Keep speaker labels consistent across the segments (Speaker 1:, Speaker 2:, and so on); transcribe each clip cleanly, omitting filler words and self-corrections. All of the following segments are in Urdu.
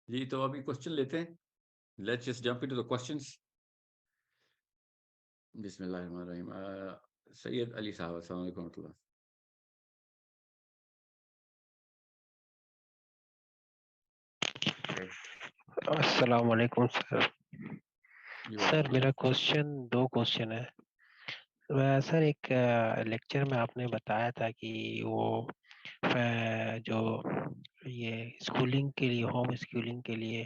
Speaker 1: جی تو ابھی کوشچن لیتے ہیں. Let's just jump into the questions. بسم اللہ الرحمن الرحیم. سید علی صاحب السلام علیکم ورحمۃ اللہ.
Speaker 2: السلام علیکم سر.
Speaker 1: جی
Speaker 2: سر
Speaker 1: وعلیکم
Speaker 2: میرا
Speaker 1: السلام.
Speaker 2: دو کوشچن ہے. سر ایک لیکچر میں آپ نے بتایا تھا کہ وہ جو یہ اسکولنگ کے لیے ہوم اسکولنگ کے لیے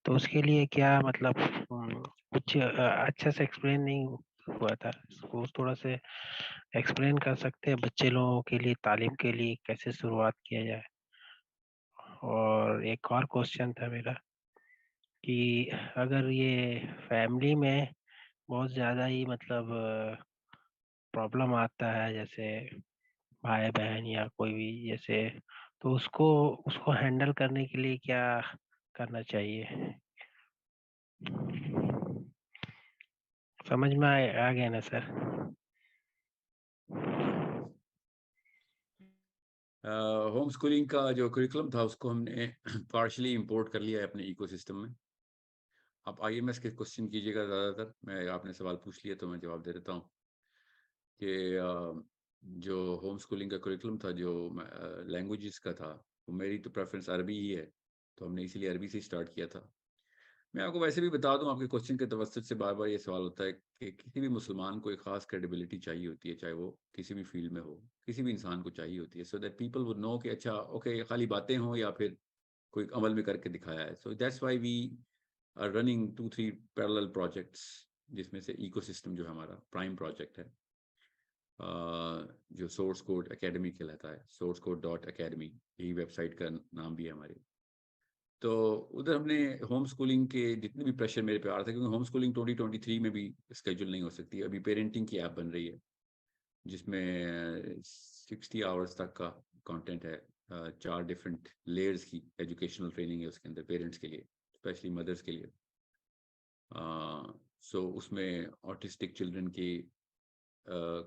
Speaker 2: تو اس کے لیے کیا مطلب کچھ اچھا سے ایکسپلین نہیں ہوا تھا. وہ تھوڑا سے ایکسپلین کر سکتے ہیں بچے لوگوں کے لیے تعلیم کے لیے کیسے شروعات کیا جائے. اور ایک اور کوشچن تھا میرا کہ اگر یہ فیملی میں بہت زیادہ ہی مطلب پرابلم آتا ہے جیسے بھائی بہن یا کوئی بھی جیسے تو اس کو ہینڈل کرنے کے لیے کیا کرنا چاہیے. سمجھ میں آ گیا نا سر.
Speaker 1: ہوم اسکولنگ کا جو کریکولم تھا اس کو ہم نے پارشلی امپورٹ کر لیا ہے اپنے ایکو سسٹم میں. آپ آئی ایم ایس کے کوشچن کیجیے گا زیادہ تر. میں آپ نے سوال پوچھ لیا تو میں جواب دے دیتا ہوں کہ جو ہوم اسکولنگ کا کریکولم تھا جو لینگویجز کا تھا وہ میری تو پریفرنس عربی ہی ہے تو ہم نے اسی لیے عربی سے اسٹارٹ کیا تھا. میں آپ کو ویسے بھی بتا دوں آپ کے کوشچن کے توسط سے بار بار یہ سوال ہوتا ہے کہ کسی بھی مسلمان کو ایک خاص کریڈیبلٹی چاہیے ہوتی ہے چاہے وہ کسی بھی فیلڈ میں ہو. کسی بھی انسان کو چاہیے ہوتی ہے so that people would know کہ اچھا اوکے خالی باتیں ہوں یا پھر کوئی عمل میں کر کے دکھایا ہے. So that's why we are running 2-3 parallel projects جس میں سے ایکو سسٹم جو ہمارا پرائم پروجیکٹ ہے جو سورس کوڈ اکیڈمی کہلاتا ہے. سورس کوڈ .academy یہی ویب سائٹ کا نام بھی ہے ہماری. تو ادھر ہم نے ہوم اسکولنگ کے جتنے بھی پریشر میرے پہ آ رہا تھا کیونکہ ہوم اسکولنگ 2023 میں بھی اسکیجول نہیں ہو سکتی. ابھی پیرنٹنگ کی ایپ بن رہی ہے جس میں 60 آورس تک کا کانٹینٹ ہے. 4 ڈفرینٹ لیئرز کی ایجوکیشنل ٹریننگ ہے اس کے اندر پیرنٹس کے لیے اسپیشلی مدرس کے لیے. سو اس میں آٹسٹک چلڈرن کی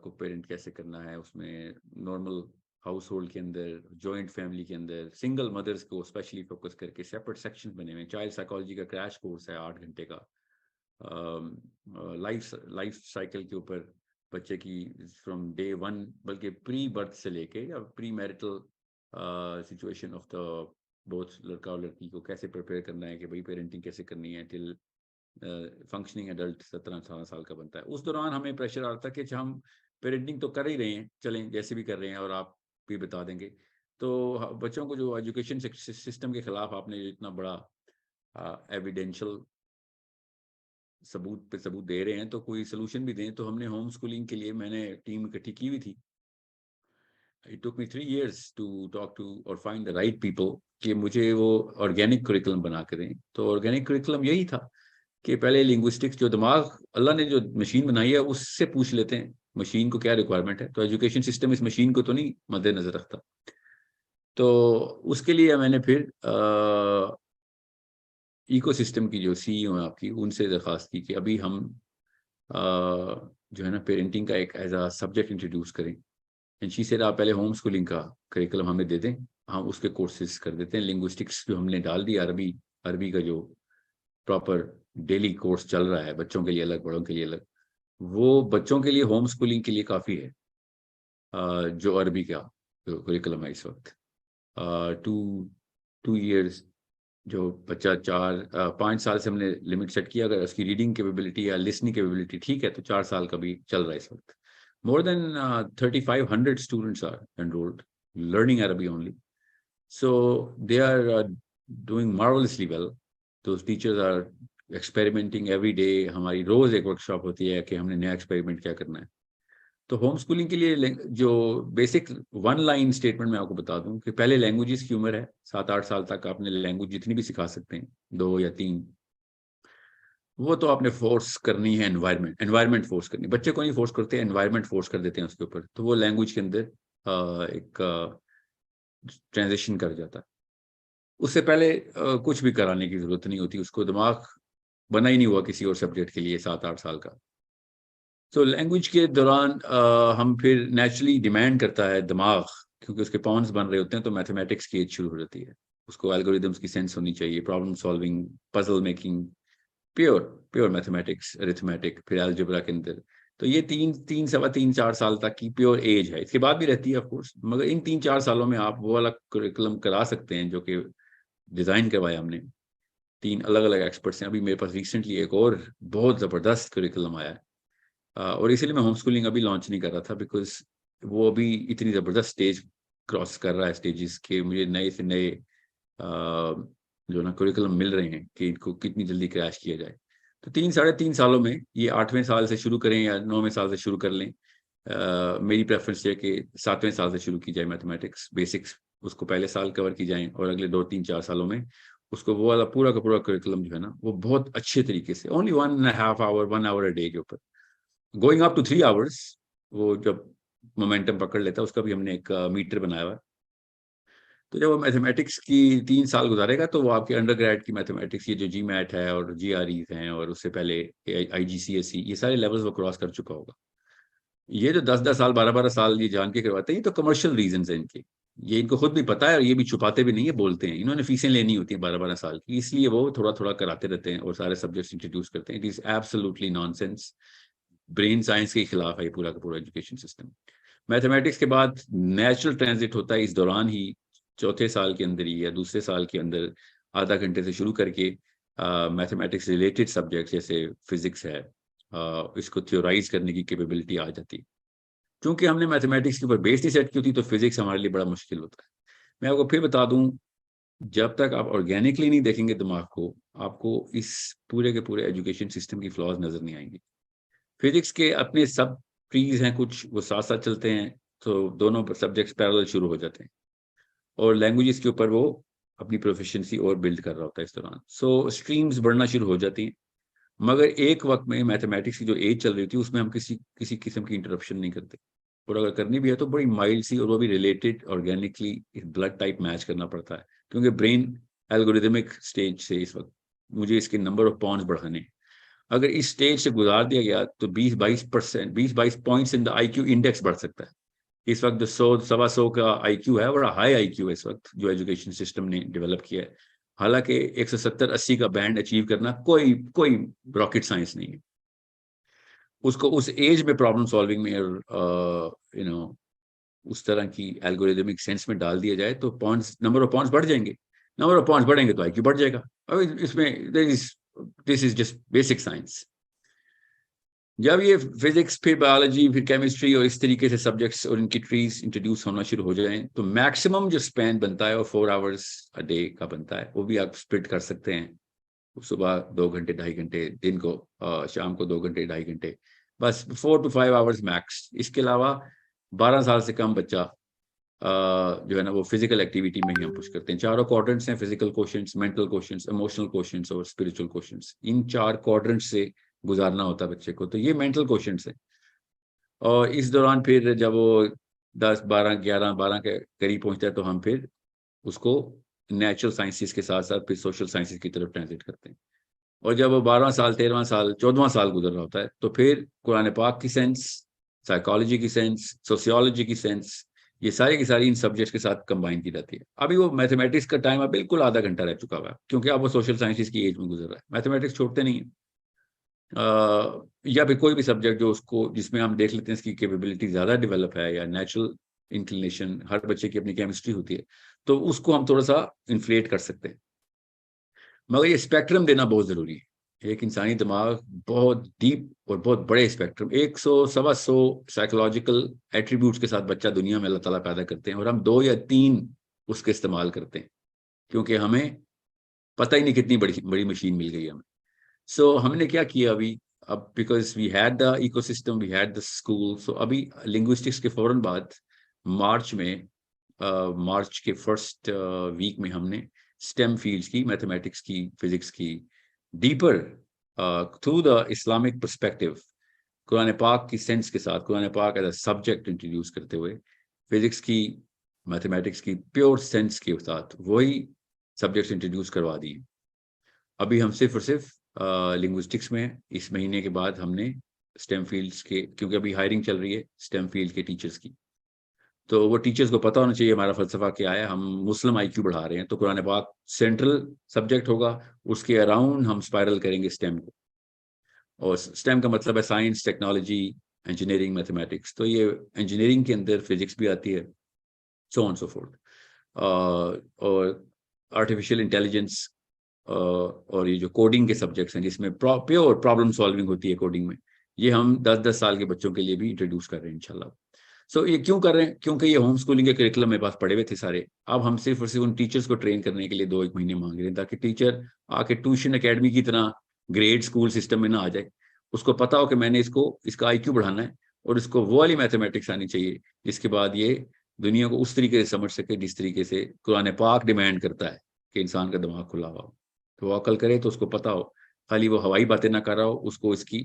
Speaker 1: کو پیرنٹ کیسے کرنا ہے, اس میں نارمل ہاؤس ہولڈ کے اندر جوائنٹ فیملی کے اندر سنگل مدرس کو اسپیشلی فوکس کر کے سیپریٹ سیکشن بنے ہوئے. چائلڈ سائیکالوجی کا کریش کورس ہے 8 گھنٹے کا. لائف سائیکل کے اوپر بچے کی فرام ڈے 1 بلکہ پری برتھ سے لے کے یا premarital situation of the both لڑکا اور لڑکی کو کیسے پریپیئر کرنا ہے کہ بھائی پیرنٹنگ کیسے کرنی ہے ٹل فنکشننگ ایڈلٹ 17-18 سال کا بنتا ہے. اس دوران ہمیں پریشر آ رہا تھا کہ ہم پیرنٹنگ تو کر ہی رہے ہیں چلیں جیسے بھی کر رہے ہیں اور آپ بھی بتا دیں گے. تو بچوں کو جو ایجوکیشن سسٹم کے خلاف آپ نے اتنا بڑا ایویڈینشل ثبوت پہ ثبوت دے رہے ہیں تو کوئی سلوشن بھی دیں. تو ہم نے ہوم اسکولنگ کے لیے میں نے ٹیم اکٹھی کی ہوئی تھی. It took me 3 years to talk to or find the right people کہ مجھے وہ آرگینک کریکولم بنا کے دیں. تو آرگینک کریکولم یہی تھا کہ پہلے لنگوسٹکس جو دماغ اللہ نے جو مشین بنائی ہے اس سے پوچھ لیتے ہیں مشین کو کیا ریکوائرمنٹ ہے. تو ایجوکیشن سسٹم اس مشین کو تو نہیں مد نظر رکھتا. تو اس کے لیے میں نے پھر ایکو سسٹم کی جو سی ای او ہیں آپ کی ان سے درخواست کی کہ ابھی ہم جو ہے نا پیرنٹنگ کا ایک ایز اے سبجیکٹ انٹروڈیوس کریں. شی سیڈ آپ پہلے ہوم اسکولنگ کا کریکولم ہمیں دے دیں, ہم اس کے کورسز کر دیتے ہیں. لنگوسٹکس جو ہم نے ڈال دی عربی کا جو پراپر ڈیلی کورس چل رہا ہے بچوں کے لیے الگ بڑوں کے لیے الگ, وہ بچوں کے لیے ہوم اسکولنگ کے لیے کافی ہے. جو عربی کا جو کریکولم ہے اس وقت 2 ایئرس جو بچہ 5 سال سے ہم نے لمٹ سیٹ کیا, اگر اس کی ریڈنگ کیپیبلٹی یا لسننگ کیپیبلٹی ٹھیک ہے تو 4 سال کا بھی چل رہا ہے اس وقت. More than 3,500 students are enrolled learning Arabic only. So they are doing marvelously well. Those teachers are experimenting every day. ہماری روز ایک ورک شاپ ہوتی ہے کہ ہم نے نیا ایکسپیریمنٹ کیا کرنا ہے. تو ہوم اسکولنگ کے لیے جو بیسک 1 لائن اسٹیٹمنٹ میں آپ کو بتا دوں کہ پہلے لینگویجز کی عمر ہے 7-8 سال تک آپ نے لینگویج جتنی بھی سکھا سکتے ہیں 2 یا 3, وہ تو آپ نے فورس کرنی ہے. انوائرمنٹ فورس کرنی, بچے کو نہیں فورس کرتے, انوائرمنٹ فورس کر دیتے ہیں اس کے اوپر, تو وہ لینگویج کے اندر ایک ٹرانزیشن کر جاتا ہے. اس سے پہلے کچھ بھی کرانے کی ضرورت نہیں ہوتی, اس کو دماغ بنا ہی نہیں ہوا کسی اور سبجیکٹ کے لیے 7-8 سال کا. تو لینگویج کے دوران ہم پھر نیچرلی ڈیمانڈ کرتا ہے دماغ, کیونکہ اس کے پاؤنس بن رہے ہوتے ہیں تو میتھمیٹکس کی ایج شروع ہو جاتی ہے. اس کو الگوریدمس کی سینس ہونی چاہیے, problem solving, puzzle making, pure mathematics, arithmetic, پھر الجبرا کے اندر. تو یہ 3.25 4 سال تک کی پیور ایج ہے. اس کے بعد بھی رہتی ہے آف کورس, مگر ان 3-4 سالوں میں آپ وہ والا کریکولم کرا سکتے ہیں جو کہ ڈیزائن کروایا ہم نے. 3 الگ الگ ایکسپرٹس ہیں. ابھی میرے پاس ریسنٹلی ایک اور بہت زبردست کریکولم آیا ہے, اور اسی لیے میں ہوم اسکولنگ ابھی لانچ نہیں کر رہا تھا, بیکاز وہ ابھی اتنی زبردست اسٹیج کراس کر رہا ہے, اسٹیجز کے مجھے نئے سے نئے جو نا کریکولم مل رہے ہیں کہ ان کو کتنی جلدی کریش کیا جائے. تو 3-3.5 سالوں میں, یہ 8ویں سال سے شروع کریں یا 9ویں سال سے شروع کر لیں, میری پریفرنس ہے کہ 7ویں سال سے شروع کی جائے میتھمیٹکس بیسکس, اس کو پہلے سال کور کی جائیں, اور اگلے 2-3-4 سالوں میں اس کو وہ والا پورا کا پورا کریکولم جو ہے نا وہ بہت اچھے طریقے سے only 1.5 our 1 our a day کے اوپر گوئنگ اپ ٹو 3 آورس, وہ جب مومنٹم پکڑ لیتا ہے اس کا بھی ہم نے ایک میٹر بنایا ہوا ہے. تو جب وہ میتھمیٹکس کی 3 سال گزارے گا تو وہ آپ کے انڈر گریڈ کی میتھمیٹکس, یہ جو جی میٹ ہے اور جی آر ایز ہیں, اور اس سے پہلے آئی جی سی ایس سی, یہ سارے لیولز وہ کراس کر چکا ہوگا. یہ جو 10-10 سال 12-12 سال یہ جان کے کرواتے ہیں, یہ تو کمرشل ریزنز ہیں ان کے, یہ ان کو خود بھی پتا ہے, اور یہ بھی چھپاتے بھی نہیں ہے, بولتے ہیں. انہوں نے فیسیں لینی ہوتی ہیں 12-12 سال کی, اس لیے وہ تھوڑا تھوڑا کراتے رہتے ہیں اور سارے سبجیکٹس انٹروڈیوس کرتے ہیں. It is absolutely naan sense, brain science کے خلاف ہے یہ پورا کا پورا ایجوکیشن سسٹم. میتھمیٹکس کے بعد نیچرل ٹرانزٹ ہوتا ہے اس دوران ہی, چوتھے سال کے اندر ہی یا دوسرے سال کے اندر آدھا گھنٹے سے شروع کر کے میتھمیٹکس ریلیٹڈ سبجیکٹس جیسے فزکس ہے, اس کو تھیورائز کرنے کی کیپیبلٹی آ جاتی. کیونکہ ہم نے میتھمیٹکس کے اوپر بیس نہیں سیٹ کی ہوتی تو فزکس ہمارے لیے بڑا مشکل ہوتا ہے. میں آپ کو پھر بتا دوں, جب تک آپ آرگینکلی نہیں دیکھیں گے دماغ کو, آپ کو اس پورے کے پورے ایجوکیشن سسٹم کی فلاز نظر نہیں آئیں گی. فزکس کے اپنے سب ٹریز ہیں کچھ, وہ ساتھ ساتھ چلتے ہیں, تو دونوں سبجیکٹس پیرالل شروع ہو جاتے ہیں, اور لینگویجز کے اوپر وہ اپنی پروفیشنسی اور بلڈ کر رہا ہوتا ہے اس دوران. سو اسٹریمز بڑھنا شروع ہو جاتی ہیں, مگر ایک وقت میں میتھمیٹکس کی جو ایج چل رہی تھی اس میں ہم کسی قسم کی انٹرپشن نہیں کرتے, اور اگر کرنی بھی ہے تو بڑی مائلڈ سی, اور وہ بھی related organically blood type match کرنا پڑتا ہے, کیونکہ برین الگوریدمک اسٹیج سے اس وقت مجھے اس کے نمبر آف پونز بڑھانے, اگر اس اسٹیج سے گزار دیا گیا تو 20-22 پوائنٹس ان دا آئی کیو انڈیکس بڑھ سکتا ہے. اس وقت جو 100-125 کا آئی کیو ہے, بڑا ہائی آئی کیو ہے اس وقت جو ایجوکیشن سسٹم نے ڈیولپ کیا ہے. حالانکہ 170-80 کا بینڈ اچیو کرنا کوئی راکٹ سائنس نہیں ہے. اس کو اس ایج میں پرابلم سالونگ میں اس طرح کی الگوریدمک سینس میں ڈال دیا جائے تو نمبر آف پوائنٹس بڑھ جائیں گے. نمبر آف پوائنٹس بڑھیں گے تو آئی کیو بڑھ جائے گا. اس میں دس از جسٹ بیسک سائنس. جب یہ فزکس, پھر بایولوجی, پھر کیمسٹری اور اس طریقے سے سبجیکٹس اور ان کی ٹریز انٹروڈیوس ہونا شروع ہو جائیں تو میکسیمم جو اسپین بنتا ہے وہ 4 آورس اے ڈے کا بنتا ہے. وہ بھی آپ اسپلٹ کر سکتے ہیں, صبح 2 گھنٹے 2.5 گھنٹے, دن کو شام کو 2 گھنٹے 2.5 گھنٹے, بس 4 to 5 آورس میکس. اس کے علاوہ 12 سال سے کم بچہ جو ہے نا وہ فزیکل ایکٹیویٹی میں ہی ہم پش کرتے ہیں. 4 کوارٹرنٹس ہیں, فزیکل کوشنٹس, مینٹل کوشنٹس, ایموشنل کوشنٹس اور اسپرچل کوشنٹس. ان 4 کوارٹرنٹس سے گزارنا ہوتا ہے بچے کو. تو یہ مینٹل کوشنٹس ہیں, اور اس دوران پھر جب وہ 10 12 12 کے قریب پہنچتا ہے تو ہم پھر اس کو نیچرل سائنسز کے ساتھ ساتھ پھر سوشل سائنسز کی طرف ٹرانزٹ کرتے ہیں. اور جب وہ 12 سال 13 سال 14 سال گزر رہا ہوتا ہے تو پھر قرآن پاک کی سینس, سائیکالوجی کی سینس, سوسیولوجی کی سینس, یہ ساری کی ساری ان سبجیکٹس کے ساتھ کمبائن کی جاتی ہے. ابھی وہ میتھمیٹکس کا ٹائم اب بالکل آدھا گھنٹہ رہ چکا ہوا ہے, کیونکہ اب وہ سوشل سائنسز کی ایج میں گزر رہا ہے. میتھمیٹکس چھوڑتے نہیں ہیں, یا پھر کوئی بھی سبجیکٹ جو جس میں ہم دیکھ لیتے ہیں اس کی کیپیبلٹی زیادہ ڈیولپ ہے, یا نیچرل انکلینیشن, ہر بچے کی اپنی کیمسٹری ہوتی ہے, تو اس کو ہم تھوڑا سا انفلیٹ کر سکتے ہیں. مگر یہ اسپیکٹرم دینا بہت ضروری ہے. ایک انسانی دماغ بہت ڈیپ اور بہت بڑے اسپیکٹرم, 100-125 سائیکولوجیکل ایٹریبیوٹس کے ساتھ بچہ دنیا میں اللہ تعالیٰ پیدا کرتے ہیں, اور ہم 2 یا 3 اس کے استعمال کرتے ہیں, کیونکہ ہمیں پتہ ہی نہیں کتنی بڑی مشین مل گئی ہمیں. سو ہم نے کیا کیا اب because we had the ecosystem, we had the school. So ابھی لنگوسٹکس کے فوراً بعد مارچ کے فرسٹ ویک میں ہم نے اسٹیم فیلڈس کی, میتھمیٹکس کی, فزکس کی, deeper through the Islamic perspective, قرآن پاک کی سینس کے ساتھ, قرآن پاک ایز اے سبجیکٹ انٹروڈیوس کرتے ہوئے, فزکس کی, میتھمیٹکس کی پیور سینس کے ساتھ وہی سبجیکٹس انٹروڈیوس کروا دی. ابھی ہم صرف اور صرف لنگوسٹکس میں اس مہینے کے بعد ہم نے اسٹیم فیلڈس کے, کیونکہ ابھی ہائرنگ چل رہی ہے اسٹیم فیلڈ کے ٹیچرز کی, تو وہ ٹیچرز کو پتہ ہونا چاہیے ہمارا فلسفہ کیا ہے. ہم مسلم آئی کیو بڑھا رہے ہیں تو قرآن پاک سینٹرل سبجیکٹ ہوگا, اس کے اراؤنڈ ہم اسپائرل کریں گے اسٹیم کو. اور اسٹیم کا مطلب ہے سائنس, ٹیکنالوجی, انجینئرنگ, میتھمیٹکس. تو یہ انجینئرنگ کے اندر فزکس بھی آتی ہے, سو آن سو فورتھ, اور آرٹیفیشیل انٹیلیجنس, اور یہ جو کوڈنگ کے سبجیکٹس ہیں جس میں پیور پرابلم سالونگ ہوتی ہے کوڈنگ میں, یہ ہم 10 سال کے بچوں کے لیے بھی انٹروڈیوس کر رہے ہیں انشاءاللہ. سو یہ کیوں کر رہے ہیں؟ کیونکہ یہ ہوم اسکولنگ کے کریکولم میرے پاس پڑے ہوئے تھے سارے. اب ہم صرف اور صرف ان ٹیچرز کو ٹرین کرنے کے لیے 2-1 مہینے مانگ رہے ہیں تاکہ ٹیچر آ کے ٹیوشن اکیڈمی کی طرح گریڈ اسکول سسٹم میں نہ آ جائے. اس کو پتا ہو کہ میں نے اس کا آئی کیو بڑھانا ہے, اور اس کو وہ والی میتھمیٹکس آنی چاہیے جس کے بعد یہ دنیا کو اس طریقے سے سمجھ سکے جس طریقے سے قرآن پاک ڈیمانڈ کرتا ہے کہ انسان کا دماغ کھلا ہوا ہو. تو وہ عقل کرے تو اس کو پتا ہو, خالی وہ ہوائی باتیں نہ کر رہا ہو, اس کو اس کی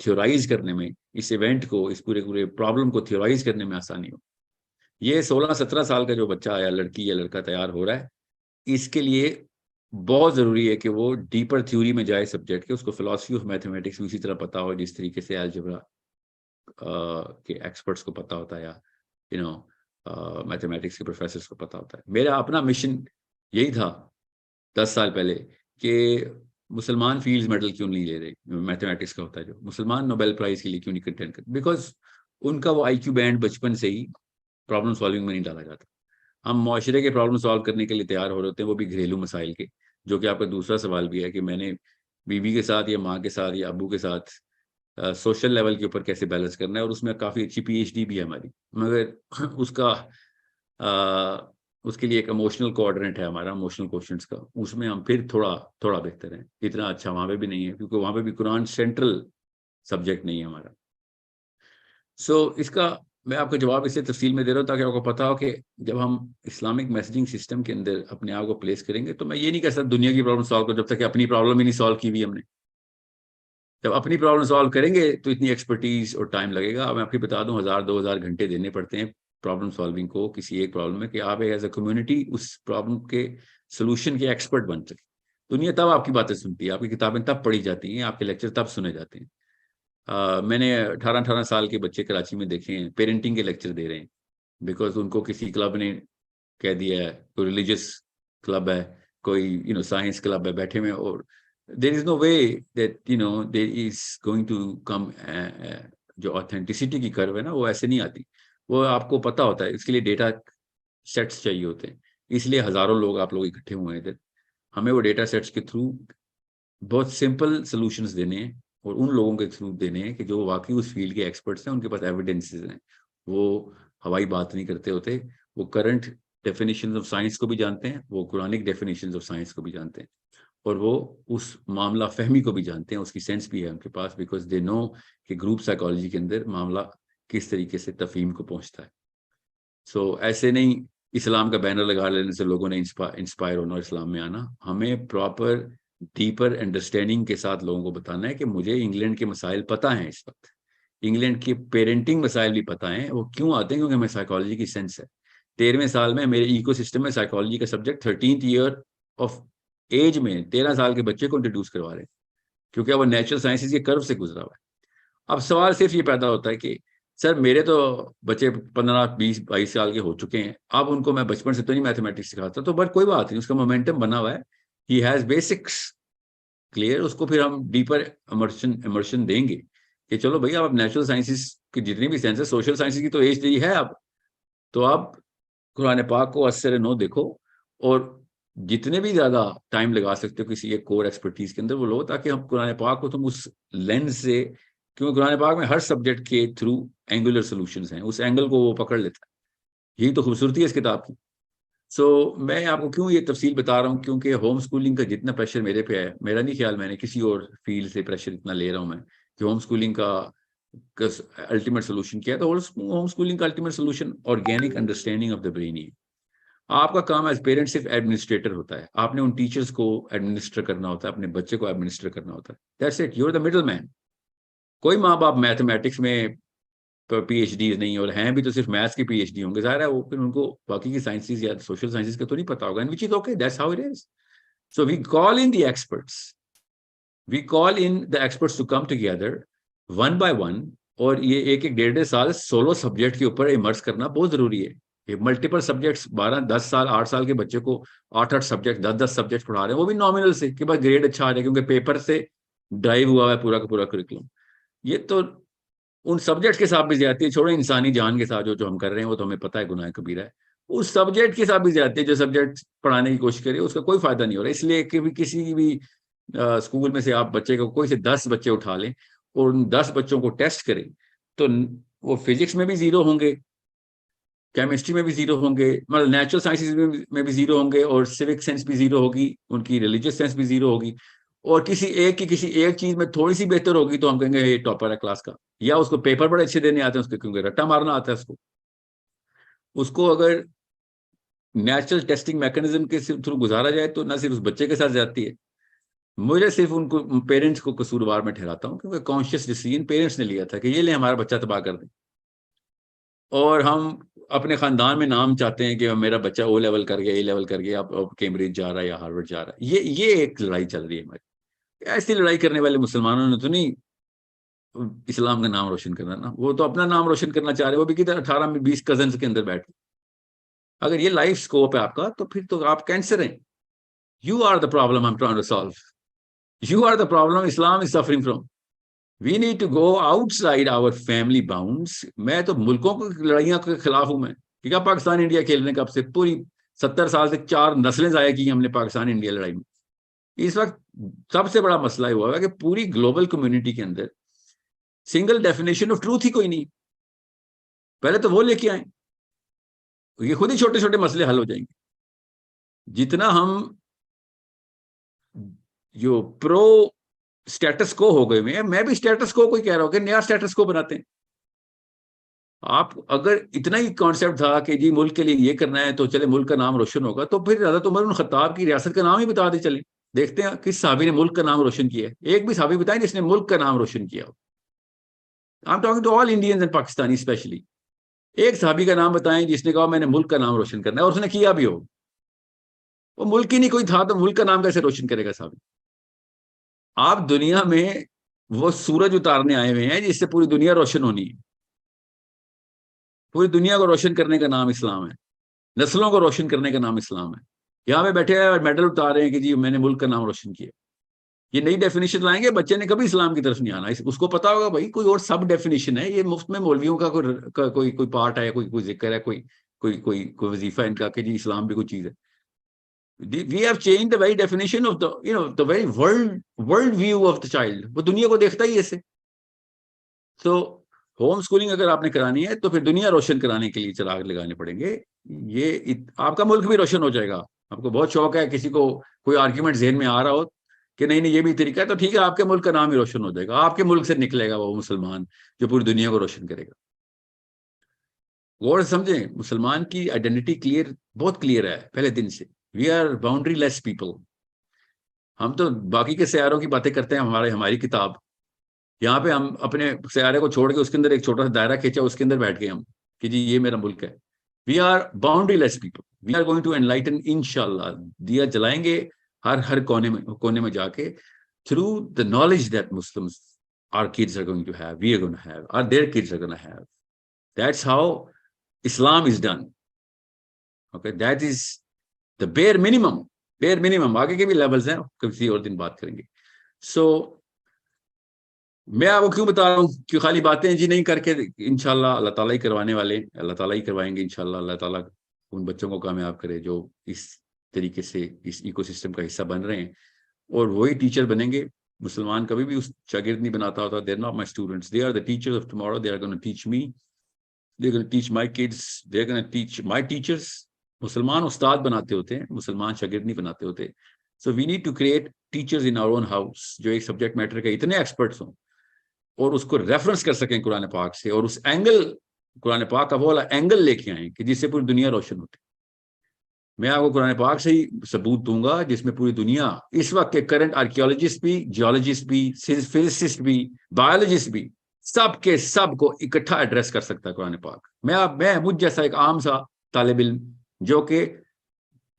Speaker 1: تھیورائز کرنے میں, اس ایونٹ کو, اس پورے پرابلم کو تھیورائز کرنے میں آسانی ہو. یہ 16-17 سال کا جو بچہ یا لڑکی یا لڑکا تیار ہو رہا ہے, اس کے لیے بہت ضروری ہے کہ وہ ڈیپر تھیوری میں جائے سبجیکٹ کے. اس کو فلاسفی آف میتھمیٹکس اسی طرح پتا ہو جس طریقے سے الجبرا کے ایکسپرٹس کو پتا ہوتا ہے, یا میتھمیٹکس کے پروفیسرس کو پتا ہوتا ہے. میرا اپنا مشن یہی تھا 10 سال پہلے کہ مسلمان فیلڈز میڈل کیوں نہیں لے رہے میتھمیٹکس کا ہوتا ہے, جو مسلمان نوبیل پرائز کے لیے کیوں نہیں کنٹینڈ کرتے, بیکاز ان کا وہ آئی کیو بینڈ بچپن سے ہی پرابلم سالونگ میں نہیں ڈالا جاتا. ہم معاشرے کے پرابلم سالو کرنے کے لیے تیار ہو رہے ہوتے ہیں, وہ بھی گھریلو مسائل کے, جو کہ آپ کا دوسرا سوال بھی ہے کہ میں نے بیوی کے ساتھ یا ماں کے ساتھ یا ابو کے ساتھ سوشل لیول کے اوپر کیسے بیلنس کرنا ہے. اور اس میں کافی اچھی پی ایچ ڈی بھی ہے ہماری, مگر اس کے لیے ایک ایموشنل کوآرڈینیٹ ہے ہمارا, ایموشنل کوشچنٹس کا. اس میں ہم پھر تھوڑا بہتر ہیں. اتنا اچھا وہاں پہ بھی نہیں ہے کیونکہ وہاں پہ بھی قرآن سینٹرل سبجیکٹ نہیں ہے ہمارا. سو اس کا میں آپ کو جواب اس سے تفصیل میں دے رہا ہوں تاکہ آپ کو پتا ہو کہ جب ہم اسلامک میسیجنگ سسٹم کے اندر اپنے آپ کو پلیس کریں گے, تو میں یہ نہیں کہہ سکتا دنیا کی پرابلم سالو کرو جب تک کہ اپنی پرابلم ہی نہیں سالو کی ہوئی ہم نے. جب اپنی پرابلم سالو کریں گے تو اتنی ایکسپرٹیز اور ٹائم لگے گا. میں آپ کو بتا دوں 1000-2000 گھنٹے دینے پڑتے ہیں پرابلم سالونگ کو کسی ایک پرابلم میں, کہ آپ ایز اے کمیونٹی اس پرابلم کے سولوشن کے ایکسپرٹ بن سکے. دنیا تب آپ کی باتیں سنتی ہے, آپ کی کتابیں تب پڑھی جاتی ہیں, آپ کے لیکچر تب سنے جاتے ہیں. میں نے 18 سال کے بچے کراچی میں دیکھے ہیں پیرنٹنگ کے لیکچر دے رہے ہیں, بیکاز ان کو کسی کلب نے کہہ دیا ہے, کوئی ریلیجس کلب ہے, کوئی سائنس کلب ہے بیٹھے میں, اور there is no way that there is going to come جو authenticity کی کرو ہے نا, وہ ایسے نہیں آتی. وہ آپ کو پتا ہوتا ہے, اس کے لیے ڈیٹا سیٹس چاہیے ہوتے ہیں, اس لیے ہزاروں لوگ آپ لوگ اکٹھے ہوئے ہیں ادھر. ہمیں وہ ڈیٹا سیٹس کے تھرو بہت سمپل سولوشنز دینے ہیں, اور ان لوگوں کے تھرو دینے ہیں کہ جو واقعی اس فیلڈ کے ایکسپرٹس ہیں, ان کے پاس ایویڈنسز ہیں. وہ ہوائی بات نہیں کرتے ہوتے, وہ کرنٹ ڈیفینیشنز آف سائنس کو بھی جانتے ہیں, وہ قرآنک ڈیفینیشنز آف سائنس کو بھی جانتے ہیں, اور وہ اس معاملہ فہمی کو بھی جانتے ہیں, اس کی سینس بھی ہے ان کے پاس, بیکاز دے نو کہ گروپ سائیکالوجی کے اندر معاملہ کس طریقے سے تفہیم کو پہنچتا ہے. سو ایسے نہیں اسلام کا بینر لگا لینے سے لوگوں نے انسپائر ہونا اور اسلام میں آنا. ہمیں پراپر ڈیپر انڈرسٹینڈنگ کے ساتھ لوگوں کو بتانا ہے کہ مجھے انگلینڈ کے مسائل پتہ ہیں, اس وقت انگلینڈ کے پیرنٹنگ مسائل بھی پتہ ہیں. وہ کیوں آتے ہیں؟ کیونکہ ہمیں سائیکالوجی کی سینس ہے. 13ویں سال میں میرے ایکو سسٹم میں سائیکالوجی کا subject 13th year of age میں 13 سال کے بچے کو انٹروڈیوس کروا رہے ہیں, کیونکہ اب وہ نیچرل سائنسز کے کرو سے گزرا ہوا ہے. اب سوال صرف یہ پیدا ہوتا ہے کہ سر میرے تو بچے 15-20-22 سال کے ہو چکے ہیں, اب ان کو میں بچپن سے تو نہیں میتھمیٹکس سکھاتا, تو بٹ کوئی بات نہیں, اس کا مومنٹم بنا ہوا ہے, ہی ہیز بیسکس کلیئر. اس کو پھر ہم ڈیپر امرشن دیں گے کہ چلو بھائی آپ نیچرل سائنسز کی جتنی بھی سائنس ہے, سوشل سائنسز کی تو ایج دی ہے اب, تو آپ قرآن پاک کو اثر نو دیکھو, اور جتنے بھی زیادہ ٹائم لگا سکتے ہو کسی ایک کور ایکسپرٹیز کے اندر وہ لو, تاکہ ہم قرآن پاک کو تم اس لینز سے, کیونکہ قرآن پاک میں ہر سبجیکٹ کے تھرو اینگولر سولوشنز ہیں, اس اینگل کو وہ پکڑ لیتا ہے. یہی تو خوبصورتی ہے اس کتاب کی. سو میں آپ کو کیوں یہ تفصیل بتا رہا ہوں, کیونکہ ہوم سکولنگ کا جتنا پریشر میرے پہ ہے, میرا نہیں خیال میں نے کسی اور فیلڈ سے پریشر اتنا لے رہا ہوں میں کہ ہوم سکولنگ کا الٹیمیٹ سولوشن کیا ہے. تو ہوم سکولنگ کا ultimate solution organic understanding of the brain ہی. آپ کا کام ایز پیرنٹ صرف ایڈمنسٹریٹر ہوتا ہے, آپ نے ان ٹیچرز کو ایڈمنسٹر کرنا ہوتا ہے, اپنے بچے کو ایڈمنسٹر کرنا ہوتا ہے. That's it, you are the middleman. کوئی ماں باپ میتھمیٹکس میں پی ایچ ڈیز نہیں, اور ہیں بھی تو صرف میتھس کی پی ایچ ڈی ہوں گے, ظاہر ہے وہ پھر ان کو باقی کی سائنسز یا سوشل سائنسز کا تو نہیں پتا ہوگا, which is okay, that's how it is. So we call in the experts to come together one by one اور یہ ایک 1.5 سال 16 سبجیکٹ کے اوپر امرس کرنا بہت ضروری ہے. یہ ملٹیپل سبجیکٹس 10 سال 8 سال کے بچے کو 8 سبجیکٹ 10 سبجیکٹ پڑھا رہے ہیں, وہ بھی نامنل سے کہ بس گریڈ اچھا آ جائے, کیونکہ پیپر سے ڈرائیو ہوا ہے پورا کا پورا کریکولم. یہ تو ان سبجیکٹ کے ساتھ بھی زیادتی ہے, چھوڑیں انسانی جان کے ساتھ جو ہم کر رہے ہیں وہ تو ہمیں پتہ ہے گناہ کبیرہ ہے. اس سبجیکٹ کے ساتھ بھی زیادتی ہے, جو سبجیکٹ پڑھانے کی کوشش کرے اس کا کوئی فائدہ نہیں ہو رہا. اس لیے کہ کسی بھی اسکول میں سے آپ بچے کو کوئی سے 10 بچے اٹھا لیں اور ان 10 بچوں کو ٹیسٹ کریں تو وہ فزکس میں بھی 0 ہوں گے, کیمسٹری میں بھی 0 ہوں گے, مطلب نیچرل سائنسز میں بھی 0 ہوں گے, اور سیوک سینس بھی 0 ہوگی, ان کی ریلیجیس سینس بھی 0 ہوگی, اور کسی ایک چیز میں تھوڑی سی بہتر ہوگی تو ہم کہیں گے یہ ٹاپر ہے کلاس کا, یا اس کو پیپر بڑے اچھے دینے آتے ہیں اس کو, کیونکہ رٹا مارنا آتا ہے اس کو اگر نیچرل ٹیسٹنگ میکانزم کے تھرو گزارا جائے تو نہ صرف اس بچے کے ساتھ جاتی ہے. مجھے صرف ان کو پیرنٹس کو قصوروار میں ٹھہراتا ہوں, کیونکہ کانشیس ڈیسیژن پیرنٹس نے لیا تھا کہ یہ لے ہمارا بچہ تباہ کر دیں, اور ہم اپنے خاندان میں نام چاہتے ہیں کہ میرا بچہ او لیول کر گیا, اے لیول کر گیا, اب کیمبرج جا رہا ہے یا ہارورڈ جا رہا ہے. یہ ایک لڑائی چل رہی ہے ہماری. ایسی لڑائی کرنے والے مسلمانوں نے تو نہیں اسلام کا نام روشن کرنا نا, وہ تو اپنا نام روشن کرنا چاہ رہے ہیں, وہ بھی کدھر 18 میں 20 کزنز کے اندر بیٹھ. اگر یہ لائف سکوپ ہے آپ کا تو پھر تو آپ کینسر ہیں. You are the problem I am trying to solve, you are the problem Islam is suffering from. We need to go outside our family bounds. میں تو ملکوں کی لڑائیاں کے خلاف ہوں. میں ٹھیک ہے, پاکستان انڈیا کھیلنے کب سے پوری 70 سال سے 4 نسلیں ضائع کی ہم نے پاکستان انڈیا لڑائی میں. اس وقت سب سے بڑا مسئلہ ہوا ہے کہ پوری گلوبل کمیونٹی کے اندر سنگل ڈیفینیشن آف ٹروتھ ہی کوئی نہیں. پہلے تو وہ لے کے آئیں, یہ خود ہی چھوٹے چھوٹے مسئلے حل ہو جائیں گے. جتنا ہم جو پرو سٹیٹس کو ہو گئے میں بھی سٹیٹس کو کوئی کہہ رہا ہوں کہ نیا سٹیٹس کو بناتے ہیں. آپ اگر اتنا ہی کانسیپٹ تھا کہ جی ملک کے لیے یہ کرنا ہے تو چلے ملک کا نام روشن ہوگا, تو پھر حضرت عمر بن خطاب کی ریاست کا نام ہی بتا دیں. چلیں دیکھتے ہیں کس صحابی نے ملک کا نام روشن کیا ہے. ایک بھی صحابی بتائیں جس نے ملک کا نام روشن کیا ہو. I'm talking to all Indians and Pakistani especially. ایک صحابی کا نام بتائیں جس نے کہا میں نے ملک کا نام روشن کرنا ہے, اور اس نے کیا بھی ہو. وہ ملک ہی نہیں کوئی تھا تو ملک کا نام کیسے روشن کرے گا صحابی. آپ دنیا میں وہ سورج اتارنے آئے ہوئے ہیں جس سے پوری دنیا روشن ہونی ہے. پوری دنیا کو روشن کرنے کا نام اسلام ہے, نسلوں کو روشن کرنے کا نام اسلام ہے. یہاں پہ بیٹھے ہیں اور میڈل اتار رہے ہیں کہ جی میں نے ملک کا نام روشن کیا. یہ نئی ڈیفینیشن لائیں گے, بچے نے کبھی اسلام کی طرف نہیں آنا. اس کو پتا ہوگا بھائی کوئی اور سب ڈیفینیشن ہے, یہ مفت میں مولویوں کا کوئی پارٹ ہے, کوئی ذکر ہے, کوئی وظیفہ ان کا کہ جی اسلام بھی کوئی چیز ہے. We have changed the very definition of the very world view of the child. وہ دنیا کو دیکھتا ہی ایسے. تو ہوم اسکولنگ اگر آپ نے کرانی ہے تو پھر دنیا روشن کرانے کے لیے چراغ لگانے پڑیں گے. یہ آپ کا ملک بھی روشن ہو جائے گا. آپ کو بہت شوق ہے, کسی کو کوئی آرگیومنٹ ذہن میں آ رہا ہو کہ نہیں یہ بھی طریقہ ہے, تو ٹھیک ہے, آپ کے ملک کا نام ہی روشن ہو جائے گا. آپ کے ملک سے نکلے گا وہ مسلمان جو پوری دنیا کو روشن کرے گا. غور سمجھیں, مسلمان کی آئیڈینٹی بہت کلیئر ہے پہلے دن سے. We are boundaryless people. ہم تو باقی کے سیاروں کی باتیں کرتے ہیں, ہماری کتاب. یہاں پہ ہم اپنے سیارے کو چھوڑ کے اس کے اندر ایک چھوٹا سا دائرہ کھینچا, اس کے اندر بیٹھ گئے ہم کہ جی یہ میرا ملک ہے. We are boundaryless people. We are going to enlighten انشاءاللہ. دیا جلائیں گے ہر کونے میں جا کے, through the knowledge that Muslims, our kids are going to have, we are going to have, or their kids are going to have. That's how Islam is done. Okay, that is the bare minimum. آگے کے بھی لیولز ہیں, کسی اور دن بات کریں گے. سو میں آپ کو کیوں بتا رہا ہوں کہ خالی باتیں جی نہیں کر کے انشاءاللہ اللہ تعالیٰ ہی کروانے والے, اللہ تعالیٰ ہی کروائیں گے انشاءاللہ. اللہ تعالیٰ ان بچوں کو کامیاب کرے جو اس طریقے سے اس ایکو سسٹم کا حصہ بن رہے ہیں, اور وہی ٹیچر بنیں گے. مسلمان کبھی بھی اس شاگرد نہیں بناتا ہوتا. They are not my students, they are the teachers of tomorrow. They are going to teach me, they are going to teach my kids, they are going to teach my teachers. مسلمان استاد بناتے ہوتے ہیں, مسلمان شاگرد نہیں بناتے ہوتے. So we need to create teachers in our own house جو ایک سبجیکٹ میٹر کے اتنے ایکسپرٹس ہوں اور اس کو ریفرنس کر سکیں قرآن پاک سے, اور اس اینگل قرآن پاک کا وہ والا اینگل لے کے آئیں کہ جس سے پوری دنیا روشن ہوتی. میں آپ کو قرآن پاک سے ہی ثبوت دوں گا جس میں پوری دنیا اس وقت کے کرنٹ آرکیولوجسٹ بھی, جیولوجسٹ بھی, فزسسٹ بھی, بایولوجسٹ بھی, سب کے سب کو اکٹھا ایڈریس کر سکتا ہے قرآن پاک. میں مجھ جیسا ایک عام سا طالب علم جو کہ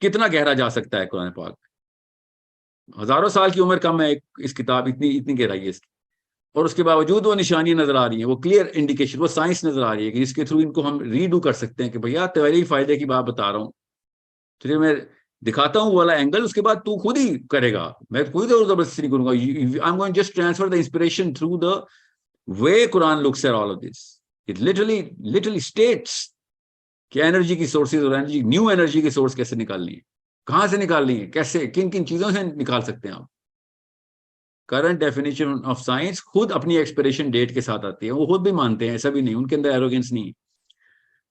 Speaker 1: کتنا گہرا جا سکتا ہے قرآن پاک. ہزاروں سال کی عمر کم ہے اس کتاب, اتنی گہرائی ہے اس کی. اور اس کے باوجود وہ نشانیاں نظر آ رہی ہیں, وہ کلیئر انڈیکیشن, وہ سائنس نظر آ رہی ہے کہ جس کے تھرو ان کو ہم ریڈو کر سکتے ہیں کہ بھیا تیری فائدے کی بات بتا رہا ہوں, تجھے میں دکھاتا ہوں وہ والا اینگل, اس کے بعد تو خود ہی کرے گا, میں کوئی زبردستی نہیں کروں گا. I am going just transfer the inspiration through the way قرآن looks at all of this. It literally states کہ انرجی کی سورسز اور انرجی, نیو انرجی کی سورس کیسے نکالنی ہے, کہاں سے نکالنی ہے, کیسے, کن کن چیزوں سے نکال سکتے ہیں آپ. کرنٹ ڈیفینیشن آف سائنس خود اپنی ایکسپریشن ڈیٹ کے ساتھ آتی ہے, وہ خود بھی مانتے ہیں, ایسا بھی نہیں ان کے اندر ایروگینس نہیں ہے.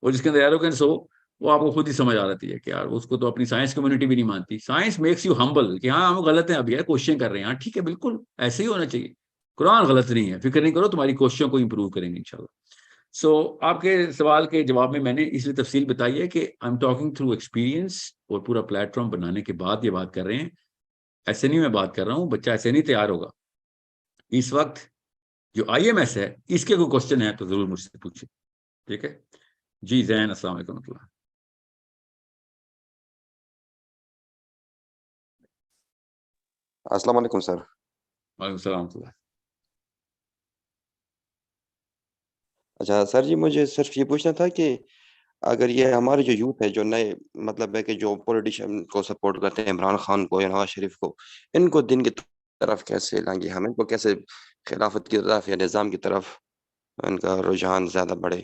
Speaker 1: اور جس کے اندر ایروگینس ہو وہ آپ کو خود ہی سمجھ آ جاتی ہے کہ یار اس کو تو اپنی سائنس کمیونٹی بھی نہیں مانتی. سائنس میکس یو ہمبل کہ ہاں ہم غلط ہیں, ابھی ہے کوششیں کر رہے ہیں, ہاں ٹھیک ہے بالکل ایسے ہی ہونا چاہیے. قرآن غلط نہیں ہے, فکر نہیں کرو, تمہاری کوششوں کو امپروو کریں گے انشاءاللہ. سو آپ کے سوال کے جواب میں نے اس لیے تفصیل بتائی ہے کہ I am talking through experience, اور پورا پلیٹ فارم بنانے کے بعد یہ بات کر رہے ہیں. ایسے نہیں میں بات کر رہا ہوں, بچہ ایسے نہیں تیار ہوگا. اس وقت جو آئی ایم ایس ہے اس کے کوئی کوشچن ہے تو ضرور مجھ سے پوچھیں, ٹھیک ہے جی. زین السلام علیکم و رحمۃ اللہ.
Speaker 3: السلام علیکم سر.
Speaker 1: وعلیکم السلام ورحمۃ اللہ.
Speaker 3: اچھا سر جی, مجھے صرف یہ پوچھنا تھا کہ اگر یہ ہمارے جو یوتھ ہے جو نئے مطلب ہے کہ جو پولیٹیشین کو سپورٹ کرتے ہیں, عمران خان کو یا نواز شریف کو, ان کو دین کی طرف کیسے لائیں گے, ہم ان کو کیسے خلافت کی طرف یا نظام کی طرف ان کا رجحان زیادہ بڑھے؟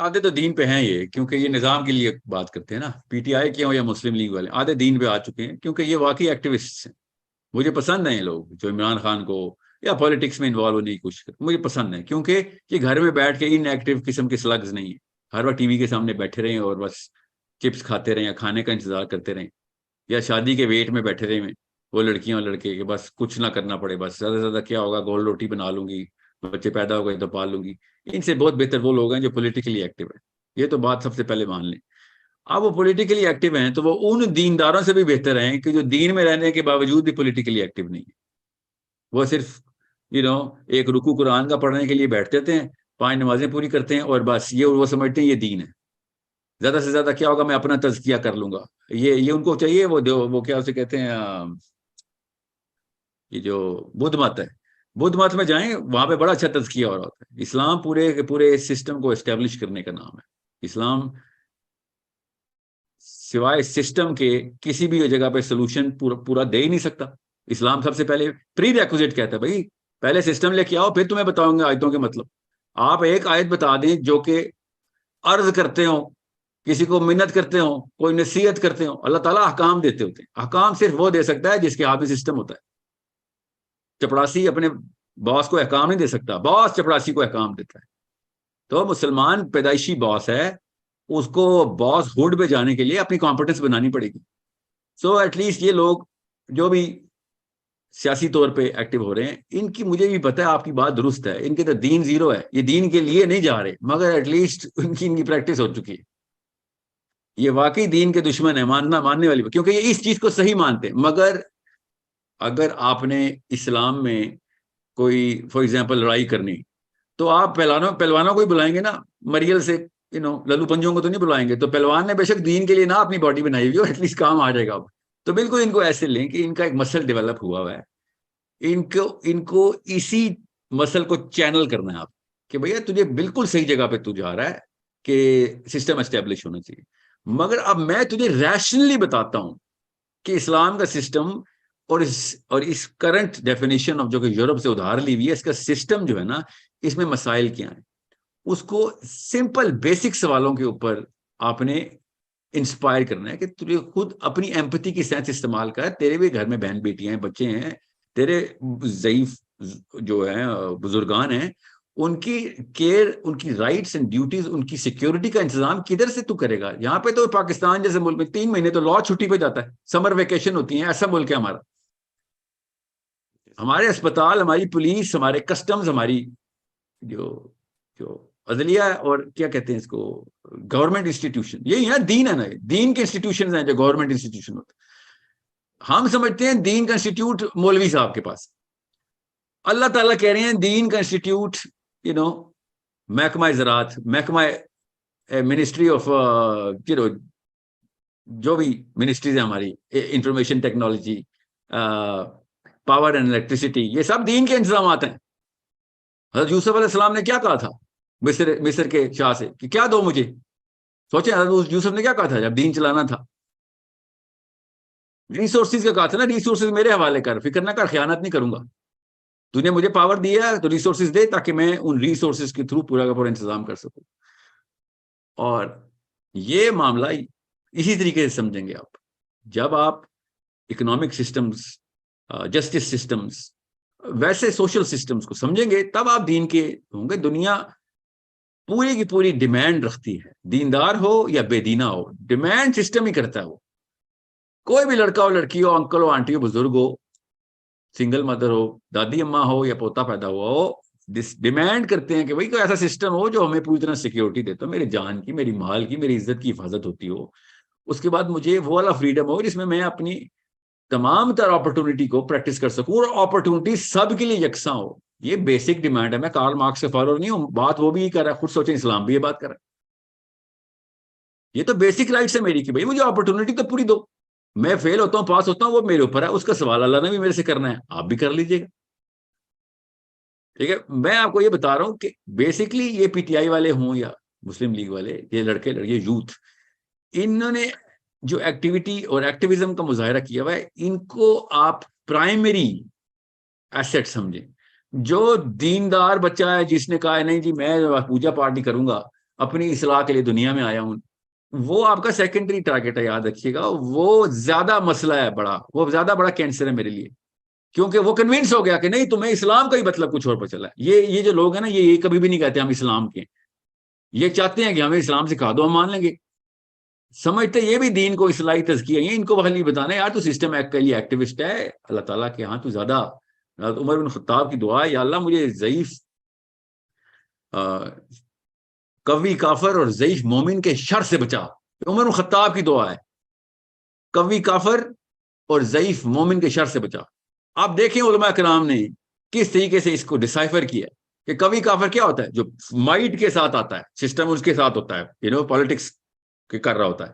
Speaker 1: آدھے تو دین پہ ہیں یہ, کیونکہ یہ نظام کے لیے بات کرتے ہیں نا, پی ٹی آئی کے ہوں یا مسلم لیگ والے, آدھے دین پہ آ چکے ہیں کیونکہ یہ واقعی ایکٹیوسٹ ہیں. مجھے پسند ہیں یہ لوگ جو عمران خان کو یا پالیٹکس میں انوالو ہونے کی کوشش کرتے, مجھے پسند ہے کیونکہ یہ گھر میں بیٹھ کے ان ایکٹیو قسم کے سلگز نہیں ہیں. ہر وقت ٹی وی کے سامنے بیٹھے رہیں اور بس چپس کھاتے رہیں یا کھانے کا انتظار کرتے رہیں, یا شادی کے ویٹ میں بیٹھے رہے وہ لڑکیاں اور لڑکے کہ بس کچھ نہ کرنا پڑے, بس زیادہ سے زیادہ کیا ہوگا, گول روٹی بنا لوں گی, بچے پیدا ہو گئے تو پال لوں گی. ان سے بہت بہتر وہ لوگ ہیں جو پولیٹیکلی ایکٹیو ہیں. یہ تو بات سب سے پہلے مان لیں. اب وہ پولیٹیکلی ایکٹیو ہیں تو وہ ان دینداروں سے بھی بہتر ہیں کہ جو دین میں رہنے کے باوجود بھی پولیٹیکلی ایکٹیو نہیں ہے. وہ صرف ایک رکوع قرآن کا پڑھنے کے لیے بیٹھ جاتے ہیں, 5 نمازیں پوری کرتے ہیں اور بس یہ وہ سمجھتے ہیں یہ دین ہے. زیادہ سے زیادہ کیا ہوگا, میں اپنا تزکیہ کر لوں گا, یہ ان کو چاہیے. وہ کیا اسے کہتے ہیں, یہ جو بدھ مت ہے, بدھ مت میں جائیں وہاں پہ بڑا اچھا تزکیہ ہو رہا ہوتا ہے. اسلام پورے سسٹم کو اسٹیبلش کرنے کا نام ہے. اسلام سوائے سسٹم کے کسی بھی جگہ پہ سولوشن پورا دے ہی نہیں سکتا. اسلام سب سے پہلے پری ریکوزٹ کہتا ہے, بھائی پہلے سسٹم لے کے آؤ پھر تمہیں بتاؤں گا آیتوں کے مطلب. آپ ایک آیت بتا دیں جو کہ عرض کرتے ہوں, کسی کو منت کرتے ہوں, کوئی نصیحت کرتے ہوں, اللہ تعالیٰ احکام دیتے ہوتے ہیں. احکام صرف وہ دے سکتا ہے جس کے ہاتھ میں سسٹم ہوتا ہے. چپڑاسی اپنے باس کو احکام نہیں دے سکتا, باس چپڑاسی کو احکام دیتا ہے. تو مسلمان پیدائشی باس ہے, اس کو باس ہوڈ پہ جانے کے لیے اپنی کمپٹنس بنانی پڑے گی. سو ایٹ لیسٹ یہ لوگ جو بھی سیاسی طور پہ ایکٹیو ہو رہے ہیں, ان کی مجھے بھی پتا ہے آپ کی بات درست ہے, ان کے تو دین زیرو ہے, یہ دین کے لیے نہیں جا رہے, مگر ایٹ لیسٹ ان کی پریکٹس ہو چکی ہے. یہ واقعی دین کے دشمن ہے, ماننے والی, کیونکہ یہ اس چیز کو صحیح مانتے ہیں. مگر اگر آپ نے اسلام میں کوئی فار ایگزامپل لڑائی کرنی تو آپ پہلوانوں کو ہی بلائیں گے نا, مریل سے للو پنجوں کو تو نہیں بلائیں گے. تو پہلوان نے بے شک دین کے لیے نہ اپنی باڈی بنائی ہوئی ہو, ایٹ لیسٹ کام آ جائے گا. تو بالکل ان کو ایسے لیں کہ ان کا ایک مسل ڈیولپ ہوا ہے, ان کو اسی مسل کو چینل کرنا ہے آپ, کہ بھیا تجھے بالکل صحیح جگہ پہ تو جا رہا ہے کہ سسٹم اسٹیبلش ہونا چاہیے. مگر اب میں تجھے ریشنلی بتاتا ہوں کہ اسلام کا سسٹم اور اس کرنٹ ڈیفینیشن آف جو کہ یورپ سے ادھار لی ہوئی ہے, اس کا سسٹم جو ہے نا, اس میں مسائل کیا ہیں. اس کو سمپل بیسک سوالوں کے اوپر آپ نے انسپائر کرنا ہے کہ تجھے خود اپنی ایمپتھی کی سینس استعمال کر. تیرے بھی گھر میں بہن بیٹیاں ہیں, بچے ہیں, تیرے ضعیف جو ہیں بزرگان ہیں, ان کی کیئر, ان کی رائٹس اینڈ ڈیوٹیز, ان کی سیکیورٹی کا انتظام کدھر سے تو کرے گا. یہاں پہ تو پاکستان جیسے ملک میں 3 مہینے تو لا چھٹی پہ جاتا ہے, سمر ویکیشن ہوتی ہیں, ایسا ملک ہے ہمارا. ہمارے اسپتال, ہماری پولیس, ہمارے کسٹمز, ہماری جو عدلیہ اور کیا کہتے ہیں اس کو, گورنمنٹ انسٹیٹیوشن, یہی ہے دین ہے نا, دین کے انسٹیٹیوشن ہیں جو گورنمنٹ انسٹیٹیوشن ہوتے. ہم سمجھتے ہیں دین کا انسٹیٹیوٹ مولوی صاحب کے پاس. اللہ تعالیٰ کہہ رہے ہیں دین کا انسٹیٹیوٹ محکمہ زراعت, محکمہ منسٹری آف جو بھی منسٹریز ہیں ہماری, information technology, power and electricity, یہ سب دین کے انتظامات ہیں. حضرت یوسف علیہ السلام نے کیا کہا تھا مصر کے شاہ سے کہ کیا دو مجھے؟ سوچیں حضرت یوسف نے کیا کہا تھا جب دین چلانا تھا؟ ریسورسز کا کہا تھا نا، ریسورسز میرے حوالے کر، فکر نہ کر، خیانت نہیں کروں گا. تو نے مجھے پاور دیا ہے تو ریسورسز دے تاکہ میں ان ریسورسز کے تھرو پورا کا پورا انتظام کر سکوں. اور یہ معاملہ اسی طریقے سے سمجھیں گے آپ. جب آپ اکنامک سسٹمز، جسٹس سسٹمز، ویسے سوشل سسٹمز کو سمجھیں گے تب آپ دین کے ہوں گے. دنیا پوری کی پوری ڈیمانڈ رکھتی ہے، دیندار ہو یا بے دینہ ہو، ڈیمانڈ سسٹم ہی کرتا ہے. وہ کوئی بھی لڑکا ہو، لڑکی ہو، انکل ہو، آنٹی ہو، بزرگ ہو، سنگل مدر ہو، دادی اماں ہو یا پوتا پیدا ہوا ہو، ڈیمانڈ کرتے ہیں کہ بھائی کوئی ایسا سسٹم ہو جو ہمیں پوری طرح سیکیورٹی دیتا ہو، میری جان کی، میری مال کی، میری عزت کی حفاظت ہوتی ہو. اس کے بعد مجھے وہ والا فریڈم ہو جس میں اپنی تمام تر اپرچونٹی کو پریکٹس کر سکوں، اور اپرچونٹی سب کے لیے یکساں ہو. یہ بیسک ڈیمانڈ ہے. میں کارل مارکس کے فالوور نہیں ہوں، بات وہ بھی کر رہا ہے، خود سوچیں اسلام بھی یہ بات کر رہا ہے. یہ تو بیسک رائٹس ہے میری کہ بھائی مجھے اپرچونٹی تو پوری دو. میں فیل ہوتا ہوں، پاس ہوتا ہوں، وہ میرے اوپر ہے، اس کا سوال اللہ نے بھی میرے سے کرنا ہے، آپ بھی کر لیجئے گا. ٹھیک ہے. میں آپ کو یہ بتا رہا ہوں کہ بیسکلی یہ پی ٹی آئی والے ہوں یا مسلم لیگ والے، یہ لڑکے لڑکے یوتھ، انہوں نے جو ایکٹیویٹی اور ایکٹیویزم کا مظاہرہ کیا ہوا ہے، ان کو آپ پرائمری ایسٹ سمجھیں. جو دیندار بچہ ہے جس نے کہا ہے نہیں جی میں پوجا پاٹ نہیں کروں گا، اپنی اصلاح کے لیے دنیا میں آیا ہوں، وہ آپ کا سیکنڈری ٹارگیٹ ہے. یاد رکھیے گا وہ زیادہ مسئلہ ہے بڑا، وہ زیادہ بڑا کینسر ہے میرے لیے، کیونکہ وہ کنونس ہو گیا کہ نہیں تمہیں اسلام کا ہی مطلب کچھ اور پہ چلا ہے. یہ جو لوگ ہیں نا، یہ کبھی بھی نہیں کہتے ہم اسلام کے، یہ چاہتے ہیں کہ ہمیں اسلام سکھا دو ہم مان لیں گے. سمجھتے یہ بھی دین کو اصلاحی تزکیہ ہے. ان کو خالی بتانا یار تو سسٹم کے لیے ایکٹیوسٹ ہے. اللہ تعالیٰ کے ہاں تو زیادہ، عمر بن خطاب کی دعا ہے یا اللہ مجھے ضعیف قوی کافر اور ضعیف مومن کے شر سے بچا. عمر بن خطاب کی دعا ہے، قوی کافر اور ضعیف مومن کے شر سے بچا. آپ دیکھیں علماء کرام نے کس طریقے سے اس کو ڈیسائفر کیا کہ قوی کافر کیا ہوتا ہے؟ جو مائٹ کے ساتھ آتا ہے، سسٹم اس کے ساتھ ہوتا ہے، پالیٹکس کے کر رہا ہوتا ہے.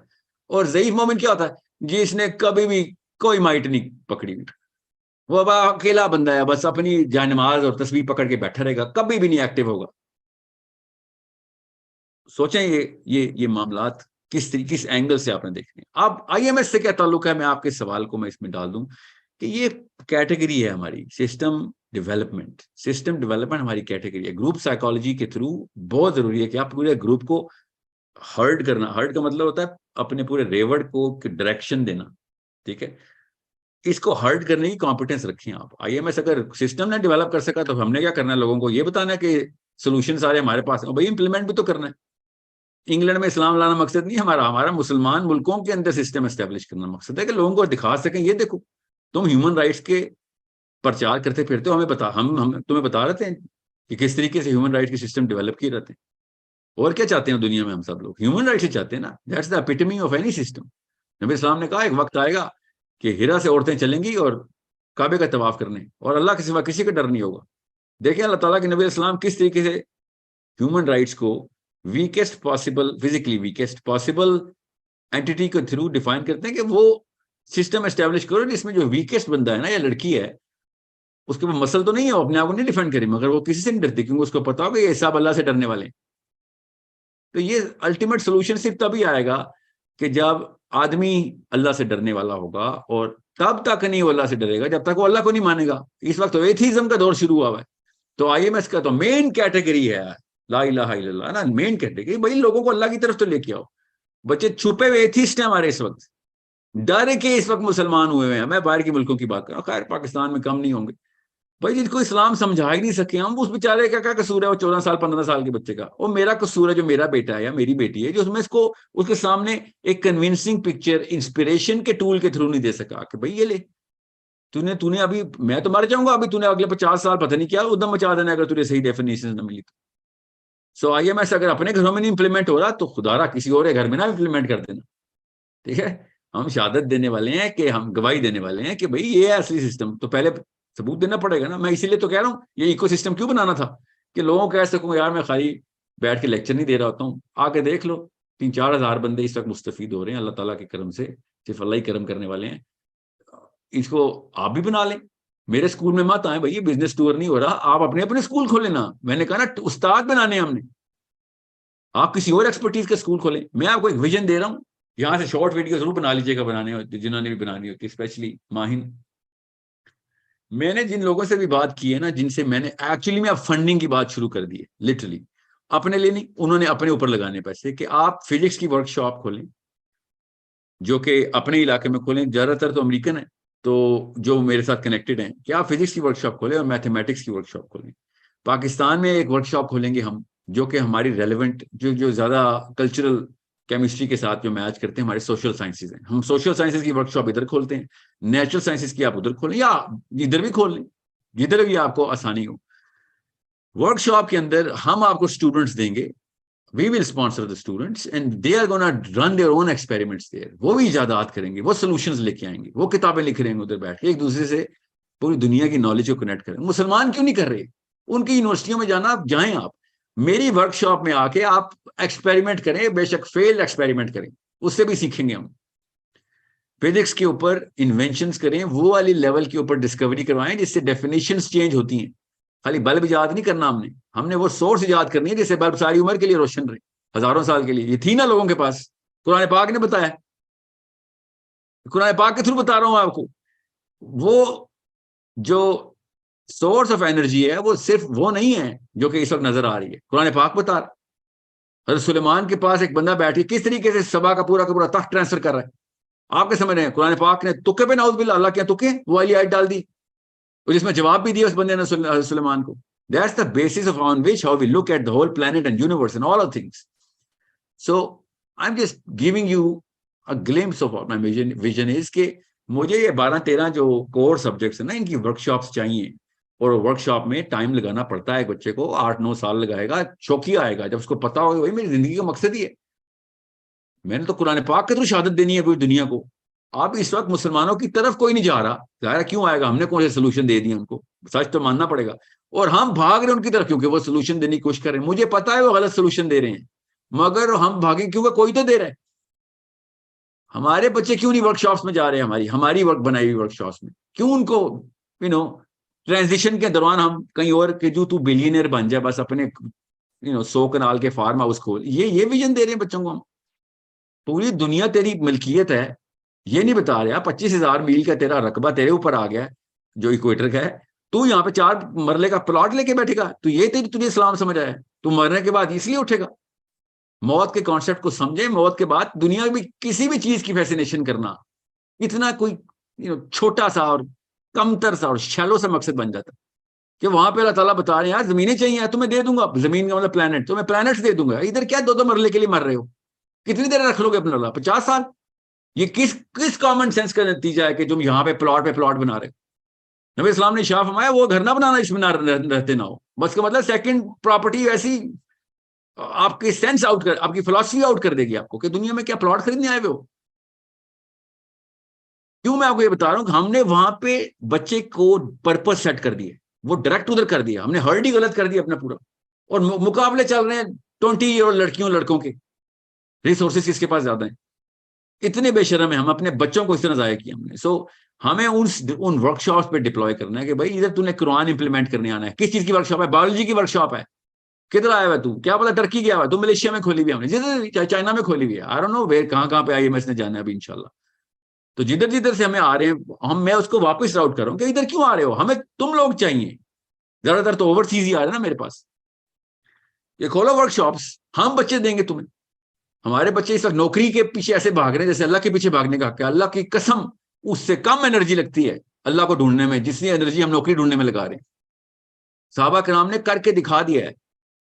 Speaker 1: اور ضعیف مومن کیا ہوتا ہے؟ جس نے کبھی بھی کوئی مائٹ نہیں پکڑی، وہ اکیلا بندہ ہے، بس اپنی جانماز اور تسبیح پکڑ کے بیٹھا رہے گا، کبھی بھی نہیں ایکٹیو ہوگا. سوچیں یہ معاملات کس اینگل سے آپ نے دیکھنے. اب آئی ایم ایس سے کیا تعلق ہے؟ میں آپ کے سوال کو میں اس میں ڈال دوں کہ یہ کیٹیگری ہے ہماری سسٹم ڈیولپمنٹ. سسٹم ڈیولپمنٹ ہماری کیٹیگری ہے. گروپ سائیکالوجی کے تھرو بہت ضروری ہے کہ آپ پورے گروپ کو ہرڈ کرنا. ہرڈ کا مطلب ہوتا ہے اپنے پورے ریورڈ کو ڈائریکشن دینا. ٹھیک ہے. اس کو ہرڈ کرنے کی کمپیٹنس رکھیں آپ. آئی ایم ایس اگر سسٹم نے ڈیولپ کر سکا تو ہم نے کیا کرنا ہے؟ لوگوں کو یہ بتانا ہے کہ سولوشن سارے ہمارے پاس ہیں، بھائی امپلیمنٹ بھی تو کرنا ہے. انگلینڈ میں اسلام لانا مقصد نہیں ہمارا مسلمان ملکوں کے اندر سسٹم اسٹیبلش کرنا مقصد ہے کہ لوگوں کو دکھا سکیں یہ دیکھو تم ہیومن رائٹس کے پرچار کرتے پھرتے ہو، ہم تمہیں بتا رہتے ہیں کہ کس طریقے سے ہیومن رائٹس کے سسٹم ڈیولپ کیے رہتے ہیں. اور کیا چاہتے ہیں دنیا میں؟ ہم سب لوگ ہیومن رائٹس ہی چاہتے ہیں نا. That's the epitome of any system. نبی اسلام نے کہا ایک وقت آئے گا کہ ہیرا سے عورتیں چلیں گی اور کعبے کا طواف کرنے، اور اللہ کے سوا کسی کا ڈر نہیں ہوگا. دیکھیں اللہ تعالیٰ کے نبی اسلام کس طریقے سے ہیومن رائٹس کو ویکسٹ پاسبل، فزیکلی ویکسٹ پاسبل اینٹی کے تھرو ڈیفائن کرتے ہیں کہ وہ سسٹم اسٹیبلش کرو جس میں جو ویکسٹ بندہ ہے نا یا لڑکی ہے، اس کے مسل تو نہیں ہے، اپنے آپ کو نہیں ڈیفینڈ کرے، مگر وہ کسی سے نہیں ڈرتی کیونکہ اس کو پتا ہو کہ یہ سب اللہ سے ڈرنے والے ہیں. تو یہ الٹیمیٹ سولوشن صرف تبھی آئے گا کہ جب آدمی اللہ سے ڈرنے والا ہوگا، اور تب تک نہیں وہ اللہ سے ڈرے گا جب تک وہ اللہ کو نہیں مانے گا. اس وقت تو ایتھیزم کا دور شروع ہوا ہے. تو آئی ایم ایس کا تو مین کیٹیگری ہے لا الہ الا اللہ نا. مین کیٹیگری بھائی لوگوں کو اللہ کی طرف تو لے کے آؤ. بچے چھپے ہوئے ایتھیسٹ ہیں ہمارے اس وقت، ڈر کے اس وقت مسلمان ہوئے ہیں. میں باہر کے ملکوں کی بات کر رہا ہوں، خیر پاکستان میں کم نہیں ہوں گے بھائی جن کو اسلام سمجھا ہی نہیں سکے ہم. اس بیچارے کا کیا قصور ہے؟ وہ 14 سال 15 سال کے بچے کا. وہ میرا قصور ہے جو میرا بیٹا ہے یا میری بیٹی ہے جو اس کے سامنے ایک کنونسنگ پکچر انسپریشن کے ٹول کے تھرو نہیں دے سکا کہ بھائی یہ لے تو نے ابھی میں تو مر جاؤں گا، ابھی تو نے اگلے 50 سال پتہ نہیں کیا ادھم مچا دینا اگر تجھے صحیح ڈیفینیشن نہ ملی تو. سو آئی ایم ایس اگر اپنے گھروں میں نہیں امپلیمنٹ ہو رہا تو خدا را کسی اور گھر میں نہ امپلیمنٹ کر دینا. ٹھیک ہے. ہم شہادت دینے والے ہیں کہ ہم گواہی دینے والے ہیں کہ بھائی یہ ہے اصلی سسٹم. تو پہلے ثبوت دینا پڑے گا نا. میں اسی لیے تو کہہ رہا ہوں یہ ایکو سسٹم کیوں بنانا تھا کہ لوگوں کو کہہ سکوں یار میں خالی بیٹھ کے لیکچر نہیں دے رہا ہوتا ہوں، آ کے دیکھ لو 3-4 ہزار بندے اس وقت مستفید ہو رہے ہیں اللہ تعالیٰ کے کرم سے. صرف اللہ ہی کرم کرنے والے ہیں. اس کو آپ بھی بنا لیں. میرے اسکول میں مت آئے بھائی، بزنس ٹور نہیں ہو رہا، آپ اپنے اپنے اسکول کھولیں نا. میں نے کہا نا استاد بنانے ہم نے، آپ کسی اور ایکسپرٹیز کا اسکول کھولیں. میں آپ کو ایک ویژن دے رہا ہوں، یہاں سے شارٹ ویڈیو ضرور بنا لیجیے گا بنانے ہوتی، جنہوں نے بھی بنانی ہوتی، اسپیشلی ماہن. میں نے جن لوگوں سے بھی بات کی ہے نا، جن سے میں نے ایکچولی میں اب فنڈنگ کی بات شروع کر دی ہے، لٹرلی اپنے لیے نہیں، انہوں نے اپنے اوپر لگانے پیسے کہ آپ فزکس کی ورک شاپ کھولیں، جو کہ اپنے علاقے میں کھولیں. زیادہ تر تو امریکن ہیں تو جو میرے ساتھ کنیکٹڈ ہیں، کہ آپ فزکس کی ورک شاپ کھولیں اور میتھمیٹکس کی ورک شاپ کھولیں. پاکستان میں ایک ورک شاپ کھولیں گے ہم، جو کہ ہماری ریلیونٹ، جو زیادہ کلچرل کیمسٹری کے ساتھ جو میچ کرتے ہیں، ہمارے سوشل سائنسز ہیں. ہم سوشل سائنسز کی ورک شاپ ادھر کھولتے ہیں، نیچرل سائنسز کی آپ ادھر کھولیں، یا ادھر بھی کھول لیں جدھر بھی آپ کو آسانی ہو. ورک شاپ کے اندر ہم آپ کو اسٹوڈنٹس دیں گے، we will sponsor the students and they are going to run their own experiments there. وہ بھی ایجادات کریں گے، وہ سولوشنز لے کے آئیں گے، وہ کتابیں لکھ رہے ہیں ادھر بیٹھ کے، ایک دوسرے سے پوری دنیا کی نالج کو کنیکٹ کریں. مسلمان کیوں نہیں کر رہے؟ ان کی یونیورسٹیوں میں جانا، آپ جائیں، آپ میری ورک شاپ میں آ کے آپ ایکسپیریمنٹ کریں، بے شک فیل ایکسپیریمنٹ کریں، اس سے بھی سیکھیں گے ہم. فزکس کے اوپر انوینشنز کریں، وہ والی لیول کے اوپر ڈسکوری کروائیں جس سے ڈیفینیشنز چینج ہوتی ہیں. خالی بلب ایجاد نہیں کرنا ہم نے وہ سورس ایجاد کرنی ہے جس سے بلب ساری عمر کے لیے روشن رہے، ہزاروں سال کے لیے. یہ تھی نا لوگوں کے پاس، قرآن پاک نے بتایا، قرآن پاک کے تھرو بتا رہا ہوں آپ کو. وہ جو سورس آف انرجی ہے وہ صرف وہ نہیں ہے جو کہ اس وقت نظر آ رہی ہے، قرآن پاک بتا رہا. حضرت سلیمان کے پاس ایک بندہ بیٹھ کے کس طریقے سے سبا کا پورا تخت ٹرانسفر کر رہا ہے، آپ کے سمجھ رہے ہیں؟ قرآن پاک نے تکے پہ نعوذ باللہ، اللہ کے تکے وہ والی آیت ڈال دی، جس میں جواب بھی دیا اس بندے نے سلیمان کو. That's the basis of on which how we look at the whole planet and universe and all of things. So I'm just giving you a glimpse of what my vision is کہ مجھے یہ 12-13 جو کور سبجیکٹس ہیں نا، ان کی ورک شاپس چاہیے. اور ورک شاپ میں ٹائم لگانا پڑتا ہے ایک بچے کو، 8-9 سال لگائے گا، شوقی آئے گا جب اس کو پتا ہوگا وہی میری زندگی کا مقصد ہی ہے. میں نے تو قرآن پاک کے تھرو شہادت دینی ہے پوری دنیا کو. آپ اس وقت مسلمانوں کی طرف کوئی نہیں جا رہا، ظاہر کیوں آئے گا؟ ہم نے کون سے سولوشن دے دیا ان کو، سچ تو ماننا پڑے گا. اور ہم بھاگ رہے ہیں ان کی طرف کیونکہ وہ سولوشن دینے کی کوشش کر رہے ہیں. مجھے پتا ہے وہ غلط سولوشن دے رہے ہیں، مگر ہم بھاگیں کیونکہ کوئی تو دے رہا ہے. ہمارے بچے کیوں نہیں ورک شاپس میں جا رہے ہیں؟ ہماری ورک بنائی ہوئی ورک شاپس میں کیوں ان کو ٹرانزیشن کے دوران ہم کہیں اور کہ جو تو بلینئر بن جائے، بس اپنے 100 کنال کے فارم ہاؤس کھول، یہ ویژن دے رہے ہیں بچوں کو ہم. پوری دنیا تیری ملکیت ہے، یہ نہیں بتا رہا 25,000 میل کا تیرا رقبہ تیرے اوپر آ گیا جو ایکویٹر کا ہے، تو یہاں پہ 4 مرلے کا پلاٹ لے کے بیٹھے گا. تو یہ تجھے اسلام سمجھ آیا ہے، تو مرنے کے بعد اس لیے اٹھے گا. موت کے کانسیپٹ کو سمجھے. موت کے بعد دنیا میں کسی بھی چیز کی فیسینیشن کرنا اتنا کوئی چھوٹا سا اور کمتر سا اور شیلو سا مقصد بن جاتا کہ وہاں پہ اللہ تعالیٰ بتا رہے ہیں یار زمینیں چاہیے تمہیں دے دوں گا، زمین کا مطلب پلانٹ، تمہیں پلانٹ دے دوں گا. ادھر کیا 2 مرلے کے لیے مر رہے ہو؟ کتنی دیر رکھ لو گے اپنا اللہ؟ 50 سال؟ یہ کس کامن سینس کا نتیجہ ہے کہ تم یہاں پہ پلاٹ بنا رہے ہو؟ نبی اسلام نے شاہ فرمایا وہ گھر نہ بنانا اس میں نہ رہتے نہ ہو. بس کا مطلب سیکنڈ پراپرٹی ایسی آپ کی سینس آؤٹ کر، آپ کی فلاسفی آؤٹ کر دے گی آپ کو کہ دنیا میں کیا پلاٹ خریدنے آئے ہوئے ہو. کیوں میں آپ کو یہ بتا رہا ہوں کہ ہم نے وہاں پہ بچے کو پرپس سیٹ کر دیا، وہ ڈائریکٹ ادھر کر دیا. ہم نے ہرڈ ہی غلط کر دیا اپنا پورا. اور مقابلے چل رہے ہیں 20 ایئر اولڈ لڑکیوں لڑکوں کے، ریسورسز کس کے پاس زیادہ ہیں. اتنے بے شرم ہیں ہم، اپنے بچوں کو اس طرح ضائع کیا ہم نے. سو ہمیں ان ورک شاپس پہ ڈپلوائے کرنا ہے کہ بھائی ادھر تو نے قرآن امپلیمنٹ کرنے آنا ہے. کس چیز کی ورک شاپ ہے؟ بایولوجی کی ورک شاپ ہے. کدھر آیا ہوا تو؟ کیا پتا ٹرکی گیا ہوا تو؟ ملیشیا میں کھولی ہوئی ہم نے، جدھر چائنا میں کھولی ہوئی ہے، آئی ڈونٹ نو ویئر، کہاں پہ آئی ہے، میں اس نے جانا ہے ابھی انشاءاللہ. تو جدھر سے ہمیں آ رہے ہیں میں اس کو واپس راؤٹ کر رہا ہوں کہ ادھر کیوں آ رہے ہو؟ ہمیں تم لوگ چاہیے. زیادہ تر تو اوورسیز ہی آ رہے ہیں نا میرے پاس. یہ کھولو ورک شاپس، ہم بچے دیں گے تمہیں. ہمارے بچے اس وقت نوکری کے پیچھے ایسے بھاگ رہے ہیں جیسے اللہ کے پیچھے بھاگنے کا حق ہے. اللہ کی قسم اس سے کم انرجی لگتی ہے اللہ کو ڈھونڈنے میں جتنی انرجی ہم نوکری ڈھونڈنے میں لگا رہے ہیں. صحابہ کرام نے کر کے دکھا دیا ہے،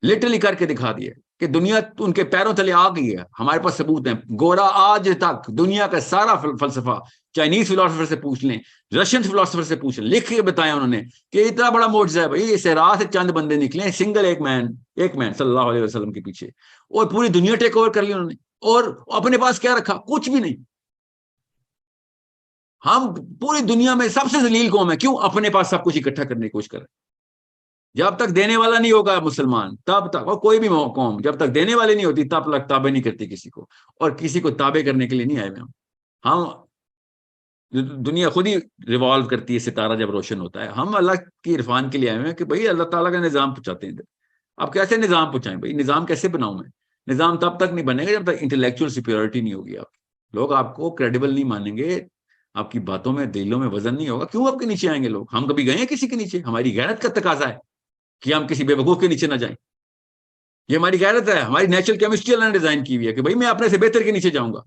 Speaker 1: لٹرلی کر کے دکھا دیا ہے کہ دنیا ان کے پیروں تلے آ گئی ہے. ہمارے پاس ثبوت ہیں. گورا آج تک دنیا کا سارا فلسفہ، چائنیز فلاسفر سے پوچھ لیں، رشین فلاسفر سے پوچھ لیں، لکھ کے بتایا انہوں نے کہ اتنا بڑا معجزہ ہے بھائی. اس صحرا سے چند بندے نکلے، سنگل ایک مین صلی اللہ علیہ وسلم کے پیچھے، اور پوری دنیا ٹیک اوور کر لی انہوں نے. اور اپنے پاس کیا رکھا؟ کچھ بھی نہیں. ہم پوری دنیا میں سب سے ذلیل قوم ہے. کیوں؟ اپنے پاس سب کچھ اکٹھا کرنے کی کوشش کر رہے ہیں. جب تک دینے والا نہیں ہوگا مسلمان تب تک، اور کوئی بھی قوم جب تک دینے والے نہیں ہوتی تب تک تابع نہیں کرتی کسی کو، اور کسی کو تابع کرنے کے لیے نہیں آئے ہوئے ہم. دنیا خود ہی ریوالو کرتی ہے، ستارہ جب روشن ہوتا ہے. ہم اللہ کی عرفان کے لیے آئے ہوئے ہیں کہ بھائی اللہ تعالیٰ کا نظام پہنچاتے ہیں ادھر. آپ کیسے نظام پہنچائیں بھائی؟ نظام کیسے بناؤں میں؟ نظام تب تک نہیں بنے گا جب تک انٹلیکچوئل سپیورٹی نہیں ہوگی. آپ لوگ آپ کو کریڈیبل نہیں مانیں گے، آپ کی باتوں میں دلوں میں وزن نہیں ہوگا. کیوں آپ کے نیچے آئیں گے لوگ؟ ہم کبھی گئے ہیں کسی کے نیچے؟ ہماری غیرت کا تقاضا ہے کہ ہم کسی بے وقوف کے نیچے نہ جائیں. یہ ہماری غیرت ہے، ہماری نیچرل کیمسٹری اللہ نے ڈیزائن کی ہوئی ہے کہ بھائی میں اپنے سے بہتر کے نیچے جاؤں گا.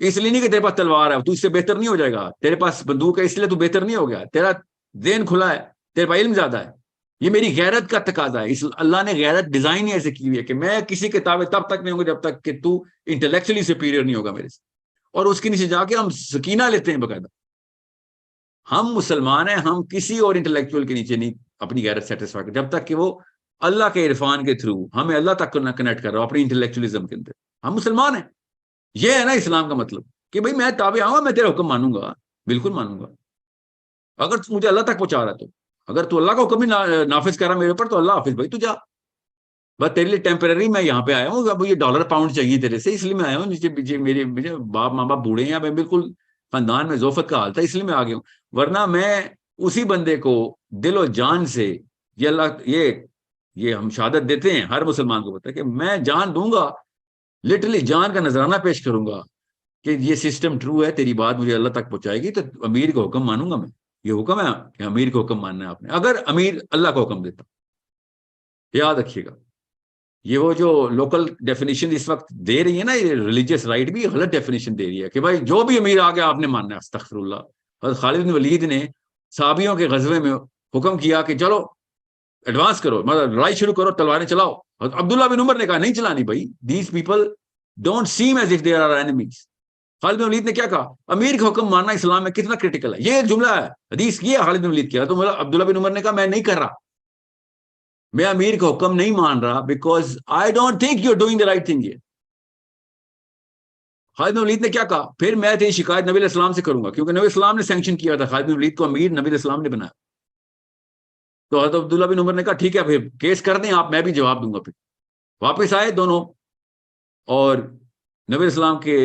Speaker 1: اس لیے نہیں کہ تیرے پاس تلوار ہے تو اس سے بہتر نہیں ہو جائے گا، تیرے پاس بندوق ہے اس لیے تو بہتر نہیں ہو گیا، تیرا ذہن کھلا ہے، تیرے پاس علم زیادہ ہے. یہ میری غیرت کا تقاضا ہے. اس اللہ نے غیرت ڈیزائن ہی ایسے کی ہوئی ہے کہ میں کسی کے تابع تب تک نہیں ہوں گا جب تک کہ تو انٹلیکچولی سپیریئر نہیں ہوگا میرے سے. اور اس کے نیچے جا کے ہم سکینہ لیتے ہیں باقاعدہ. ہم مسلمان ہیں، ہم کسی اور انٹلیکچوئل کے نیچے نہیں اپنی غیرت سیٹسفائی کرتے جب تک کہ وہ اللہ کے عرفان کے تھرو ہمیں اللہ تک کنیکٹ کر رہا ہو اپنی انٹلیکچولیزم کے اندر. ہم مسلمان ہیں. یہ ہے نا اسلام کا مطلب کہ بھائی میں تابع آؤں گا، میں تیرا حکم مانوں گا، بالکل مانوں گا اگر تو مجھے اللہ تک پہنچا رہا ہے. تو اگر تو اللہ کا حکم ہی نافذ کر رہا میرے اوپر تو اللہ حافظ بھائی تو جا، بس تیرے لیے ٹیمپرری میں یہاں پہ آیا ہوں. اب یہ ڈالر پاؤنڈ چاہیے تیرے سے اس لیے میں آیا ہوں. نیچے میرے باپ ماں باپ بوڑھے ہیں، میں بالکل خاندان میں ذوفت کا حال تھا اس لیے میں آ گیا ہوں. ورنہ میں اسی بندے کو دل و جان سے یہ اللہ یہ ہم شہادت دیتے ہیں ہر مسلمان کو پتا ہے کہ میں جان دوں گا، لٹرلی جان کا نذرانہ پیش کروں گا کہ یہ سسٹم ٹرو ہے، تیری بات مجھے اللہ تک پہنچائے گی تو امیر کا حکم مانوں گا میں. یہ حکم ہے کہ امیر کو حکم ماننا ہے آپ نے، اگر امیر اللہ کو حکم دیتا. یاد رکھیے گا یہ وہ جو لوکل ڈیفینیشن اس وقت دے رہی ہے نا یہ ریلیجیس رائٹ بھی غلط ڈیفینیشن دے رہی ہے کہ بھائی جو بھی امیر آ گیا آپ نے ماننا ہے. استغفر اللہ. حضرت خالد بن ولید نے صحابیوں کے غزوے میں حکم کیا کہ چلو ایڈوانس کرو، مطلب لڑائی شروع کرو، تلواریں چلاؤ. عبداللہ بن عمر نے کہا نہیں چلانی بھائی، these people don't seem as if they are enemies. خالد بن ولید نے کیا کہا؟ امیر کا حکم ماننا اسلام میں کتنا کرٹیکل ہے. یہ جملہ ہے حدیث کی ہے، خالد بن ولید کیا. تو عبداللہ بن عمر نے کہا میں نہیں کر رہا، میں امیر کا حکم نہیں مان رہا because I don't think you are doing the right thing. یہ خالد بن ولید نے کیا کہا؟ پھر میں تیری شکایت نبی علیہ السلام سے کروں گا، کیونکہ نبی السلام نے سینکشن کیا تھا خالد بن ولید کو، امیر نبی علیہ السلام نے بنایا. تو حضرت عبداللہ بن عمر نے کہا ٹھیک ہے پھر کیس کر دیں آپ، میں بھی جواب دوں گا. پھر واپس آئے دونوں اور نبی علیہ السلام کے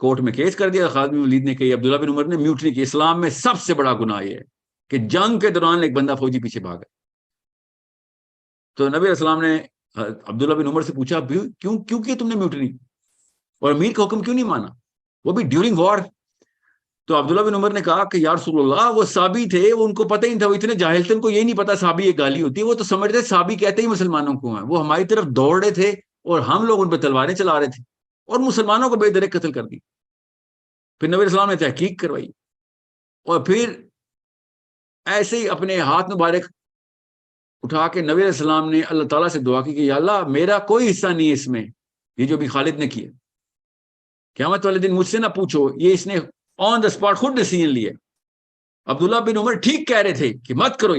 Speaker 1: کورٹ میں کیس کر دیا. خالد بن ولید نے کہ عبداللہ بن عمر نے میوٹنی کی. اسلام میں سب سے بڑا گناہ یہ ہے کہ جنگ کے دوران ایک بندہ فوجی پیچھے بھاگا. تو نبی علیہ السلام نے عبداللہ بن عمر سے پوچھا کیوں کہ تم نے میوٹنی اور امیر کا حکم کیوں نہیں مانا، وہ بھی ڈیورنگ وار. تو عبداللہ بن عمر نے کہا کہ یا رسول اللہ وہ صحابی تھے، وہ ان کو پتہ ہی نہیں تھا، وہ اتنے جاہل تھے، ان کو یہ نہیں پتا صحابی ایک گالی ہوتی ہے. وہ تو سمجھتے صحابی کہتے ہی مسلمانوں کو ہیں. وہ ہماری طرف دوڑ رہے تھے اور ہم لوگ ان پہ تلواریں چلا رہے تھے اور مسلمانوں کو بے درک قتل کر دی. پھر نبی السلام نے تحقیق کروائی اور پھر ایسے ہی اپنے ہاتھ مبارک اٹھا کے نبی علیہ السلام نے اللہ تعالیٰ سے دعا کی کہ یا اللہ میرا کوئی حصہ نہیں ہے اس میں، یہ جو بھی خالد نے کیا. قیامت والے دن مجھ سے نہ پوچھو، یہ اس نے آن دا اسپاٹ خود ڈیسیژن لیا. عبداللہ بن عمر ٹھیک کہہ رہے تھے کہ مت کرو.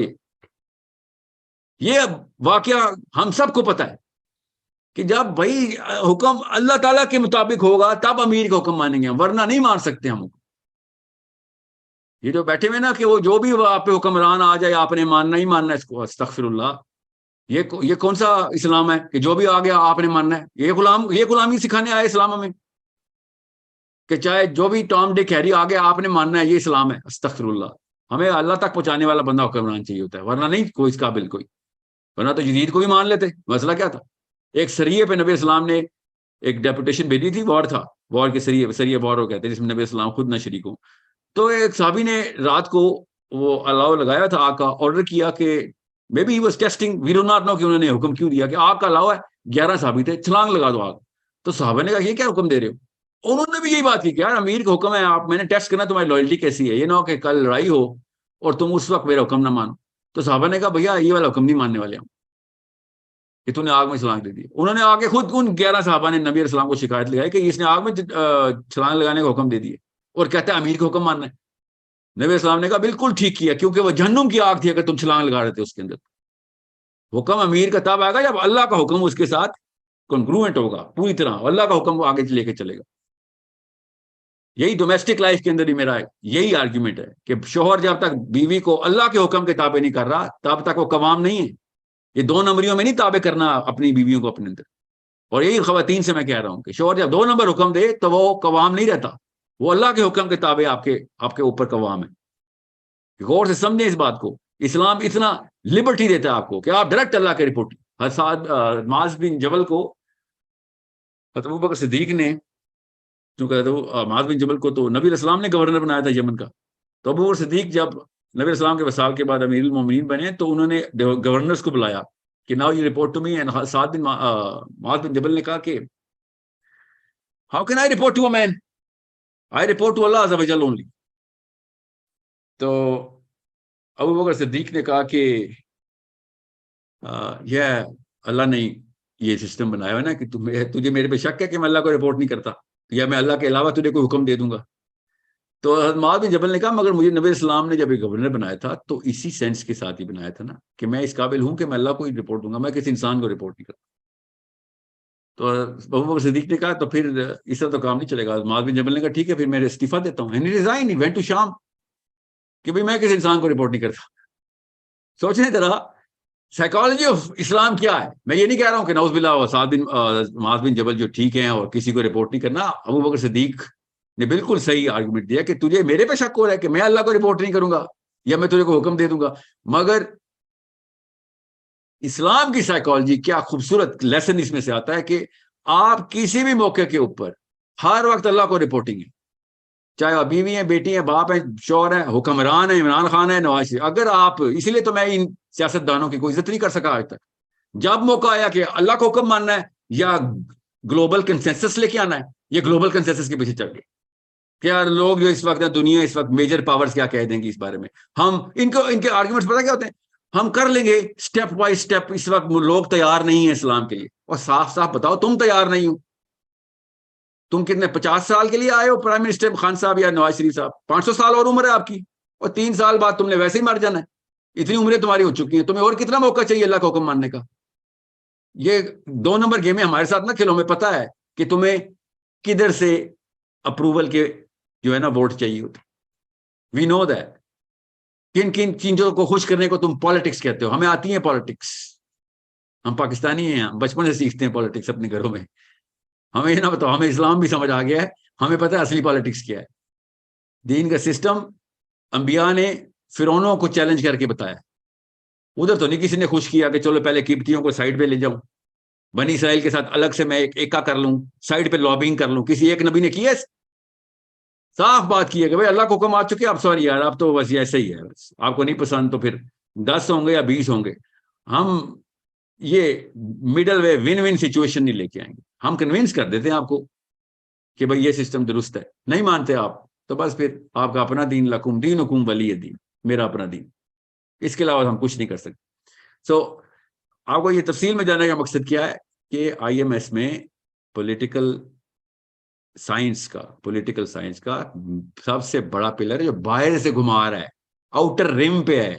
Speaker 1: یہ واقعہ ہم سب کو پتا ہے کہ جب بھائی حکم اللہ تعالیٰ کے مطابق ہوگا تب امیر کا حکم مانیں گے، ورنہ نہیں مان سکتے ہم. یہ جو بیٹھے ہوئے نا کہ وہ جو بھی آپ پہ حکمران آ جائے آپ نے ماننا ہی ماننا ہے اس کو، استغفر اللہ. یہ کون سا اسلام ہے کہ جو بھی آ گیا آپ نے ماننا ہے؟ یہ غلامی سکھانے آئے اسلام میں کہ چاہے جو بھی ٹام ڈک ہیری آ گیا آپ نے ماننا ہے، یہ اسلام ہے؟ استغفر اللہ. ہمیں اللہ تک پہنچانے والا بندہ حکمران چاہیے ہوتا ہے، ورنہ نہیں کوئی اس قابل کوئی. ورنہ تو جدید کو بھی مان لیتے. مسئلہ کیا تھا؟ ایک سریے پہ نبی اسلام نے ایک ڈیپوٹیشن بھیجی تھی، وار تھا، وار کے سریے وار ہو کہتے ہیں جس میں نبی اسلام خود نہ شریک ہوں. تو ایک صحابی نے رات کو وہ الاؤ لگایا تھا، آگ کا آرڈر کیا کہ maybe he was testing, we do not know کہ انہوں نے حکم کیوں دیا کہ آگ کا الاؤ ہے. 11 صحابی تھے، چھلانگ لگا دو آگ. تو صحابہ نے کہا یہ کیا حکم دے رہے ہو؟ انہوں نے بھی یہی بات کی کہ یار امیر کا حکم ہے، آپ میں نے ٹیسٹ کرنا تمہاری لائلٹی کیسی ہے، یہ نہ ہو کہ کل لڑائی ہو اور تم اس وقت میرا حکم نہ مانو. تو صحابہ نے کہا بھیا یہ والا حکم نہیں ماننے والے ہم کہ تم نے آگ میں چھلانگ دے دی. انہوں نے آگے خود ان 11 صحابہ نے نبی علیہ السلام کو شکایت لگائی کہ اس نے آگ میں چھلانگ لگانے کا حکم دے دیے اور کہتا ہے امیر کا حکم ماننا ہے. نبی علیہ السلام نے کہا بالکل ٹھیک کیا، کیونکہ وہ جہنم کی آگ تھی اگر تم چھلانگ لگا رہے تھے اس کے اندر. حکم امیر کا تب آئے گا جب اللہ کا حکم اس کے ساتھ کنگروئنٹ ہوگا پوری طرح، اللہ کا حکم وہ آگے لے کے چلے گا. یہی ڈومیسٹک لائف کے اندر ہی میرا یہی آرگیومنٹ ہے کہ شوہر جب تک بیوی کو اللہ کے حکم کے تابع نہیں کر رہا تب تک وہ قوام نہیں ہے. یہ 2 نمبریوں میں نہیں تابع کرنا اپنی بیویوں کو اپنے اندر. اور یہی خواتین سے میں کہہ رہا ہوں کہ شوہر جب 2 نمبر حکم دے تو وہ قوام نہیں رہتا. وہ اللہ کے حکم کے تابع آپ کے اوپر قوام ہے. غور سے سمجھیں اس بات کو. اسلام اتنا لبرٹی دیتا ہے آپ کو کہ آپ ڈائریکٹ اللہ کے رپورٹ. معاذ بن جبل کو حضرت ابوبکر صدیق نے، چونکہ معاذ بن جبل کو تو نبی علیہ السلام نے گورنر بنایا تھا یمن کا، تو ابوبکر صدیق جب نبی علیہ السلام کے وصال کے بعد امیر المومنین بنے تو انہوں نے گورنرز کو بلایا کہ now you report to me. And معاذ بن جبل نے کہا کہ how can I report to a man, I report to اللہ عز وجل اونلی. تو ابوبکر صدیق نے کہا کہ یہ اللہ نے یہ سسٹم بنایا ہوا ہے نا کہ تجھے میرے پہ شک ہے کہ میں اللہ کو رپورٹ نہیں کرتا، یا میں اللہ کے علاوہ تجھے کوئی حکم دے دوں گا. تو حضرت معاذ بن جبل نے کہا مگر مجھے نبی السلام نے جب ایک گورنر بنایا تھا تو اسی سینس کے ساتھ ہی بنایا تھا نا کہ میں اس قابل ہوں کہ میں اللہ کو ہی رپورٹ دوں گا، میں کسی انسان کو رپورٹ نہیں کرتا. تو ابوبکر صدیق نے کہا تو پھر اس طرح تو کام نہیں چلے گا. معاذ بن جبل نے کہا ٹھیک ہے پھر میں استعفیٰ دیتا ہوں. And he resign, he went to شام، کہ بھائی میں کسی انسان کو رپورٹ نہیں کرتا. سوچنے ذرا سائیکالوجی آف اسلام کیا ہے. میں یہ نہیں کہہ رہا ہوں کہ نعوذ باللہ معاذ بن جبل جو ٹھیک ہیں اور کسی کو رپورٹ نہیں کرنا. ابوبکر صدیق نے بالکل صحیح آرگومنٹ دیا کہ تجھے میرے پہ شک ہو رہا ہے کہ میں اللہ کو رپورٹ نہیں کروں گا یا میں تجھے کو حکم دے دوں گا. مگر اسلام کی سائیکالوجی کیا خوبصورت لیسن اس میں سے آتا ہے کہ آپ کسی بھی موقع کے اوپر ہر وقت اللہ کو رپورٹنگ ہے، چاہے آپ بیوی ہیں، بیٹی ہیں، باپ ہیں، شوہر ہیں، حکمران ہیں، عمران خان ہے، نواز شریف. اگر آپ، اسی لیے تو میں ان سیاست دانوں کی کوئی عزت نہیں کر سکا آج تک. جب موقع آیا کہ اللہ کو حکم ماننا ہے یا گلوبل کنسنسس لے کے آنا ہے، یہ گلوبل کنسنسس کے پیچھے چل گئے کہ یار لوگ جو اس وقت دنیا اس وقت میجر پاورز کیا کہہ دیں گی اس بارے میں. ہم ان کے آرگومنٹس پتہ کیا ہوتے ہیں، ہم کر لیں گے سٹیپ بائی سٹیپ. اس وقت لوگ تیار نہیں ہیں اسلام کے لیے. اور صاف صاف بتاؤ تم تیار نہیں ہو. تم کتنے 50 سال کے لیے آئے ہو پرائم منسٹر خان صاحب یا نواز شریف صاحب؟ 500 سال اور عمر ہے آپ کی، اور 3 سال بعد تم نے ویسے ہی مر جانا ہے. اتنی عمریں تمہاری ہو چکی ہیں، تمہیں اور کتنا موقع چاہیے اللہ کا حکم ماننے کا؟ یہ 2 نمبر گیمیں ہمارے ساتھ نہ کھیلو. ہمیں پتہ ہے کہ تمہیں کدھر سے اپروول کے جو ہے نا ووٹ چاہیے ہوتے. وی نو دیٹ. کن کن چیزوں کو خوش کرنے کو تم پالیٹکس کہتے ہو. ہمیں آتی ہیں پالیٹکس، ہم پاکستانی ہیں، ہم بچپن سے سیکھتے ہیں پالیٹکس اپنے گھروں میں. ہمیں یہ نہ بتاؤ، ہمیں اسلام بھی سمجھ آ گیا ہے، ہمیں پتہ ہے اصلی پالیٹکس کیا ہے. دین کا سسٹم انبیاء نے فرعونوں کو چیلنج کر کے بتایا. ادھر تو نہیں کسی نے خوش کیا کہ چلو پہلے قبطیوں کو سائڈ پہ لے جاؤں، بنی اسرائیل کے ساتھ الگ سے میں ایکا کر لوں، سائڈ پہ لابنگ کر لوں. کسی ایک نبی نے کیا؟ صاف بات کی ہے کہ بھائی اللہ کو حکم آ چکے، اب سوری یار اب تو بس ایسا ہی ہے، بس آپ کو نہیں پسند تو پھر 10 ہوں گے یا 20 ہوں گے. ہم یہ middle way one one situation نہیں لے کے آئیں گے. ہم کنونس کر دیتے ہیں آپ کو کہ بھائی یہ سسٹم درست ہے. نہیں مانتے آپ تو بس پھر آپ کا اپنا دین، لکم دینکم ولی دین، میرا اپنا دین. اس کے علاوہ ہم کچھ نہیں کر سکتے. سو آپ کو یہ تفصیل میں جاننے کا مقصد کیا ہے کہ آئی ایم ایس میں پولیٹیکل سائنس کا سب سے بڑا پلر ہے جو باہر سے گھما رہا ہے، آؤٹر رم پہ ہے.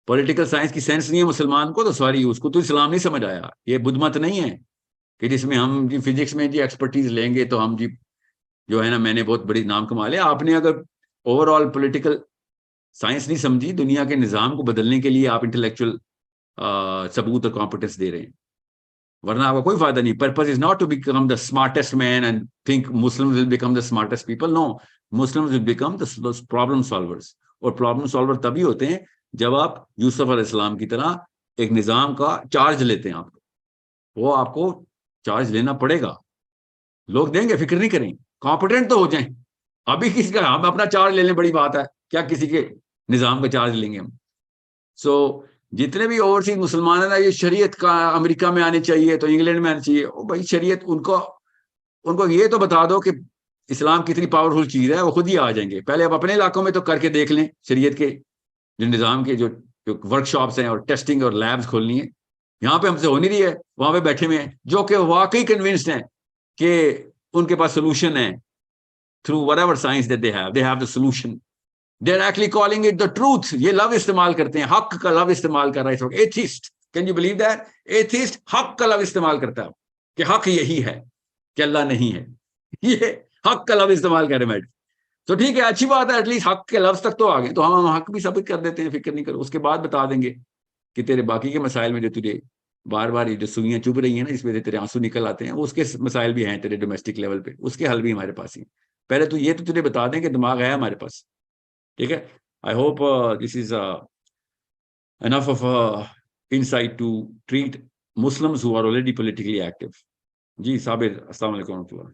Speaker 1: پولیٹیکل سائنس کی سینس نہیں ہے مسلمان کو تو سوری، اس کو تو اسلام نہیں سمجھ آیا. یہ بدھ مت نہیں ہے کہ جس میں ہم جی فزکس میں جی ایکسپرٹیز لیں گے تو ہم جی جو ہے نا میں نے بہت بڑی نام کما لیا. آپ نے اگر اوور آل پولیٹیکل سائنس نہیں سمجھی، دنیا کے نظام کو بدلنے کے لیے آپ انٹلیکچوئل ثبوت اور کمپٹنس دے رہے ہیں، ورنہ آپ کا کوئی فائدہ نہیں. Purpose is not to become the smartest man and think Muslims will become the smartest people. No, Muslims will become the problem solvers. اور پرابلم سالور تبھی ہوتے ہیں جب آپ یوسف علیہ السلام کی طرح ایک نظام کا چارج لیتے ہیں. وہ آپ کو چارج لینا پڑے گا. لوگ دیں گے، فکر نہیں کریں، کمپٹنٹ تو ہو جائیں. ابھی کسی کا ہم اپنا چارج لے لیں بڑی بات ہے، کیا کسی کے نظام کا چارج لیں گے ہم؟ سو جتنے بھی اوورسیز مسلمان ہیں نا، یہ شریعت کا امریکہ میں آنی چاہیے تو انگلینڈ میں آنی چاہیے. بھائی شریعت ان کو یہ تو بتا دو کہ اسلام کتنی پاورفل چیز ہے، وہ خود ہی آ جائیں گے. پہلے آپ اپنے علاقوں میں تو کر کے دیکھ لیں. شریعت کے جو نظام کے جو ورک شاپس ہیں اور ٹیسٹنگ اور لیبس کھولنی ہے، یہاں پہ ہم سے ہو نہیں رہی ہے. وہاں پہ بیٹھے ہوئے ہیں جو کہ واقعی کنونسڈ ہیں کہ ان کے پاس سولوشن ہے. through whatever science that they have the solution. They're actually calling it the truth. یہ لفظ استعمال کرتے ہیں، حق کا لفظ استعمال کر رہا ہے اس وقت. Atheist, can you believe that? Atheist حق کا لفظ استعمال کرتا ہے کہ حق یہی ہے کہ اللہ نہیں ہے. یہ حق کا لفظ استعمال کر رہے ہیں. تو ٹھیک ہے، اچھی بات ہے، ایٹ لیسٹ حق کے لفظ تک تو آ گئے. تو ہم حق بھی ثابت کر دیتے ہیں، فکر نہیں کرو. اس کے بعد بتا دیں گے کہ تیرے باقی کے مسائل میں جو تجھے بار بار یہ جو سوئیاں چبھ رہی ہیں نا، اس میں سے تیرے آنسو نکل آتے ہیں، اس کے مسائل بھی ہیں تیرے ڈومیسٹک لیول پہ، اس کے حل بھی ہمارے پاس ہی ہیں. پہلے تو یہ تو تجھے بتا دیں کہ دماغ ہے ہمارے پاس. ٹھیک ہے. I hope this is enough of insight to treat Muslims who are already politically active. جی صابر, السلام علیکم ورحمۃ اللہ.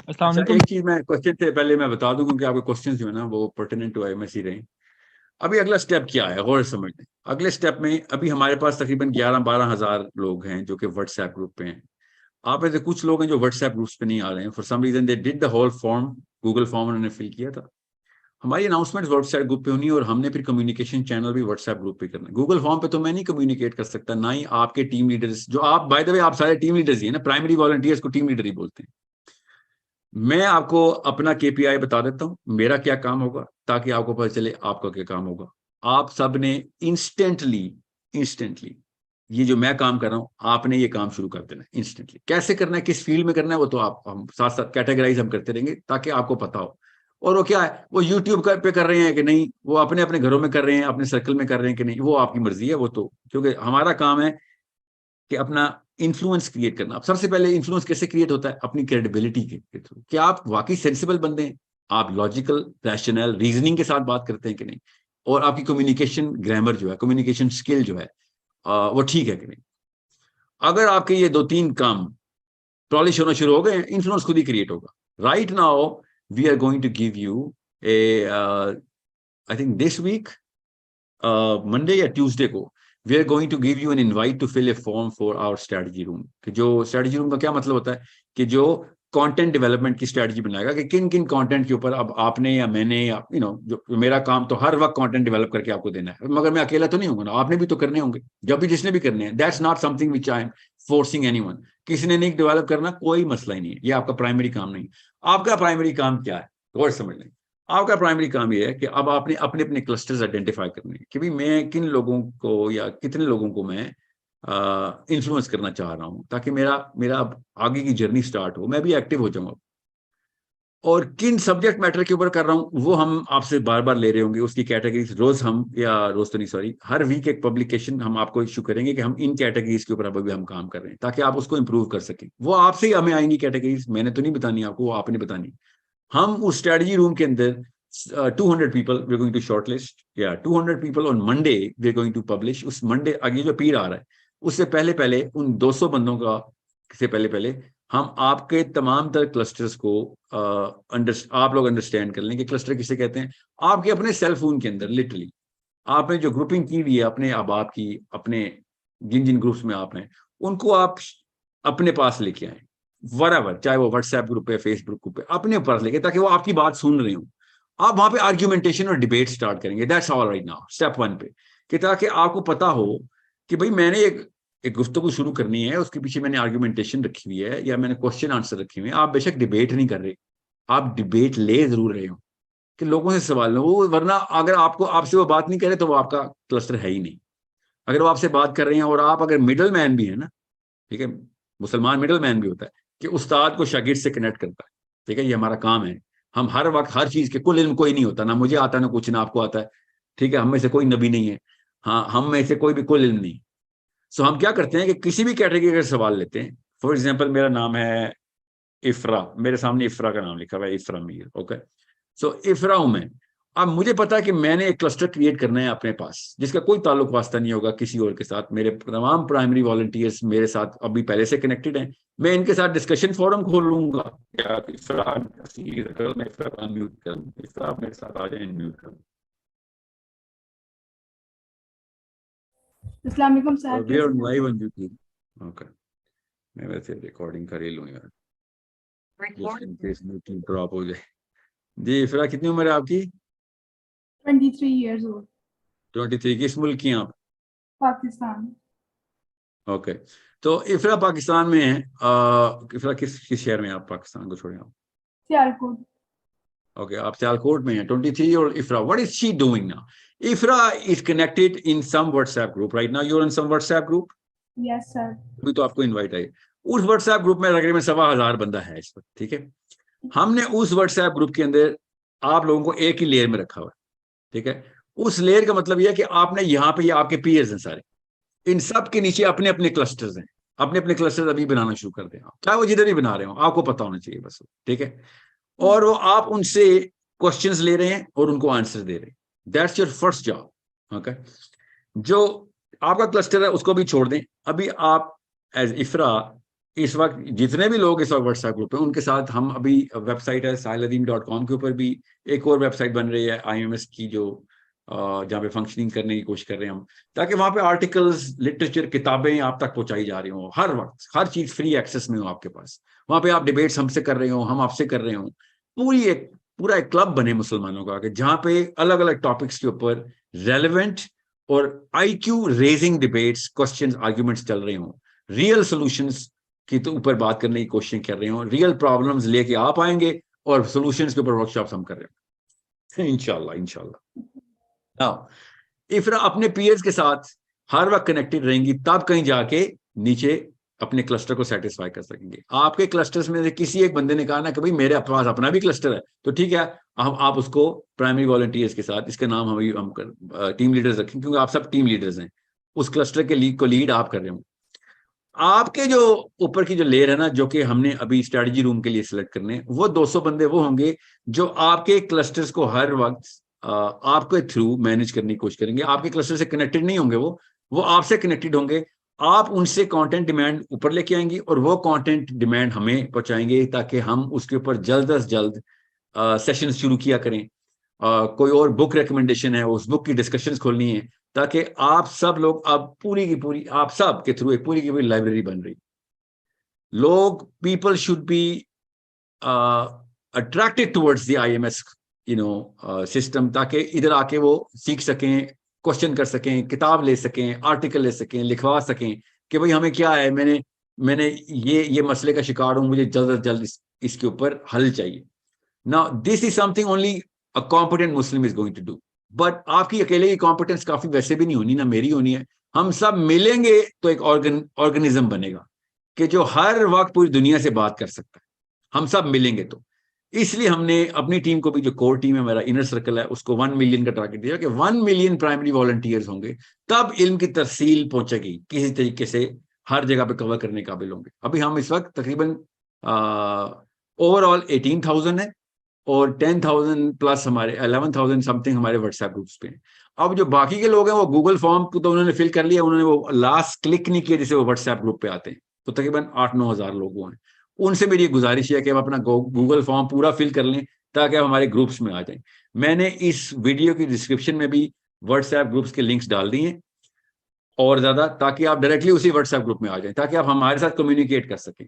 Speaker 4: السلام
Speaker 1: اچھا
Speaker 4: علیکم.
Speaker 1: ایک چیز میں کوشچن سے پہلے میں بتا دوں کیونکہ آپ کے کوشچن جو ہے نا وہ پرٹیننٹ ٹو IMSC رہے. ابھی اگلا سٹیپ کیا ہے غور سمجھ لیں. اگلے سٹیپ میں ابھی ہمارے پاس تقریباً 11-12 ہزار لوگ ہیں جو کہ واٹس ایپ گروپ پہ ہیں. آپ میں سے کچھ لوگ ہیں جو واٹس ایپ گروپس پہ نہیں آ رہے ہیں. For some reason they did the whole form, Google form انہوں نے فل کیا تھا. ہماری اناؤنسمنٹ واٹس ایپ گروپ پہ ہونی ہے اور ہم نے پھر کمیونیکیشن چینل بھی واٹس ایپ گروپ پہ کرنا ہے. گوگل فارم پہ تو میں نہیں کمیونیکیٹ کر سکتا, نہ ہی آپ کے ٹیم لیڈرز جو آپ بائی دا وے آپ سارے ٹیم لیڈرز ہی ہیں نا, پرائمری والنٹیئرز کو ٹیم لیڈر ہی بولتے ہیں. میں آپ کو اپنا KPI بتا دیتا ہوں, میرا کیا کام ہوگا تاکہ آپ کو پتہ چلے آپ کا کیا کام ہوگا. آپ سب نے انسٹنٹلی یہ جو میں کام کر رہا ہوں آپ نے یہ کام شروع کر دینا ہے انسٹنٹلی. کیسے کرنا ہے, کس فیلڈ میں کرنا ہے, وہ تو آپ ہم ساتھ ساتھ کیٹیگرائز ہم کرتے رہیں گے تاکہ آپ کو پتا ہو. اور وہ کیا ہے, وہ یوٹیوب پہ کر رہے ہیں کہ نہیں, وہ اپنے اپنے گھروں میں کر رہے ہیں, اپنے سرکل میں کر رہے ہیں کہ نہیں, وہ آپ کی مرضی ہے. وہ تو کیونکہ ہمارا کام ہے کہ اپنا انفلوئنس کریٹ کرنا. اب سب سے پہلے انفلوئنس کیسے کریٹ ہوتا ہے, اپنی کریڈیبلٹی کے تھرو. کہ آپ واقعی سینسیبل بندے ہیں, آپ لاجیکل ریشنل ریزننگ کے ساتھ بات کرتے ہیں کہ نہیں, اور آپ کی کمیونیکیشن گرامر جو ہے, کمیونیکیشن اسکل جو ہے وہ ٹھیک ہے کہ نہیں. اگر آپ کے یہ 2-3 کام پالش ہونا شروع ہو گئے, انفلوئنس خود ہی کریٹ ہوگا. Right now we are going to give you I think this week Monday یا ٹیوزڈے کو we are going to give you an invite to fill a form for our strategy room. کہ جو strategy room کا کیا مطلب ہوتا ہے کہ جو content development کی strategy بنائے گا کہ کن کن content کے اوپر اب آپ نے یا میں نے یا جو میرا کام تو ہر وقت content develop کر کے آپ کو دینا ہے, مگر میں اکیلا تو نہیں ہوں گا نا, آپ نے بھی تو کرنے ہوں گے, جب بھی جس نے بھی کرنے ہیں. That's not something which I am forcing anyone. کسی نے نہیں ڈیولپ کرنا کوئی مسئلہ ہی نہیں ہے, یہ آپ کا پرائمری کام نہیں. آپ کا پرائمری کام کیا ہے غور سمجھ لیں. آپ کا پرائمری کام یہ ہے کہ اب آپ نے اپنے اپنے کلسٹرز آئیڈینٹیفائی کرنے ہیں کہ میں کن لوگوں کو یا کتنے لوگوں کو میں انفلوئنس کرنا چاہ رہا ہوں تاکہ میرا آگے کی جرنی سٹارٹ ہو, میں بھی ایکٹیو ہو جاؤں. اور کن سبجیکٹ میٹر کے اوپر کر رہا ہوں وہ ہم آپ سے بار بار لے رہے ہوں گے. اس کی کیٹیگریز روز تو نہیں سوری ہر ویک ایک پبلیکیشن ہم آپ کو ایشو کریں گے کہ ہم ان کیٹیگریز کے اوپر اب بھی ہم کام کر رہے ہیں تاکہ آپ اس کو امپروو کر سکیں. وہ آپ سے ہی ہمیں آئیں گی کیٹیگریز, میں نے تو نہیں بتانی آپ کو, وہ آپ نے بتانی. ہم اس اسٹریٹجی روم کے اندر 200 people we're going to shortlist, 200 people on Monday we're going to publish. اس منڈے آگے جو پیر آ رہا ہے اس سے پہلے ان 200 بندوں کا سے پہلے ہم آپ کے تمام تر کلسٹرز کو آپ لوگ انڈرسٹینڈ کر لیں کہ کلسٹر کسے کہتے ہیں. آپ کے اپنے سیل فون کے اندر لٹرلی آپ نے جو گروپنگ کی ہوئی ہے اپنے احباب کی, اپنے جن گروپس میں آپ ہیں ان کو آپ اپنے پاس لے کے آئیں whatever, چاہے وہ واٹس ایپ گروپ پہ, فیس بک گروپ پہ, اپنے پاس لے کے تاکہ وہ آپ کی بات سن رہے ہوں. آپ وہاں پہ آرگیومنٹیشن اور ڈیبیٹ سٹارٹ کریں گے. That's all right now step 1 پہ, کہ تاکہ آپ کو پتا ہو کہ بھائی میں نے ایک گفتگو شروع کرنی ہے, اس کے پیچھے میں نے آرگیومنٹیشن رکھی ہوئی ہے یا میں نے کوشچن آنسر رکھے ہوئے ہیں. آپ بے شک ڈیبیٹ نہیں کر رہے, آپ ڈیبیٹ لے ضرور رہے ہو کہ لوگوں سے سوال لیں, وہ ورنہ اگر آپ سے وہ بات نہیں کرے تو وہ آپ کا کلسٹر ہے ہی نہیں. اگر وہ آپ سے بات کر رہے ہیں اور آپ اگر مڈل مین بھی ہے نا, ٹھیک ہے, مسلمان مڈل مین بھی ہوتا ہے کہ استاد کو شاگرد سے کنیکٹ کرتا ہے. ٹھیک ہے, یہ ہمارا کام ہے. ہم ہر وقت ہر چیز کے کل علم کوئی نہیں ہوتا, نہ مجھے آتا ہے نہ کچھ, نہ آپ کو آتا ہے. ٹھیک ہے, ہم میں سے کوئی نبی نہیں ہے, ہاں ہم میں سے کوئی بھی کل علم نہیں. سو ہم کیا کرتے ہیں کہ کسی بھی کیٹیگری کا سوال لیتے ہیں. فار ایگزامپل میرا نام ہے افرا, میرے سامنے افرا کا نام لکھا ہوا ہے, افرا میر. اوکے, سو افرا ہوں میں. اب مجھے پتا ہے کہ میں نے ایک کلسٹر کریٹ کرنا ہے اپنے پاس جس کا کوئی تعلق واسطہ نہیں ہوگا کسی اور کے ساتھ. میرے تمام پرائمری والنٹیئرز میرے ساتھ ابھی پہلے سے کنیکٹڈ ہیں. میں ان کے ساتھ ڈسکشن فورم کھولوں گا.
Speaker 5: السلام علیکم سر.
Speaker 1: میں ویسے ریکارڈنگ کر ہی لوں یار, ڈراپ ہو جائے. جی افرا, کتنی عمر ہے آپ کی؟
Speaker 5: 23 years old.
Speaker 1: 23. کس ملک کی ہیں آپ؟
Speaker 5: پاکستان.
Speaker 1: اوکے, تو افرا پاکستان میں ہیں. افرا کس شہر میں آپ پاکستان کو چھوڑے آپ؟
Speaker 5: سیالکوٹ.
Speaker 1: اوکے, آپ سیالکوٹ میں ہیں. 23 اور افرا, what is she doing now? Ifra is connected in some WhatsApp group right now. You're in some WhatsApp group?
Speaker 5: Yes sir.
Speaker 1: ابھی تو آپ کو انوائٹ آئی. اس واٹس ایپ گروپ میں تقریباً 1,000 بندہ ہے اس وقت. ٹھیک ہے, ہم نے اس واٹس ایپ گروپ کے اندر آپ لوگوں کو ایک ہی لیئر میں رکھا ہوا ہے. ٹھیک ہے, اس لیئر کا مطلب یہ ہے کہ آپ نے یہاں پہ یہ آپ کے پیئرز ہیں سارے, ان سب کے نیچے اپنے اپنے کلسٹرز ہیں, اپنے اپنے کلسٹرز ابھی بنانا شروع کر دیں آپ, چاہے وہ جدھر بھی بنا رہے ہوں, آپ کو پتا ہونا چاہیے بس, ٹھیک ہے. اور وہ آپ ان سے کوشچنز لے رہے ہیں اور ان کو آنسر دے رہے ہیں. That's your first job. Okay, جو آپ کا کلسٹر ہے اس کو بھی چھوڑ دیں. ابھی آپ ایز افرا اس وقت جتنے بھی لوگ اس وقت واٹس ایپ گروپ ہیں ان کے ساتھ ہم ابھی ویب سائٹ ہے sahiladeen.com کے اوپر بھی ایک اور ویب سائٹ بن رہی ہے IMS کی, جو جہاں پہ فنکشننگ کرنے کی کوشش کر رہے ہیں ہم, تاکہ وہاں پہ آرٹیکلز, لٹریچر, کتابیں آپ تک پہنچائی جا رہی ہوں, ہر وقت ہر چیز فری ایکسیس میں ہو آپ کے پاس. وہاں پہ آپ ڈیبیٹس ہم سے کر رہے ہوں, ہم آپ سے کر رہے ہوں. پورا ایک کلب بنے مسلمانوں کا کہ جہاں پہ الگ الگ ٹاپکس کے اوپر ریلیونٹ اور IQ raising debates, questions, arguments چل رہے ہوں. ریئل سولوشنز کی تو اوپر بات کرنے کی کوشش کر رہے ہوں. ریئل پرابلمز لے کے آپ آئیں گے اور سولوشنز کے اوپر ورک شاپس ہم کر رہے ہیں انشاءاللہ. افرا اپنے پیئرز کے ساتھ ہر وقت کنیکٹڈ رہیں گی, تب کہیں جا کے نیچے اپنے کلسٹر کو سیٹسفائی کر سکیں گے. آپ کے کلسٹرز میں سے کسی ایک بندے نے کہا نا کہ بھائی میرے پاس اپنا بھی کلسٹر ہے, تو ٹھیک ہے, آپ اس کو پرائمری والنٹیئرز کے ساتھ, اس کا نام ہم ٹیم لیڈرز رکھیں کیونکہ آپ سب ٹیم لیڈرز ہیں. اس کلسٹر کے لیڈ کو لیڈ آپ کر رہے ہوں. آپ کے جو اوپر کی جو لیئر ہے نا, جو کہ ہم نے ابھی اسٹریٹجی روم کے لیے سلیکٹ کرنے, وہ 200 بندے وہ ہوں گے جو آپ کے کلسٹرز کو ہر وقت آپ کے تھرو مینج کرنے کی کوشش کریں گے. آپ کے کلسٹر سے کنیکٹڈ نہیں ہوں گے, وہ آپ سے کنیکٹڈ ہوں گے. آپ ان سے کانٹینٹ ڈیمانڈ اوپر لے کے آئیں گے اور وہ کانٹینٹ ڈیمانڈ ہمیں پہنچائیں گے, تاکہ ہم اس کے اوپر جلد از جلد سیشن شروع کیا کریں. کوئی اور بک ریکمنڈیشن ہے, اس بک کی ڈسکشنز کھولنی ہے, تاکہ آپ سب لوگ اب پوری کی پوری آپ سب کے تھرو ایک پوری کی پوری لائبریری بن رہی. لوگ, people should be attracted towards the IMS system, تاکہ ادھر آ کے وہ سیکھ سکیں, کوشچن کر سکیں, کتاب لے سکیں, آرٹیکل لے سکیں, لکھوا سکیں کہ بھئی ہمیں کیا ہے, میں نے یہ مسئلے کا شکار ہوں, مجھے جلد از جلد اس کے اوپر حل چاہیے. Now this is something only a competent Muslim is going to do. But آپ کی اکیلے کی کمپیٹنس کافی ویسے بھی نہیں ہونی, نہ میری ہونی ہے. ہم سب ملیں گے تو ایک آرگنزم بنے گا کہ جو ہر وقت پوری دنیا سے بات کر سکتا ہے. ہم سب ملیں گے. تو اس لیے ہم نے اپنی ٹیم کو بھی, جو کور ٹیم ہے, میرا انر سرکل ہے, اس کو 1 ملین کا ٹارگیٹ دیا کہ 1 ملین پرائمری والنٹیئرز ہوں گے, تب علم کی ترسیل پہنچے گی, کسی طریقے سے ہر جگہ پہ کور کرنے قابل ہوں گے. ابھی ہم اس وقت تقریباً اوور آل 18,000 ہے, اور 10,000 پلس ہمارے 11,000 سم تھنگ ہمارے واٹس ایپ گروپس پہ ہیں. اب جو باقی کے لوگ ہیں وہ گوگل فارم کو تو انہوں نے فل کر لیا, انہوں نے وہ لاسٹ کلک نہیں کیا جسے وہ واٹس ایپ گروپ پہ آتے ہیں, تو تقریباً 8-9 ہزار لوگ ہیں. ان سے میری گزارش ہے کہ آپ اپنا گوگل فارم پورا فل کر لیں تاکہ آپ ہمارے گروپس میں آ جائیں. میں نے اس ویڈیو کی ڈسکرپشن میں بھی واٹس ایپ گروپس کے لنکس ڈال دی ہیں اور زیادہ, تاکہ آپ ڈائریکٹلی اسی واٹس ایپ گروپ میں آ جائیں, تاکہ آپ ہمارے ساتھ کمیونیکیٹ کر سکیں.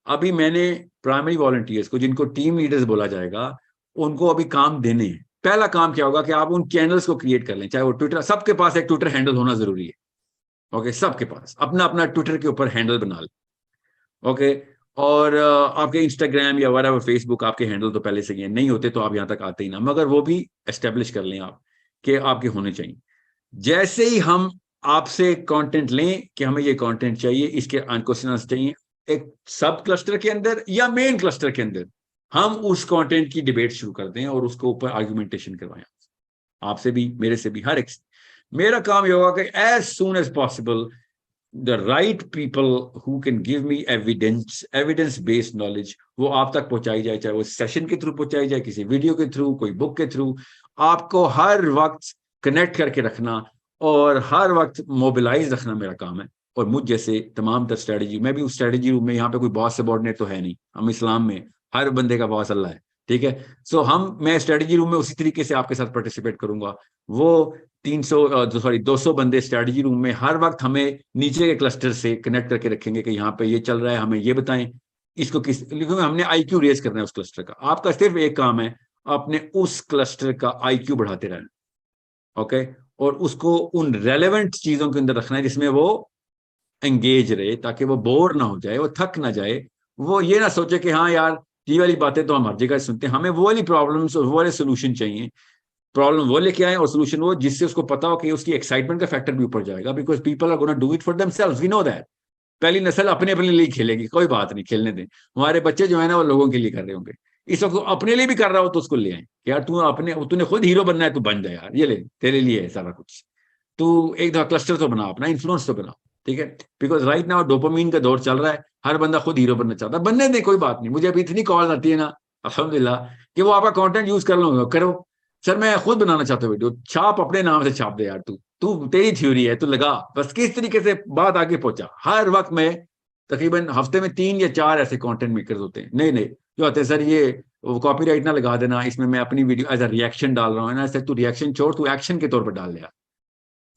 Speaker 1: ابھی میں نے پرائمری والنٹیئرز کو, جن کو ٹیم لیڈرز بولا جائے گا, ان کو ابھی کام دینے ہیں. پہلا کام کیا ہوگا کہ آپ ان چینلز کو کریٹ کر لیں, چاہے وہ ٹویٹر, سب کے پاس ایک ٹویٹر ہینڈل ہونا ضروری ہے. اوکے, سب کے پاس اپنا اپنا ٹویٹر کے اوپر ہینڈل بنا لیں. اوکے, اور آپ کے انسٹاگرام یا وغیرہ فیس بک, آپ کے ہینڈل تو پہلے سے ہی نہیں ہوتے تو آپ یہاں تک آتے ہی نہ, مگر وہ بھی اسٹیبلش کر لیں آپ کہ آپ کے ہونے چاہیے. جیسے ہی ہم آپ سے کانٹینٹ لیں کہ ہمیں یہ کانٹینٹ چاہیے, اس کے کوسچنز چاہیے, ایک سب کلسٹر کے اندر یا مین کلسٹر کے اندر, ہم اس کانٹینٹ کی ڈیبیٹ شروع کر دیں اور اس کے اوپر آرگومنٹیشن کروائیں. آپ سے بھی, میرے سے بھی, ہر ایک سے. میرا کام یہ ہوگا کہ as soon as possible the right people who can give me evidence based knowledge, وہ آپ تک پہنچائی جائے, چاہے وہ سیشن کے تھرو پہنچائی جائے, کسی ویڈیو کے تھرو, کوئی بک کے تھرو. آپ کو ہر وقت کنیکٹ کر کے رکھنا اور ہر وقت موبلائز رکھنا میرا کام ہے. اور مجھ جیسے تمام تر اسٹریٹجی, میں بھی اس اسٹریٹجی روم میں, یہاں پہ کوئی باس سبارڈینیٹ تو ہے نہیں, ہم اسلام میں ہر بندے کا باس اللہ ہے, ٹھیک ہے. سو میں اسٹریٹجی روم میں اسی طریقے سے آپ کے ساتھ پارٹیسپیٹ کروں گا. وہ 200 بندے اسٹریٹجی روم میں ہر وقت ہمیں نیچے کے کلسٹر سے کنیکٹ کر کے رکھیں گے کہ یہاں پہ یہ چل رہا ہے, ہمیں یہ بتائیں, اس کو کیونکہ ہم نے IQ ریز کرنا ہے اس کلسٹر کا. آپ کا صرف ایک کام ہے, اپنے اس کلسٹر کا IQ بڑھاتے رہنا. اوکے, اور اس کو ان ریلیونٹ چیزوں کے اندر رکھنا ہے جس میں وہ انگیج رہے, تاکہ وہ بور نہ ہو جائے, وہ تھک نہ جائے, وہ یہ نہ سوچے کہ ہاں یار یہ والی باتیں تو ہم ہر جگہ سنتے ہیں, ہمیں وہ والی پرابلمس اور وہ والے سولوشن چاہیے. پرابلم وہ لے کے آئیں اور سولوشن وہ, جس سے اس کو پتا ہو کہ اس کی ایکسائٹمنٹ کا فیکٹر بھی اوپر جائے گا, because people are gonna do it for themselves, we know that. پہلی نسل اپنے لیے کھیلے گی, کوئی بات نہیں, کھیلنے دیں. ہمارے بچے جو ہے نا وہ لوگوں کے لیے کر رہے ہوں گے. اس وقت اپنے لیے بھی کر رہا ہو تو اس کو لے آئیں کہ یار تو نے خود ہیرو بننا ہے, تو بن جائے یار, یہ لے تیرے لیے ہے سارا کچھ. تو ایک دفعہ کلسٹر تو بنا, اپنا انفلوئنس تو بنا, ٹھیک ہے, بیکاز رائٹ ناؤ ڈوپامین کا دور چل رہا ہے, ہر بندہ خود ہیرو بننا چاہتا ہے, بننے دیں کوئی بات نہیں, مجھے ابھی اتنی کال آتی ہے نا الحمدللہ کہ وہ آپ کا کانٹینٹ یوز کر لو کرو, سر میں خود بنانا چاہتا ہوں ویڈیو, چھاپ اپنے نام سے چھاپ دے یار, تو تیری تھیوری ہے, تو لگا بس کس طریقے سے بات آگے پہنچا. ہر وقت میں تقریباً ہفتے میں 3 یا 4 ایسے کانٹینٹ میکرز ہوتے ہیں نئے نئے جو آتے ہیں, سر یہ کاپی رائٹ نہ لگا دینا, اس میں اپنی ویڈیو ایز اے ریئیکشن ڈال رہا ہوں نا, سر تو ریئیکشن چھوڑ, تو ایکشن کے طور پر ڈال لیا.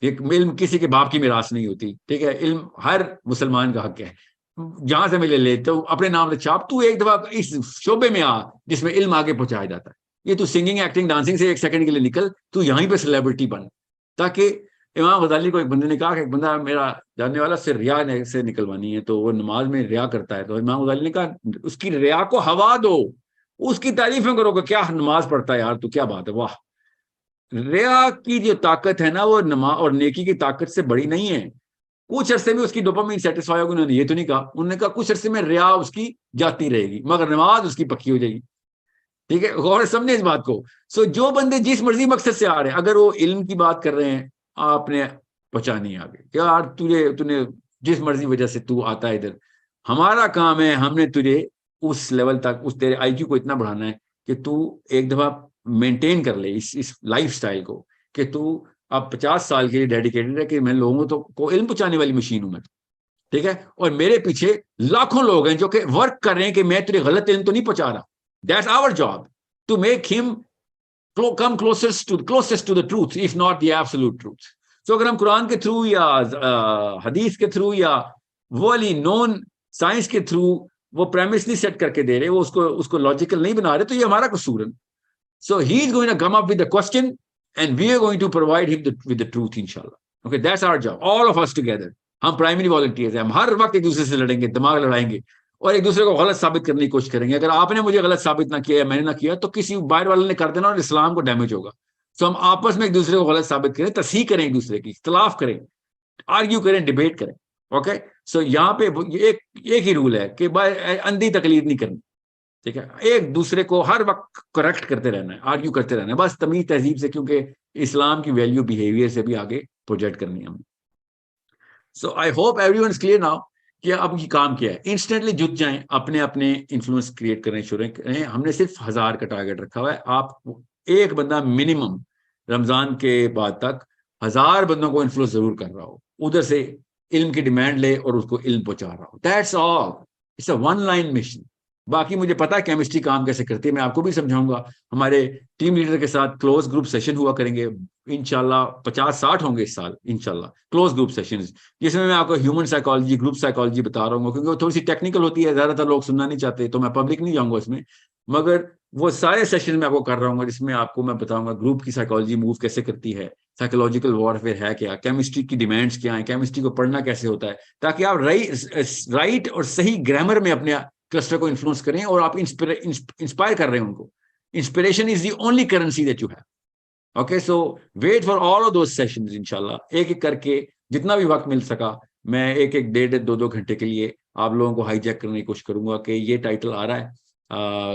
Speaker 1: ایک علم کسی کے باپ کی میراث نہیں ہوتی, ٹھیک ہے, علم ہر مسلمان کا حق ہے, جہاں سے ملے لے, تو اپنے نام سے چھاپ, تو ایک دفعہ اس شعبے میں آ جس میں علم آگے پہنچایا جاتا ہے. یہ تو سنگنگ ایکٹنگ ڈانسنگ سے 1 سیکنڈ کے لیے نکل, تو یہیں پہ سیلیبریٹی بن. تاکہ امام غزالی کو ایک بندے نے کہا کہ ایک بندہ میرا جاننے والا سے ریا سے نکلوانی ہے, تو وہ نماز میں ریا کرتا ہے, تو امام غزالی نے کہا اس کی ریا کو ہوا دو, اس کی تعریفیں کرو کہ کیا نماز پڑھتا ہے یار, تو کیا بات ہے, واہ. ریا کی جو طاقت ہے نا وہ نماز اور نیکی کی طاقت سے بڑی نہیں ہے. کچھ عرصے میں اس کی ڈوپامین سیٹسفائی ہوگی, انہوں نے یہ تو نہیں کہا, انہوں نے کہا کچھ عرصے میں ریا اس کی جاتی رہے گی مگر نماز اس کی پکی ہو جائے گی. ٹھیک ہے, غور سمجھے اس بات کو. سو جو بندے جس مرضی مقصد سے آ رہے ہیں, اگر وہ علم کی بات کر رہے ہیں, آپ نے پہنچانی ہے آگے کہ یار تجھے جس مرضی وجہ سے تو آتا ہے ادھر, ہمارا کام ہے, ہم نے تجھے اس لیول تک, اس تیرے آئی کیو کو اتنا بڑھانا ہے کہ تو ایک دفعہ مینٹین کر لے اس لائف سٹائل کو, کہ تو اب 50 سال کے لیے ڈیڈیکیٹڈ ہے کہ میں لوگوں کو علم پہنچانے والی مشین ہوں میں, ٹھیک ہے, اور میرے پیچھے لاکھوں لوگ ہیں جو کہ ورک کر رہے ہیں کہ میں تجھے غلط علم تو نہیں پہنچا رہا. That's our job to make him come closest to the truth, if not the absolute truth. So اگر ہم قرآن کے تھرو یا حدیث کے تھرو یا وہ والی نون سائنس کے تھرو وہ پریمس نہیں سیٹ کر کے دے رہے, وہ اس کو لاجیکل نہیں بنا رہے, تو یہ ہمارا قصور ہے. So he is going to come up with the question and we are going to provide him with the truth inshallah. Okay, that's our job, all of us together. ہم پرائمری والنٹیئرز ہیں, ہم ہر وقت ایک دوسرے سے لڑیں گے, دماغ لڑائیں گے اور ایک دوسرے کو غلط ثابت کرنے کی کوشش کریں گے. اگر آپ نے مجھے غلط ثابت نہ کیا, میں نے نہ کیا, تو کسی باہر والے نے کر دینا اور اسلام کو ڈیمیج ہوگا. سو ہم آپس میں ایک دوسرے کو غلط ثابت کریں, تصحیح کریں, ایک دوسرے کی اختلاف کریں, آرگیو کریں, ڈیبیٹ کریں. اوکے, سو یہاں پہ ایک ہی رول ہے کہ اندھی تقلید نہیں کرنی, ٹھیک ہے, ایک دوسرے کو ہر وقت کریکٹ کرتے رہنا ہے, آرگیو کرتے رہنا ہے, بس تمیز تہذیب سے, کیونکہ اسلام کی ویلیو بیہیویئر سے بھی آگے پروجیکٹ کرنی ہے ہمیں. So I hope everyone is clear now کہ اب یہ کام کیا ہے. انسٹنٹلی جت جائیں, اپنے انفلوئنس کریٹ کرنے شروع کریں. ہم نے صرف 1000 کا ٹارگیٹ رکھا ہوا ہے. آپ ایک بندہ منیمم رمضان کے بعد تک 1000 بندوں کو انفلوئنس ضرور کر رہا ہو, ادھر سے علم کی ڈیمانڈ لے اور اس کو علم پہنچا رہا ہو. That's all, it's a one line mission. باقی مجھے پتا ہے کیمسٹری کام کیسے کرتی ہے, میں آپ کو بھی سمجھاؤں گا. ہمارے ٹیم لیڈر کے ساتھ کلوز گروپ سیشن ہوا کریں گے انشاءاللہ, 50-60 ہوں گے اس سال انشاءاللہ کلوز گروپ سیشنز, جس میں آپ کو ہیومن سائیکالوجی, گروپ سائیکالوجی بتا رہا ہوں, کیونکہ وہ تھوڑی سی ٹیکنیکل ہوتی ہے, زیادہ تر لوگ سننا نہیں چاہتے, تو میں پبلک نہیں جاؤں گا اس میں, مگر وہ سارے سیشن میں آپ کو کر رہا ہوں گا جس میں آپ کو میں بتاؤں گا گروپ کی سائیکالوجی موو کیسے کرتی ہے, سائیکولوجیکل وارفیئر ہے کیا, کیمسٹری کی ڈیمانڈس کیا ہیں, کیمسٹری کو پڑھنا کیسے ہوتا ہے, تاکہ آپ رائٹ اور صحیح گرامر میں اپنے کلسٹر کو انفلوئنس کریں, اور آپ انسپائر کر رہے ہیں ان کو. Inspiration is the only currency that you have. Okay, so wait for all of those sessions انشاءاللہ. ایک ایک کر کے جتنا بھی وقت مل سکا, میں 1-1 گھنٹے کے لیے آپ لوگوں کو ہائی جیک کرنے کی کوشش کروں گا کہ یہ ٹائٹل آ رہا ہے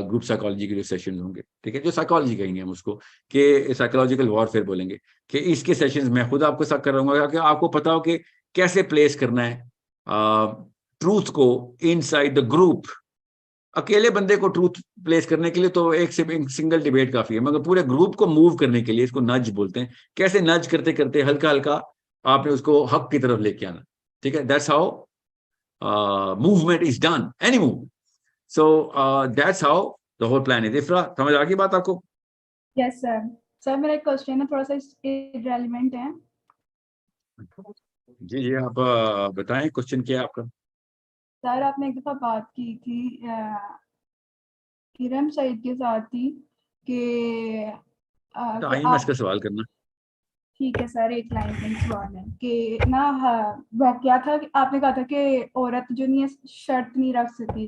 Speaker 1: گروپ سائیکالوجی کے جو سیشن ہوں گے, ٹھیک ہے, جو سائیکالوجی کہیں گے ہم اس کو, کہ سائیکولوجیکل وارفیئر بولیں گے, کہ اس کے سیشنز میں خود آپ کے ساتھ کر رہا ہوں گا کہ آپ کو پتا ہو کہ کیسے پلیس کرنا ہے ٹروتھ کو ان سائڈ دا گروپ. اکیلے بندے کو ٹروتھ پلیس کرنے کے لیے تو ایک سنگل ڈیبیٹ کافی ہے, مگر پورے گروپ کو موو کرنے کے لیے, اس کو نج بولتے ہیں, کیسے نج کرتے کرتے ہلکا ہلکا آپ نے اس کو حق کی طرف لے کے آنا, ٹھیک ہے. That's how movement is done, any move. So that's how the whole plan is. افرا, سمجھ آ گئی بات آپ کو؟
Speaker 5: یس سر. سر میرا ایک کوشچن ہے, تھوڑا سا ریلیونٹ ہے.
Speaker 1: جی آپ بتائیں, کوشچن کیا ہے آپ کا؟
Speaker 5: سر آپ نے ایک دفعہ بات کی تھی کرم سعید کے ساتھ تھی کہ
Speaker 1: اس کا سوال کرنا.
Speaker 5: ٹھیک ہے سر, ایک لائن کا سوال ہے کہ نا کیا تھا, آپ نے کہا تھا کہ عورت جو نہیں ہے شرط نہیں رکھ سکتی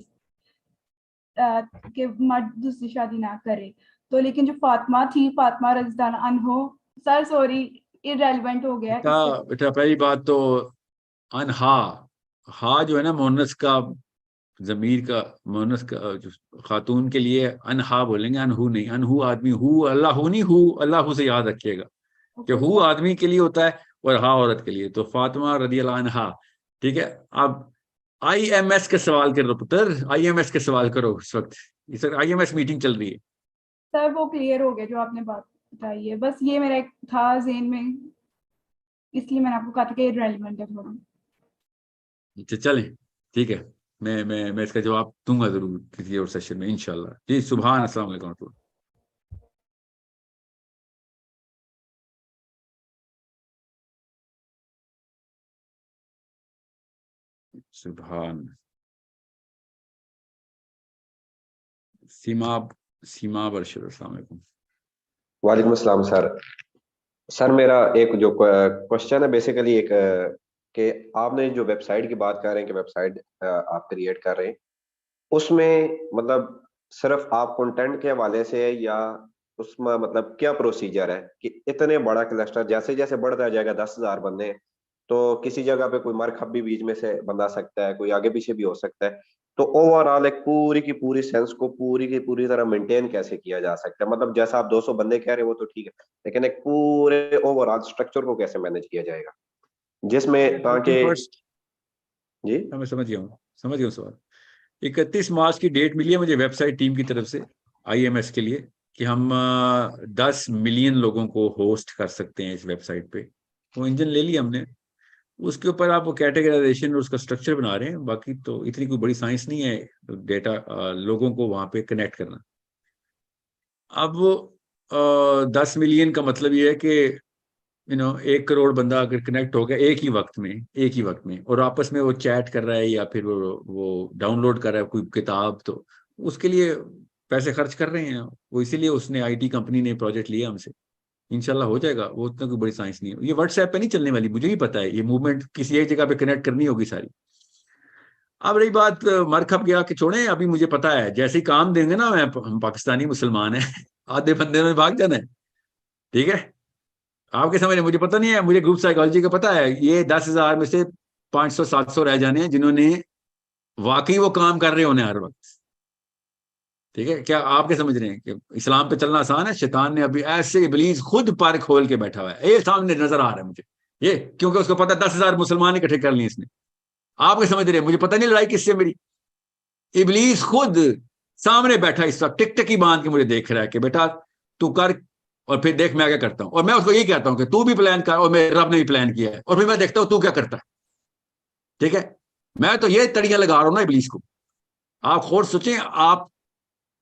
Speaker 5: کہ مرد دوسری شادی نہ کرے, تو لیکن جو فاطمہ تھی, فاطمہ رضی اللہ عنہا, سر سوری irrelevant ہو گیا.
Speaker 1: بیٹا پہلی بات تو انہا, ہا جو ہے نا مونس کا, ضمیر کا مونس کا, خاتون کے لیے انہا بولیں گے, انہو نہیں. انہو آدمی, ہو اللہ ہو نہیں, ہو اللہ ہو سے یاد رکھیے گا, کہ ہو آدمی کے لیے ہوتا ہے اور ہا عورت کے لیے. تو فاطمہ رضی اللہ عنہا, ٹھیک ہے. اب آئی ایم ایس کے سوال کرو پتر, آئی ایم ایس کے سوال کرو اس وقت, اس وقت آئی ایم ایس میٹنگ چل رہی ہے.
Speaker 5: سر وہ کلیئر ہو گیا جو آپ نے بات بتائی ہے, بس یہ میرا ایک تھا ذہن میں, اس لیے میں نے آپ کو کہا تھا کہ ریلیونٹ ہے تھوڑا.
Speaker 1: اچھا چلیں ٹھیک ہے, میں اس کا جواب دوں گا ضرور کسی اور سیشن میں انشاءاللہ. جی سبحان, السلام علیکم ورحمۃ اللہ. سبحان. سیما برشر, السلام علیکم.
Speaker 6: وعلیکم السلام سر. سر میرا ایک جو کوشچن ہے بیسیکلی ایک کہ آپ نے جو ویب سائٹ کی بات کر رہے ہیں کہ ویب سائٹ آپ کریٹ کر رہے ہیں, اس میں مطلب صرف آپ کنٹینٹ کے حوالے سے یا اس میں مطلب کیا پروسیجر ہے کہ اتنے بڑا کلسٹر جیسے جیسے بڑھتا جائے گا 10,000 بندے, تو کسی جگہ پہ کوئی مرکب بھی بیچ میں سے بندہ سکتا ہے, کوئی آگے پیچھے بھی ہو سکتا ہے, تو اوور آل ایک پوری کی پوری سینس کو پوری کی پوری طرح مینٹین کیسے کیا جا سکتا ہے؟ مطلب جیسا آپ 200 بندے کہہ رہے ہیں وہ تو ٹھیک ہے, لیکن ایک پورے اوور آل اسٹرکچر کو کیسے مینج کیا جائے گا جس میں تاکہ جی
Speaker 1: میں سمجھ گیا ہوں سوال. 31 مارچ کی ڈیٹ ملی ہے مجھے ویب سائٹ ٹیم کی طرف سے آئی ایم ایس کے لیے کہ ہم 10 ملین لوگوں کو ہوسٹ کر سکتے ہیں اس ویب سائٹ پہ. وہ انجن لے لیا ہم نے, اس کے اوپر آپ وہ کیٹیگرائزیشن اور اس کا اسٹرکچر بنا رہے ہیں. باقی تو اتنی کوئی بڑی سائنس نہیں ہے ڈیٹا لوگوں کو وہاں پہ کنیکٹ کرنا. اب وہ 10 ملین کا مطلب یہ ہے کہ 1 کروڑ بندہ اگر کنیکٹ ہو گیا ایک ہی وقت میں اور آپس میں وہ چیٹ کر رہا ہے یا پھر وہ ڈاؤن لوڈ کر رہا ہے کوئی کتاب, تو اس کے لیے پیسے خرچ کر رہے ہیں وہ, اسی لیے اس نے آئی ٹی کمپنی نے پروجیکٹ لیا ہم سے. انشاءاللہ ہو جائے گا, وہ اتنا کوئی بڑی سائنس نہیں ہے. یہ واٹس ایپ پہ نہیں چلنے والی, مجھے ہی پتا ہے. یہ موومنٹ کسی ایک جگہ پہ کنیکٹ کرنی ہوگی ساری. اب رہی بات مرکب گیا کہ چھوڑیں, ابھی مجھے پتا ہے جیسے ہی کام دیں گے نا, ہم پاکستانی مسلمان ہیں, آدھے بندے میں بھاگ جانا ہے. ٹھیک ہے, آپ کے سمجھ, مجھے پتہ نہیں ہے, مجھے گروپ سائیکالوجی کا پتہ ہے. یہ 10,000 میں سے 500-700 رہ جانے ہیں جنہوں نے واقعی وہ کام کر رہے ہونے ہر وقت. ٹھیک ہے, کیا آپ کے سمجھ رہے ہیں کہ اسلام پہ چلنا آسان ہے؟ شیطان نے ابھی ایسے ابلیس خود پر کھول کے بیٹھا ہوا ہے, یہ سامنے نظر آ رہا ہے مجھے, یہ کیونکہ اس کو پتا 10,000 مسلمان اکٹھے کر لیے اس نے. آپ کے سمجھ رہے ہیں, مجھے پتہ نہیں لڑائی کس سے میری. ابلیس خود سامنے بیٹھا اس وقت ٹک ٹک ہی باندھ کے مجھے دیکھ رہا ہے کہ بیٹا تو کر, اور پھر دیکھ میں کیا کرتا ہوں. اور میں اس کو یہی کہتا ہوں کہ تو بھی پلان کر, اور میرے رب نے بھی پلان کیا ہے, اور پھر میں دیکھتا ہوں تو کیا کرتا ہے. ٹھیک ہے, میں تو یہ تڑیاں لگا رہا ہوں نا ابلیس کو. آپ خود سوچیں, آپ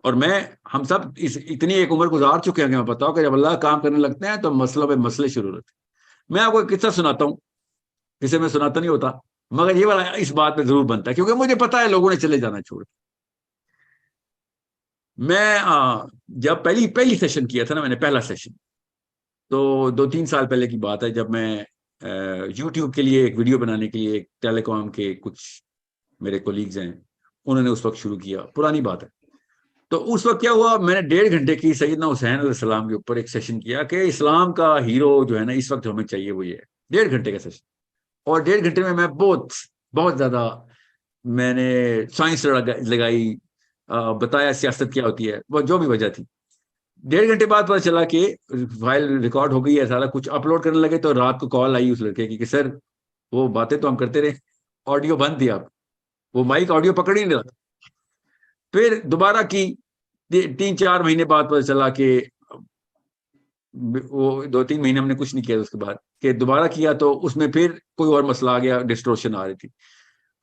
Speaker 1: اور میں, ہم سب اتنی ایک عمر گزار چکے ہیں کہ میں بتاؤں کہ جب اللہ کام کرنے لگتے ہیں تو مسئلہ پہ مسئلے شروع ہوتے ہیں. میں آپ کو ایک قصہ سناتا ہوں, جسے میں سناتا نہیں ہوتا, مگر یہ والا اس بات پہ ضرور بنتا ہے کیونکہ مجھے پتا ہے لوگوں نے چلے جانا چھوڑ. میں جب پہلی سیشن کیا تھا نا, میں نے پہلا سیشن, تو 2-3 سال پہلے کی بات ہے, جب میں یوٹیوب کے لیے ایک ویڈیو بنانے کے لیے, ایک ٹیلی کام کے کچھ میرے کولیگز ہیں, انہوں نے اس وقت شروع کیا, پرانی بات ہے. تو اس وقت کیا ہوا, میں نے 1.5 گھنٹے کی سیدنا حسین علیہ السلام کے اوپر ایک سیشن کیا کہ اسلام کا ہیرو جو ہے نا اس وقت ہمیں چاہیے وہ یہ ہے. 1.5 گھنٹے کا سیشن, اور 1.5 گھنٹے میں بہت زیادہ میں نے سائنس لگائی, بتایا سیاست کیا ہوتی ہے, وہ جو بھی وجہ تھی. 1.5 گھنٹے بعد پتہ چلا کہ فائل ریکارڈ ہو گئی ہے, سارا کچھ اپلوڈ کرنے لگے. تو رات کو کال آئی اس لڑکے کی کہ سر وہ باتیں تو ہم کرتے رہے, آڈیو بند تھی, آپ وہ مائک آڈیو پکڑ ہی نہیں رہا. پھر دوبارہ کی 3-4 مہینے بعد پتہ چلا کہ وہ 2-3 مہینے ہم نے کچھ نہیں کیا. اس کے بعد کہ دوبارہ کیا تو اس میں پھر کوئی اور مسئلہ آ گیا, ڈسٹورشن آ رہی تھی.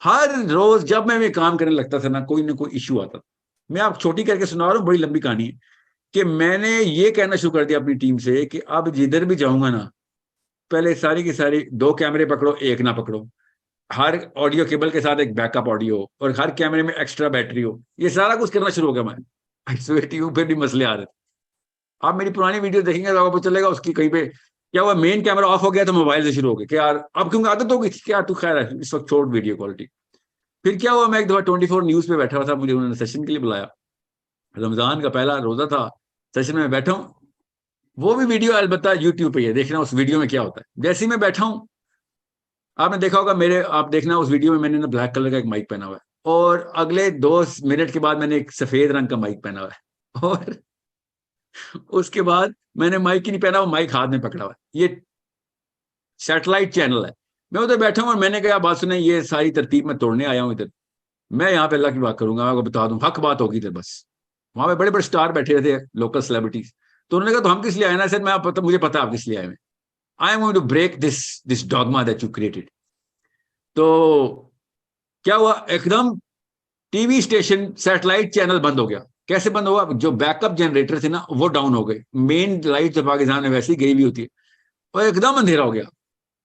Speaker 1: ہر روز جب میں کام کرنے لگتا تھا نا, کوئی نہ کوئی ایشو آتا تھا. میں آپ چھوٹی کر کے سنا رہا ہوں, بڑی لمبی کہانی ہے کہ میں نے یہ کہنا شروع کر دیا اپنی ٹیم سے کہ اب جدھر بھی جاؤں گا نا, پہلے ساری کی ساری 2 کیمرے پکڑو, ایک نہ پکڑو, ہر آڈیو کیبل کے ساتھ ایک بیک اپ آڈیو, اور ہر کیمرے میں ایکسٹرا بیٹری ہو. یہ سارا کچھ کرنا شروع ہو گیا. میں پھر بھی مسئلے آ رہے تھے. آپ میری پرانی ویڈیو دیکھیں گے تو آپ کو چلے گا اس کی کہیں پہ کیا ہوا, مین کیمرہ آف ہو گیا تو موبائل سے شروع ہو گیا کہ یار اب کیونکہ عادت ہو گئی تھی کہ یار تو خیر ہے اس وقت چھوڑ ویڈیو کوالٹی. پھر کیا ہوا, میں ایک دفعہ 24 نیوز پہ بیٹھا ہوا تھا, مجھے انہوں نے سیشن کے لیے بلایا, رمضان کا پہلا روزہ تھا, سیشن میں بیٹھا ہوں. وہ بھی ویڈیو البتہ یوٹیوب پہ ہے, دیکھنا اس ویڈیو میں کیا ہوتا ہے. جیسے ہی میں بیٹھا ہوں, آپ نے دیکھا ہوگا آپ دیکھنا اس ویڈیو میں نے نا بلیک کلر کا ایک مائک پہنا ہوا ہے, اور اگلے 2 منٹ کے بعد میں نے ایک سفید رنگ کا مائک پہنا ہوا ہے, اور اس کے بعد میں نے مائک ہی نہیں پہنا, وہ مائک ہاتھ میں پکڑا ہوا, یہ سیٹلائٹ چینل ہے. میں ادھر بیٹھا ہوں اور میں نے کہا بات سنیں, یہ ساری ترتیب میں توڑنے آیا ہوں ادھر, میں یہاں پہ اللہ کی بات کروں گا, میں آپ کو بتا دوں حق بات ہوگی ادھر. بس وہاں پہ بڑے بڑے اسٹار بیٹھے رہتے ہیں, لوکل سیلیبریٹیز. تو انہوں نے کہا تو ہم کس لیے آئے نا سر, مجھے پتا آپ کس لیے آئے ہیں, I am going to break this dogma that you created. تو کیا ہوا, ایک دم T V station satellite channel بند ہو گیا. کیسے بند ہوا؟ جو بیک اپ جنریٹر تھے نا وہ ڈاؤن ہو گئے, مین لائٹ تو پاکستان میں ویسے ہی گئی ہوئی ہوتی ہے, اور ایک دم اندھیرا ہو گیا.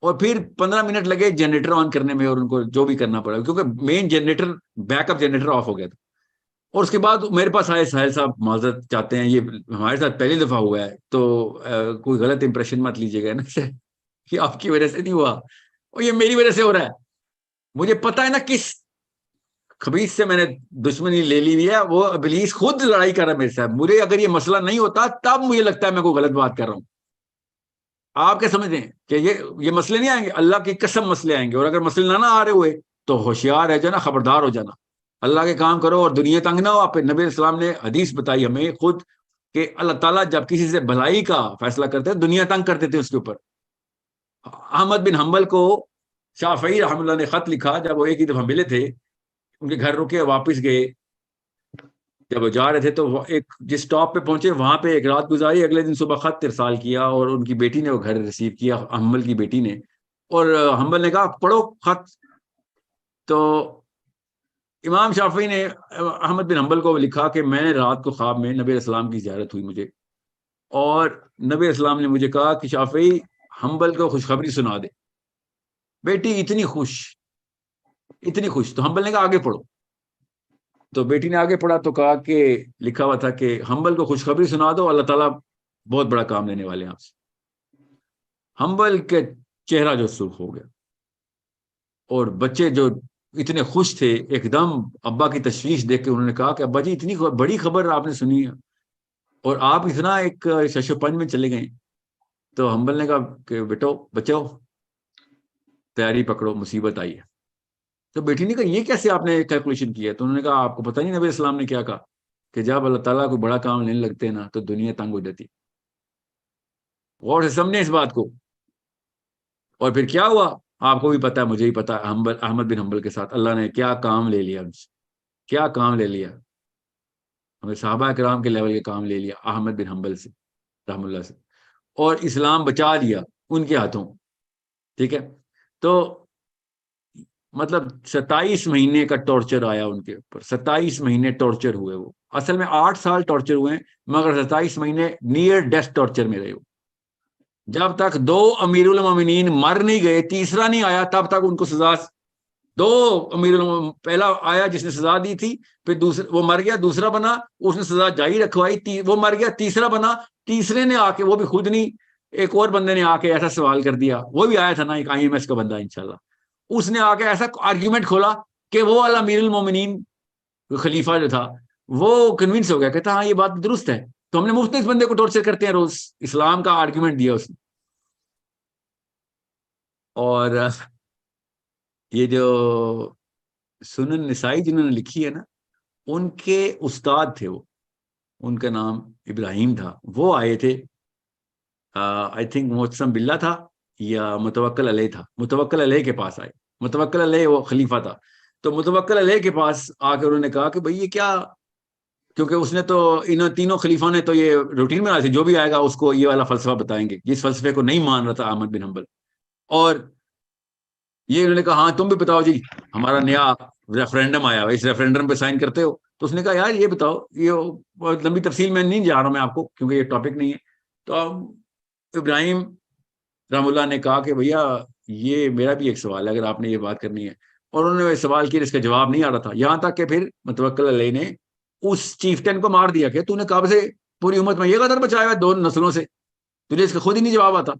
Speaker 1: اور پھر 15 منٹ لگے جنریٹر آن کرنے میں, اور ان کو جو بھی کرنا پڑا کیونکہ main generator back up generator off ہو گیا تھا. اور اس کے بعد میرے پاس آئے, ساحل صاحب معذرت چاہتے ہیں, یہ ہمارے ساتھ پہلی دفعہ ہوا ہے, تو کوئی غلط امپریشن مت لیجیے گا نا کہ آپ کی وجہ سے نہیں ہوا, اور یہ میری وجہ سے ہو رہا ہے. مجھے پتا ہے نا کس خبیث سے میں نے دشمنی لے لی ہے, وہ ابلیس خود لڑائی کر رہا ہے میرے ساتھ. مجھے اگر یہ مسئلہ نہیں ہوتا تب مجھے لگتا ہے میں کوئی غلط بات کر رہا ہوں. آپ کیا سمجھتے ہیں کہ یہ مسئلے نہیں آئیں گے؟ اللہ کی قسم مسئلے آئیں گے. اور اگر مسئلے نہ آ رہے ہوئے تو ہوشیار ہے جانا, خبردار ہو جانا, اللہ کے کام کرو اور دنیا تنگ نہ ہو. آپ نبی علیہ السلام نے حدیث بتائی ہمیں خود کہ اللہ تعالیٰ جب کسی سے بھلائی کا فیصلہ کرتے ہیں دنیا تنگ کرتے تھے اس کے اوپر. احمد بن حنبل کو شافعی رحمۃ اللہ نے خط لکھا, جب وہ ایک ہی دفعہ ملے تھے, ان کے گھر رکے, واپس گئے. جب وہ جا رہے تھے تو ایک جس اسٹاپ پہ پہنچے وہاں پہ ایک رات گزاری, اگلے دن صبح خط ارسال کیا, اور ان کی بیٹی نے وہ گھر ریسیو کیا, حنبل کی بیٹی نے. اور حنبل نے کہا پڑھو خط. تو امام شافعی نے احمد بن حنبل کو لکھا کہ میں نے رات کو خواب میں نبی علیہ السلام کی زیارت ہوئی مجھے, اور نبی علیہ السلام نے مجھے کہا کہ شافعی حنبل کو خوشخبری سنا دے. بیٹی اتنی خوش, اتنی خوش. تو حنبل نے کہا آگے پڑھو. تو بیٹی نے آگے پڑھا تو کہا کہ لکھا ہوا تھا کہ حنبل کو خوشخبری سنا دو, اللہ تعالیٰ بہت بڑا کام لینے والے ہیں آپ سے. حنبل کے چہرہ جو سرخ ہو گیا, اور بچے جو اتنے خوش تھے, ایک دم ابا کی تشویش دیکھ کے انہوں نے کہا کہ ابا جی اتنی بڑی خبر آپ نے سنی ہے اور آپ اتنا ایک شش و پنج میں چلے گئے. تو حنبل نے کہا کہ بیٹو بچو تیاری پکڑو, مصیبت آئی ہے. تو بیٹی نے کہا یہ کیسے آپ نے کیلکولیشن کیا ہے؟ تو انہوں نے کہا آپ کو پتہ نہیں نبی اسلام نے کیا کہا کہ جب اللہ تعالیٰ کو بڑا کام لینے لگتے ہیں نا تو دنیا تنگ ہو جاتی. غور سے سمجھیں اس بات کو. اور پھر کیا ہوا آپ کو بھی پتا ہے, مجھے ہی پتا ہے, احمد بن حنبل کے ساتھ اللہ نے کیا کام لے لیا, کیا کام لے لیا. ہمیں صحابہ کرام کے لیول کے کام لے لیا احمد بن حنبل سے رحم اللہ سے, اور اسلام بچا لیا ان کے ہاتھوں. ٹھیک ہے, تو مطلب 27 مہینے کا ٹارچر آیا ان کے اوپر, 27 مہینے ٹارچر ہوئے. وہ اصل میں 8 سال ٹارچر ہوئے ہیں, مگر 27 مہینے نیئر ڈیتھ ٹارچر میں رہے. وہ جب تک 2 امیر المومنین مر نہیں گئے, تیسرا نہیں آیا, تب تک ان کو سزا. 2 امیر المومنین, پہلا آیا جس نے سزا دی تھی, پھر دوسرا وہ مر گیا, دوسرا بنا اس نے سزا جاری رکھوائی, وہ مر گیا, تیسرا بنا, تیسرے نے آ کے, وہ بھی خود نہیں, ایک اور بندے نے آ کے ایسا سوال کر دیا, وہ بھی آیا تھا نا ایک IMS کا بندہ انشاءاللہ, اس نے آ کے ایسا آرگیومنٹ کھولا کہ وہ والا امیر المومنین خلیفہ جو تھا وہ کنونس ہو گیا, کہتا ہاں یہ بات درست ہے, تو ہم نے مفت اس بندے کو ٹارچر کرتے ہیں روز. اسلام کا آرگیومنٹ دیا اس نے. اور یہ جو سنن نسائی جنہوں نے لکھی ہے نا, ان کے استاد تھے وہ, ان کا نام ابراہیم تھا. وہ آئے تھے, آئی تھنک محتسم باللہ تھا یا متوکل علیہ تھا, متوکل علیہ کے پاس آئے. متوکل علیہ وہ خلیفہ تھا, تو متوکل علیہ کے پاس آ کے انہوں نے کہا کہ بھئی یہ کیا, کیونکہ اس نے تو ان تینوں خلیفہ نے تو یہ روٹین میں آئی تھی, جو بھی آئے گا اس کو یہ والا فلسفہ بتائیں گے, جس فلسفے کو نہیں مان رہا تھا احمد بن حنبل. اور یہ انہوں نے کہا ہاں تم بھی بتاؤ جی, ہمارا نیا ریفرینڈم آیا, اس ریفرینڈم پہ سائن کرتے ہو؟ تو اس نے کہا یار یہ بتاؤ, یہ بہت لمبی تفصیل میں نہیں جا رہا ہوں میں آپ کو کیونکہ یہ ٹاپک نہیں ہے. تو ابراہیم رحم اللہ نے کہا کہ بھیا یہ میرا بھی ایک سوال ہے اگر آپ نے یہ بات کرنی ہے. اور انہوں نے سوال کیا, اس کا جواب نہیں آ رہا تھا, یہاں تک کہ پھر متوکل علیہ نے اس چیفٹن کو مار دیا کہ تو نے کعبے سے پوری امت میں یہ قدر بچایا ہے 2 نسلوں سے, تجھے اس کا خود ہی نہیں جواب آتا.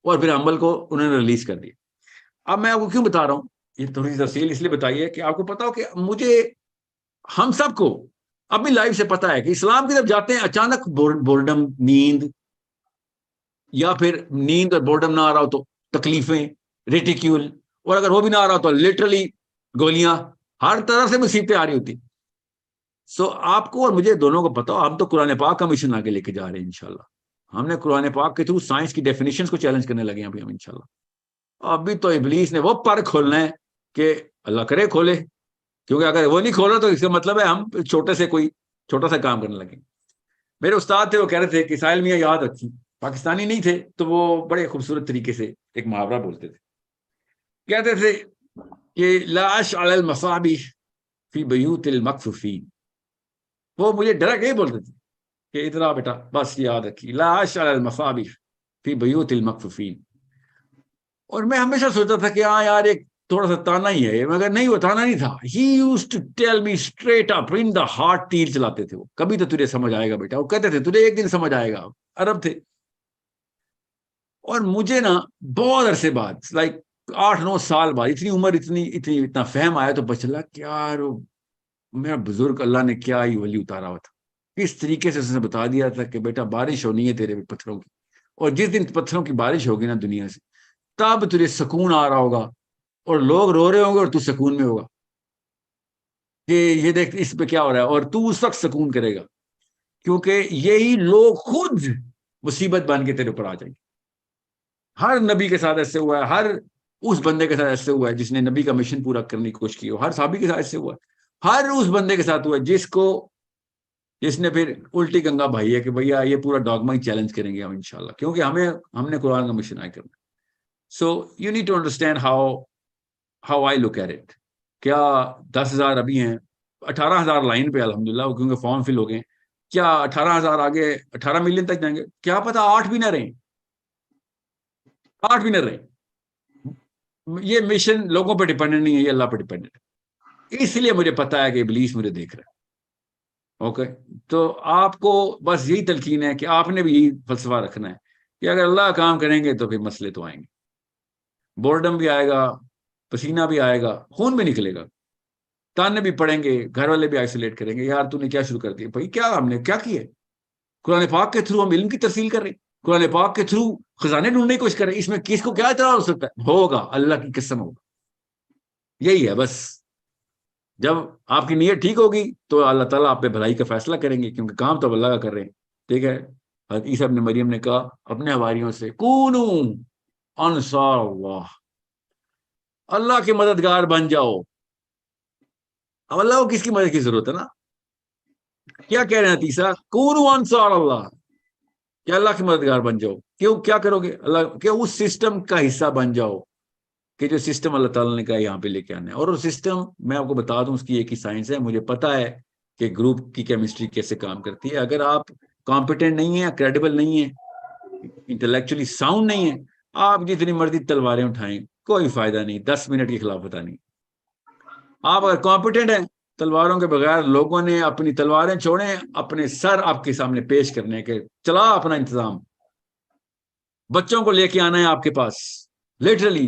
Speaker 1: اور پھر حنبل کو انہوں نے ریلیز کر دیا. اب میں آپ کو کیوں بتا رہا ہوں, یہ تھوڑی سی تفصیل اس لیے بتائیے کہ آپ کو پتا ہو کہ مجھے, ہم سب کو اپنی لائف سے پتا ہے کہ اسلام کی طرف جاتے ہیں اچانک بورڈم, نیند, یا پھر نیند اور بورڈم نہ آ رہا ہو تو تکلیفیں, ریٹیکیول, اور اگر وہ بھی نہ آ رہا ہو تو لٹرلی گولیاں, ہر طرح سے مصیبتیں آ رہی ہوتی. سو آپ کو اور مجھے دونوں کو پتا ہو، ہم تو قرآن پاک کا مشن آگے لے کے جا رہے ہیں انشاءاللہ. ہم نے قرآن پاک کے تھرو سائنس کی ڈیفینیشنز کو چیلنج کرنے لگے ہیں ابھی ہم انشاءاللہ. ابھی تو ابلیس نے وہ پر کھولنا ہے کہ اللہ کرے کھولے، کیونکہ اگر وہ نہیں کھولا تو اس کا مطلب ہے ہم چھوٹا سا کام کرنے لگے. میرے استاد تھے، وہ کہہ رہے تھے کہ ساحل میاں یاد رکھی، پاکستانی نہیں تھے تو وہ بڑے خوبصورت طریقے سے ایک محاورہ بولتے تھے. کہتے تھے کہ لاش علی المصابیح فی بیوت المکفوفین. وہ مجھے ڈائریکٹ یہی بولتے تھے کہ اتنا بیٹا بس یاد رکھی، لاش علی المصابیح فی بیوت المکفوفین. اور میں ہمیشہ سوچتا تھا کہ ہاں یار ایک تھوڑا سا تانا ہی ہے، مگر نہیں، وہ تانا نہیں تھا. He used to tell me straight up in the heart. تیر چلاتے تھے وہ، کبھی تو تجھے سمجھ آئے گا بیٹا، وہ کہتے تھے تجھے ایک دن سمجھ آئے گا. عرب تھے. اور مجھے نا بہت عرصے بعد، لائک 8-9 سال بعد، اتنی عمر اتنا فہم آیا تو پتا چلا کہ یار میرا بزرگ اللہ نے کیا ہی ولی اتارا ہوا تھا. کس طریقے سے اس نے بتا دیا تھا کہ بیٹا بارش ہونی ہے تیرے پتھروں کی، اور جس دن پتھروں کی بارش ہوگی نا دنیا سے، تب تجھے سکون آ رہا ہوگا اور لوگ رو رہے ہوں گے اور تو سکون میں ہوگا کہ یہ دیکھ اس پہ کیا ہو رہا ہے، اور تو اس وقت سکون کرے گا، کیونکہ یہی لوگ خود مصیبت بن کے تیرے اوپر آ جائیں گے. ہر نبی کے ساتھ ایسے ہوا ہے، ہر اس بندے کے ساتھ ایسے ہوا ہے جس نے نبی کا مشن پورا کرنے کی کوشش کی ہو، ہر صحابی کے ساتھ ایسے ہوا ہے، ہر اس بندے کے ساتھ ہوا ہے جس نے پھر الٹی گنگا بھائی ہے کہ بھیا یہ پورا ڈاگما ہی چیلنج کریں گے ہم انشاءاللہ، کیونکہ ہم نے قرآن کا مشن آئے کرنا. So you need to understand how I look at it. کیا 10,000 ابھی ہیں، 18,000 لائن پہ الحمدللہ، کیونکہ فارم فل ہو گئے. کیا 18,000 آگے 18 ملین تک جائیں گے؟ کیا پتا 8 بھی نہ رہیں. یہ مشن لوگوں پہ ڈیپینڈنٹ نہیں ہے، یہ اللہ پہ ڈیپینڈنٹ ہے. اس لیے مجھے پتا ہے کہ ابلیس مجھے دیکھ رہا ہے. اوکے، تو آپ کو بس یہی تلقین ہے کہ آپ نے بھی یہی فلسفہ رکھنا ہے کہ اگر اللہ کام کریں گے تو پھر مسئلے تو آئیں گے، بورڈم بھی آئے گا، پسینہ بھی آئے گا، خون بھی نکلے گا، تانے بھی پڑیں گے، گھر والے بھی آئسولیٹ کریں گے، یار تو نے کیا شروع کر دیا بھائی، کیا ہم نے کیا کیا ہے؟ قرآن پاک کے تھرو ہم علم کی ترسیل کر رہے ہیں، قرآن پاک کے تھرو خزانے ڈھونڈنے کی کوشش کر رہے ہیں. اس میں کس کو کیا اعتراض ہو سکتا ہے؟ ہوگا، اللہ کی قسم ہوگا. یہی ہے بس. جب آپ کی نیت ٹھیک ہوگی تو اللہ تعالیٰ آپ پہ بھلائی کا فیصلہ کریں گے، کیونکہ کام تو اللہ کا کر رہے ہیں. ٹھیک ہے، حضرت عیسیٰ ابن مریم نے کہا اپنے حواریوں سے، کونو انصار اللہ، اللہ کے مددگار بن جاؤ. اب اللہ کو کس کی مدد کی ضرورت ہے نا؟ کیا کہہ رہے ہیں عیسیٰ؟ کونو انصار اللہ، کہ اللہ کے مددگار بن جاؤ. کیوں؟ کیا کرو گے؟ اللہ کہ اس سسٹم کا حصہ بن جاؤ کہ جو سسٹم اللہ تعالیٰ نے کہا یہاں پہ لے کے آنا ہے. اور وہ سسٹم میں آپ کو بتا دوں، اس کی ایک ہی سائنس ہے. مجھے پتا ہے کہ گروپ کی کیمسٹری کیسے کام کرتی ہے. اگر آپ کمپیٹنٹ نہیں ہیں، کریڈیبل نہیں ہیں، انٹلیکچولی ساؤنڈ نہیں ہیں، آپ جتنی مرضی تلواریں اٹھائیں کوئی فائدہ نہیں، 10 منٹ کی خلاف پتہ نہیں. آپ اگر کمپیٹنٹ ہیں، تلواروں کے بغیر لوگوں نے اپنی تلواریں چھوڑیں، اپنے سر آپ کے سامنے پیش کرنے کے، چلا اپنا انتظام. بچوں کو لے کے آنا ہے آپ کے پاس لٹرلی،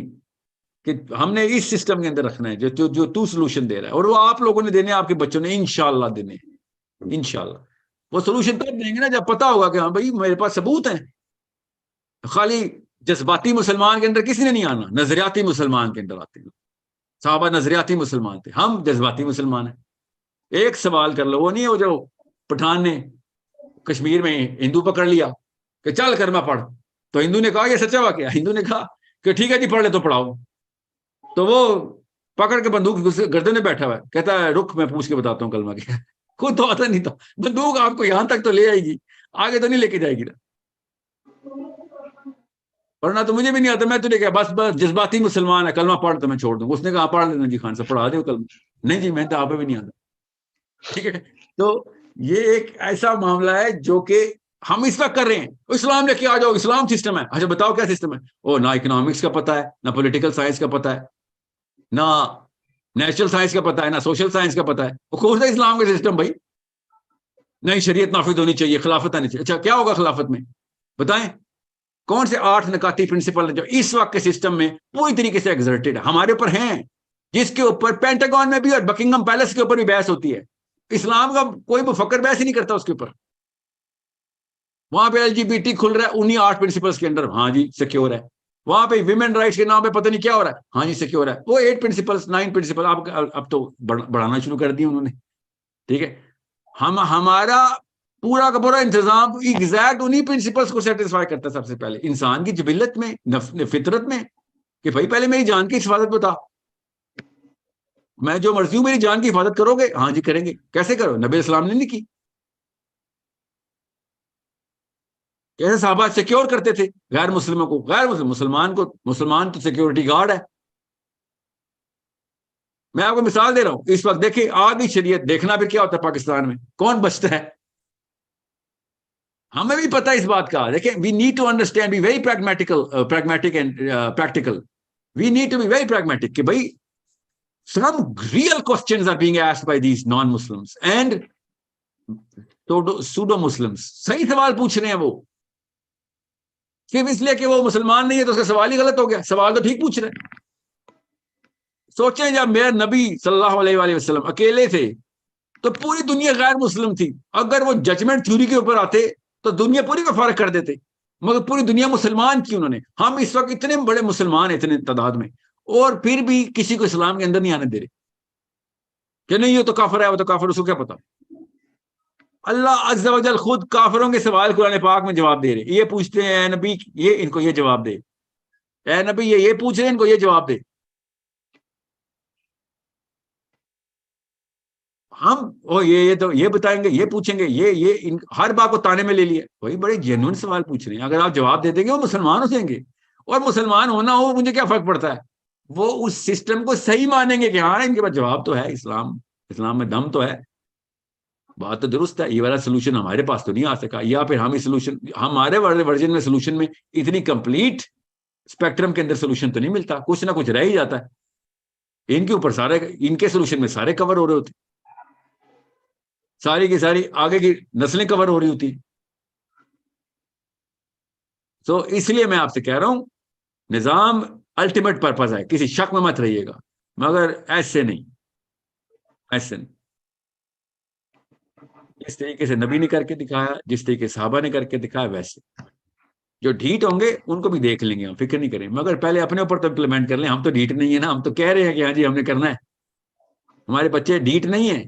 Speaker 1: کہ ہم نے اس سسٹم کے اندر رکھنا ہے جو تو سولوشن دے رہا ہے، اور وہ آپ لوگوں نے دینے، آپ کے بچوں نے انشاءاللہ دینے. انشاءاللہ وہ سولوشن تب دیں گے نا جب پتا ہوگا کہ ہاں بھائی میرے پاس ثبوت ہیں. خالی جذباتی مسلمان کے اندر کسی نے نہیں آنا، نظریاتی مسلمان کے اندر آتے ہیں. صحابہ نظریاتی مسلمان تھے، ہم جذباتی مسلمان ہیں. ایک سوال کر لو، وہ نہیں ہے وہ جو پٹھان نے کشمیر میں ہندو پکڑ لیا کہ چل کرما پڑھ، تو ہندو نے کہا یہ سچا واقعہ، ہندو نے کہا کہ ٹھیک ہے جی پڑھ لے تو پڑھاؤ. تو وہ پکڑ کے بندوق گردن میں بیٹھا ہوا ہے، کہتا ہے رک میں پوچھ کے بتاتا ہوں کلمہ کیا. خود تو آتا نہیں تھا. بندوق آپ کو یہاں تک تو لے آئے گی، آگے تو نہیں لے کے جائے گی نا. پڑھنا تو مجھے بھی نہیں آتا، میں تو نے کہا بس جذباتی مسلمان ہے، کلمہ پڑھ تو میں چھوڑ دوں. اس نے کہا پڑھ لینا جی خان صاحب، پڑھا دے کلمہ. نہیں جی میں تو آپ بھی نہیں آتا. ٹھیک ہے، تو یہ ایک ایسا معاملہ ہے جو کہ ہم اس وقت کر رہے ہیں. اسلام لے کے آ جاؤ، اسلام سسٹم ہے. اچھا بتاؤ کیا سسٹم ہے؟ او نہ اکنامکس کا پتہ ہے، نہ پولیٹیکل سائنس کا پتہ ہے، نہ نیچرل سائنس کا پتہ ہے، نہ سوشل سائنس کا پتہ ہے. وہ کون سا اسلام کا سسٹم بھائی؟ نہیں شریعت نافذ ہونی چاہیے، خلافت آنی چاہیے. اچھا کیا ہوگا خلافت میں؟ بتائیں کون سے 8 نکاتی پرنسپل جو اس وقت کے سسٹم میں پوری طریقے سے ایگزرٹڈ ہے، ہمارے اوپر ہیں، جس کے اوپر پینٹاگون میں بھی اور بکنگم پیلس کے اوپر بھی بحث ہوتی ہے. اسلام کا کوئی مفکر بحث ہی نہیں کرتا اس کے اوپر. وہاں پہ LGBT کھل رہا ہے انہی 8 پرنسپلس کے اندر، ہاں جی سیکیور ہے. وہاں پہ ویمن رائٹس کے نام پہ پتہ نہیں کیا ہو رہا ہے، ہاں جی سیکیور ہے. وہ 8 پرنسپلس 9 پرنسپل اب تو بڑھانا شروع کر دی انہوں نے. ٹھیک ہے، ہمارا پورا کا پورا انتظام ایگزیکٹ انہی پرنسپلس کو سیٹسفائی کرتا ہے. سب سے پہلے انسان کی جبلت میں, فطرت میں, کہ بھائی پہلے میری جان کی حفاظت بتا, میں جو مرضی ہوں میری جان کی حفاظت کرو گے؟ ہاں جی کریں گے. کیسے کرو؟ نبی اسلام نے نہیں کی. کیسے صحابہ سیکیور کرتے تھے غیر مسلموں کو؟ غیر مسلمان تو سیکیورٹی گارڈ ہے. میں آپ کو مثال دے رہا ہوں. اس وقت دیکھیں آگے شریعت, دیکھنا پھر کیا ہوتا ہے پاکستان میں, کون بچتا ہے. ہمیں بھی پتہ ہے اس بات کا. دیکھیں we need to understand, be very pragmatic and practical. We need to be very pragmatic کہ بھائی some real questions are being asked by these non-Muslims and pseudo-Muslims. صحیح سوال پوچھ رہے ہیں وہ, صرف اس لیے کہ وہ مسلمان نہیں ہے تو اس کا سوال ہی غلط ہو گیا. سوال تو ٹھیک پوچھ رہے ہیں. سوچیں جب میرے نبی صلی اللہ علیہ وآلہ وسلم اکیلے تھے تو پوری دنیا غیر مسلم تھی. اگر وہ ججمنٹ تھیوری کے اوپر آتے تو دنیا پوری کا فرق کر دیتے, مگر پوری دنیا مسلمان کی انہوں نے. ہم اس وقت اتنے بڑے مسلمان ہیں, اتنے تعداد میں, اور پھر بھی کسی کو اسلام کے اندر نہیں آنے دے رہے کہ نہیں یہ تو کافر ہے, وہ تو کافر, اس کو کیا پتا. اللہ عز و جل خود کافروں کے سوال قرآن پاک میں جواب دے رہے. یہ پوچھتے ہیں اے نبی یہ, ان کو یہ جواب دے. اے نبی یہ پوچھ رہے ہیں, ان کو یہ جواب دے. ہم یہ تو یہ بتائیں گے, یہ پوچھیں گے, یہ ہر بات کو تانے میں لے لیا. وہی بڑے جینوئن سوال پوچھ رہے ہیں. اگر آپ جواب دے دیں گے وہ مسلمان ہو جائیں گے, اور مسلمان ہونا ہو مجھے کیا فرق پڑتا ہے. وہ اس سسٹم کو صحیح مانیں گے کہ ہاں ان کے پاس جواب تو ہے, اسلام میں دم تو ہے, بات تو درست ہے. یہ والا سولوشن ہمارے پاس تو نہیں آ سکا, یا پھر ہم سولوشن ہمارے ورژن میں سولوشن میں اتنی کمپلیٹ اسپیکٹرم کے اندر سولوشن تو نہیں ملتا, کچھ نہ کچھ رہ ہی جاتا ہے. ان کے اوپر سارے, ان کے سولوشن میں سارے کور ہو رہے ہوتے, ساری کی ساری آگے کی نسلیں کور ہو رہی ہوتی. تو اس لیے میں آپ سے کہہ رہا ہوں نظام الٹیمیٹ پرپز ہے, کسی شک میں مت رہیے گا, مگر ایسے نہیں, ایسے نہیں. جس طریقے سے نبی نے کر کے دکھایا, جس طریقے سے صحابہ نے کر کے دکھایا, ویسے جو ڈھیٹ ہوں گے ان کو بھی دیکھ لیں گے, ہم فکر نہیں کریں, مگر پہلے اپنے اوپر تو امپلیمنٹ کر لیں. ہم تو ڈھیٹ نہیں ہے نا, ہم تو کہہ رہے ہیں کہ ہاں جی ہم نے کرنا ہے. ہمارے بچے ڈھیٹ نہیں ہیں,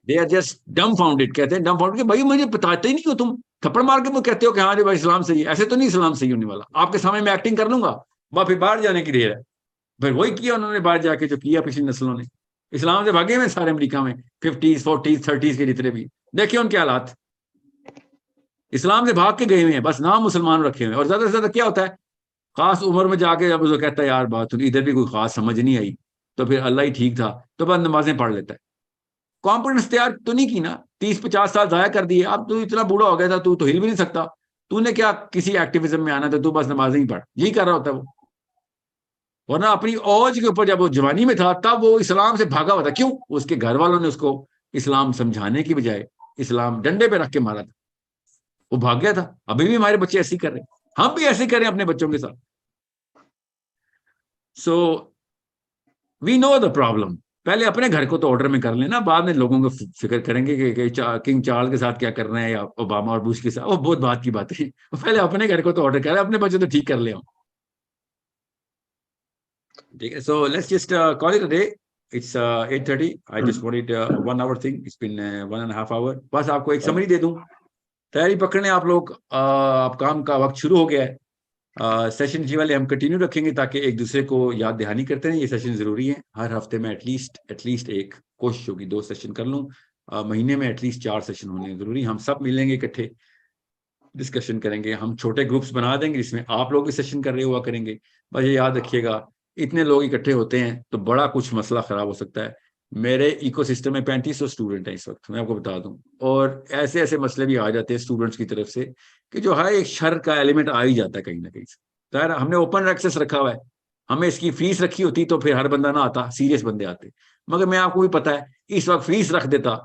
Speaker 1: they are just dumbfounded. کہتے ہیں ڈم فاؤنڈیڈ کہ بھائی مجھے بتاتے ہی نہیں ہو, تم تھپڑ مار کے وہ کہتے ہو کہ ہاں جی بھائی اسلام صحیح ہے. ایسے تو نہیں اسلام صحیح ہونے والا. آپ کے سامنے میں ایکٹنگ کر لوں گا, وہ پھر باہر جانے کی دیر ہے. پھر وہی کیا انہوں نے باہر جا کے جو کیا پچھلی نسلوں نے. اسلام سے بھاگے ہوئے سارے امریکہ میں 50s 40s 30s کے جتنے بھی, دیکھیں ان کے حالات. اسلام سے بھاگ کے گئے ہوئے ہیں, بس نام مسلمان رکھے ہوئے. اور زیادہ سے زیادہ کیا ہوتا ہے, خاص عمر میں جا کے جب وہ کہتا ہے یار بات ادھر بھی کوئی خاص سمجھ نہیں آئی, تو پھر اللہ ہی ٹھیک تھا, تو بس نمازیں پڑھ لیتا ہے. کانفیڈنس تیار تو نہیں کی نا, 30-50 سال ضائع کر دیے. اب تو اتنا بوڑھا ہو گیا تھا, تو ہل بھی نہیں سکتا. تو نے کیا کسی ایکٹیویزم میں آنا تھا, تو بس نمازیں ہی پڑھ, یہی کر رہا ہوتا ہے وہ. ورنہ اپنی اوج کے اوپر جب وہ جوانی میں تھا تب وہ اسلام سے بھاگا ہوا تھا. کیوں؟ اس کے گھر والوں نے اس کو اسلام سمجھانے کی بجائے اسلام ڈنڈے پہ رکھ کے مارا تھا, وہ بھاگ گیا تھا. ابھی بھی ہمارے بچے ایسے ہی کر رہے ہیں, ہم بھی ایسے ہی کر رہے ہیں اپنے بچوں کے ساتھ. سو وی نو دا پرابلم. پہلے اپنے گھر کو تو آرڈر میں کر لینا, بعد میں لوگوں کو فکر کریں گے کہ کنگ چارلز کے ساتھ کیا کرنا ہے, یا اوباما اور بش کے ساتھ. وہ بہت بات کی بات ہے. پہلے اپنے گھر کو تو آرڈر کریں, اپنے بچے تو ٹھیک کر لے ہوں. ٹھیک ہے, so let's just call it a day. It's 8:30. I just wanted 1 hour thing. It's been 1.5 hours. بس آپ کو ایک سمری دے دوں, تیاری پکڑ لیں آپ لوگ. آپ کام کا وقت شروع ہو گیا ہے. سیشن جی والے ہم کنٹینیو رکھیں گے تاکہ ایک دوسرے کو یاد دہانی کرتے ہیں. یہ سیشن ضروری ہے. ہر ہفتے میں ایٹ لیسٹ ایک کوشش ہوگی 2 سیشن کر لوں. مہینے میں ایٹ لیسٹ 4 سیشن ہونے ضروری. ہم سب ملیں گے, اکٹھے ڈسکشن کریں گے. ہم چھوٹے گروپس بنا دیں گے جس میں آپ لوگ بھی سیشن کر رہے ہوا کریں گے. بس یہ یاد رکھیے گا, اتنے لوگ اکٹھے ہوتے ہیں تو بڑا کچھ مسئلہ خراب ہو سکتا ہے. میرے ایکو سسٹم میں 3500 اسٹوڈنٹ ہیں اس وقت, میں آپ کو بتا دوں. اور ایسے ایسے مسئلے بھی آ جاتے ہیں اسٹوڈنٹس کی طرف سے کہ جو ہے ایک شر کا ایلیمنٹ آ ہی جاتا ہے کہیں نہ کہیں سے. ہم نے اوپن ایکسیس رکھا ہوا ہے, ہمیں اس کی فیس رکھی ہوتی تو پھر ہر بندہ نہ آتا, سیریس بندے آتے. مگر میں آپ کو بھی پتا ہے اس وقت فیس رکھ دیتا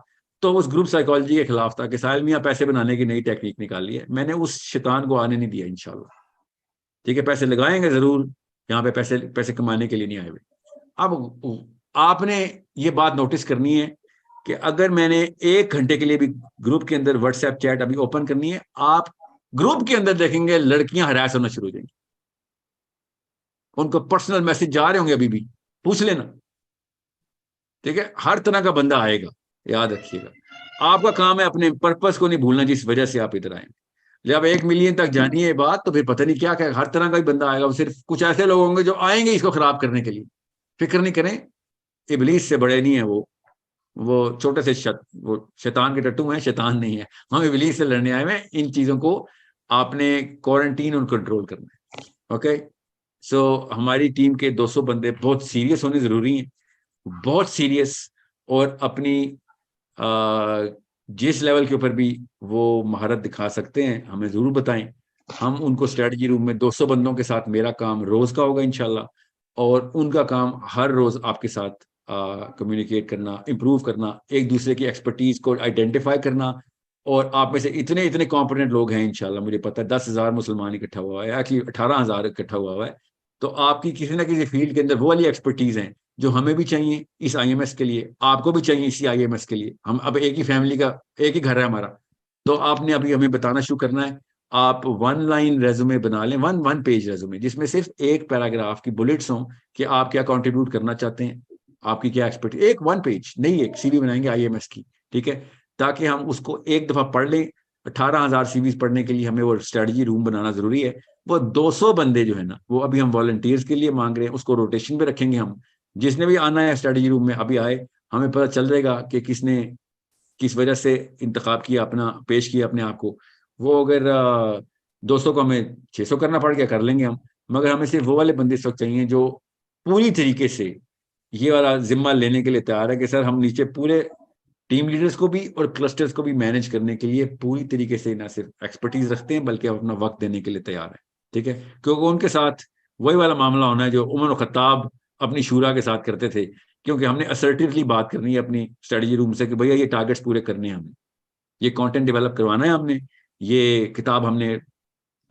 Speaker 1: تو اس گروپ سائیکالوجی کے خلاف تھا کہ ساحل میاں پیسے بنانے کی نئی ٹیکنیک نکالی ہے. میں نے اس شیطان کو آنے نہیں دیا انشاءاللہ. ٹھیک ہے, پیسے لگائیں گے ضرور, یہاں پہ پیسے کمانے کے لیے نہیں آئے ہوئے. اب آپ نے یہ بات نوٹس کرنی ہے کہ اگر میں نے 1 گھنٹے کے لیے بھی گروپ کے اندر واٹس ایپ چیٹ ابھی اوپن کرنی ہے, آپ گروپ کے اندر دیکھیں گے لڑکیاں ہراس ہونا شروع ہو جائیں گی. ان کو پرسنل میسج جا رہے ہوں گے, ابھی بھی پوچھ لینا. ٹھیک ہے, ہر طرح کا بندہ آئے گا. یاد رکھیے گا. آپ کا کام ہے اپنے پرپس کو نہیں بھولنا جس وجہ سے آپ ادھر آئے. جب 1 ملین تک جانی ہے بات تو پھر پتہ نہیں کیا ہر طرح کا ہی بندہ آئے گا. صرف کچھ ایسے لوگ ہوں گے جو آئیں گے اس کو خراب کرنے کے لیے. فکر نہیں کریں, ابلیس سے بڑے نہیں ہیں وہ چھوٹے سے وہ شیطان کے ٹٹو ہیں, شیطان نہیں ہے. ہم ابلیس سے لڑنے آئے ہیں. ان چیزوں کو آپ نے کوارنٹین اور کنٹرول کرنا ہے. اوکے, سو ہماری ٹیم کے 200 بندے بہت سیریس ہونے ضروری ہیں, بہت سیریس, اور اپنی جس لیول کے اوپر بھی وہ مہارت دکھا سکتے ہیں ہمیں ضرور بتائیں. ہم ان کو اسٹریٹجی روم میں 200 بندوں کے ساتھ, میرا کام روز کا ہوگا انشاءاللہ, اور ان کا کام ہر روز آپ کے ساتھ کمیونیکیٹ کرنا, امپروو کرنا, ایک دوسرے کی ایکسپرٹیز کو آئیڈینٹیفائی کرنا. اور آپ میں سے اتنے کمپیٹنٹ لوگ ہیں انشاءاللہ, مجھے پتہ ہے 10,000 مسلمان اکٹھا ہوا ہے, ایکچولی 18,000 اکٹھا ہوا ہے. تو آپ کی کسی نہ کسی فیلڈ کے اندر وہ والی ایکسپرٹیز ہیں جو ہمیں بھی چاہیے اس آئی ایم ایس کے لیے, آپ کو بھی چاہیے اسی آئی ایم ایس کے لیے. ہم اب ایک ہی فیملی کا ایک ہی گھر ہے ہمارا. تو آپ نے ابھی ہمیں بتانا شروع کرنا ہے. آپ 1 لائن ریزومے بنا لیں, 1 پیج ریزومے, جس میں صرف ایک پیراگراف کی بلٹس ہوں کہ آپ کیا کنٹریبیوٹ کرنا چاہتے ہیں, آپ کی کیا ایکسپرٹیز. ایک 1 پیج نہیں, ایک سی وی بنائیں گے آئی ایم ایس کی, ٹھیک ہے, تاکہ ہم اس کو ایک دفعہ پڑھ لیں. 18,000 سی ویز پڑھنے کے لیے ہمیں وہ اسٹریٹجی روم بنانا ضروری ہے. وہ 200 بندے جو ہے نا, وہ ابھی ہم والنٹیئرز کے لیے مانگ رہے ہیں, اس کو روٹیشن پہ رکھیں گے ہم. جس نے بھی آنا ہے اسٹریٹجی روم میں ابھی آئے, ہمیں پتہ چل جائے گا کہ کس نے کس وجہ سے انتخاب کیا, اپنا پیش کیا اپنے آپ کو. وہ اگر 200 کو ہمیں 600 کرنا پڑ گیا کر لیں گے ہم, مگر ہمیں صرف وہ والے بندے اس وقت چاہیے جو پوری طریقے سے یہ والا ذمہ لینے کے لیے تیار ہے کہ سر ہم نیچے پورے ٹیم لیڈرز کو بھی اور کلسٹرز کو بھی مینج کرنے کے لیے پوری طریقے سے نہ صرف ایکسپرٹیز رکھتے ہیں بلکہ اپنا وقت دینے کے لیے تیار ہیں. ٹھیک ہے, کیونکہ ان کے ساتھ وہی والا معاملہ ہونا ہے جو عمر و خطاب اپنی شورا کے ساتھ کرتے تھے, کیونکہ ہم نے اسرٹیولی بات کرنی ہے اپنی اسٹریٹجی روم سے کہ بھیا یہ ٹارگیٹس پورے کرنے ہیں, ہمیں یہ کانٹینٹ ڈیولپ کروانا ہے, ہم نے یہ کتاب ہم نے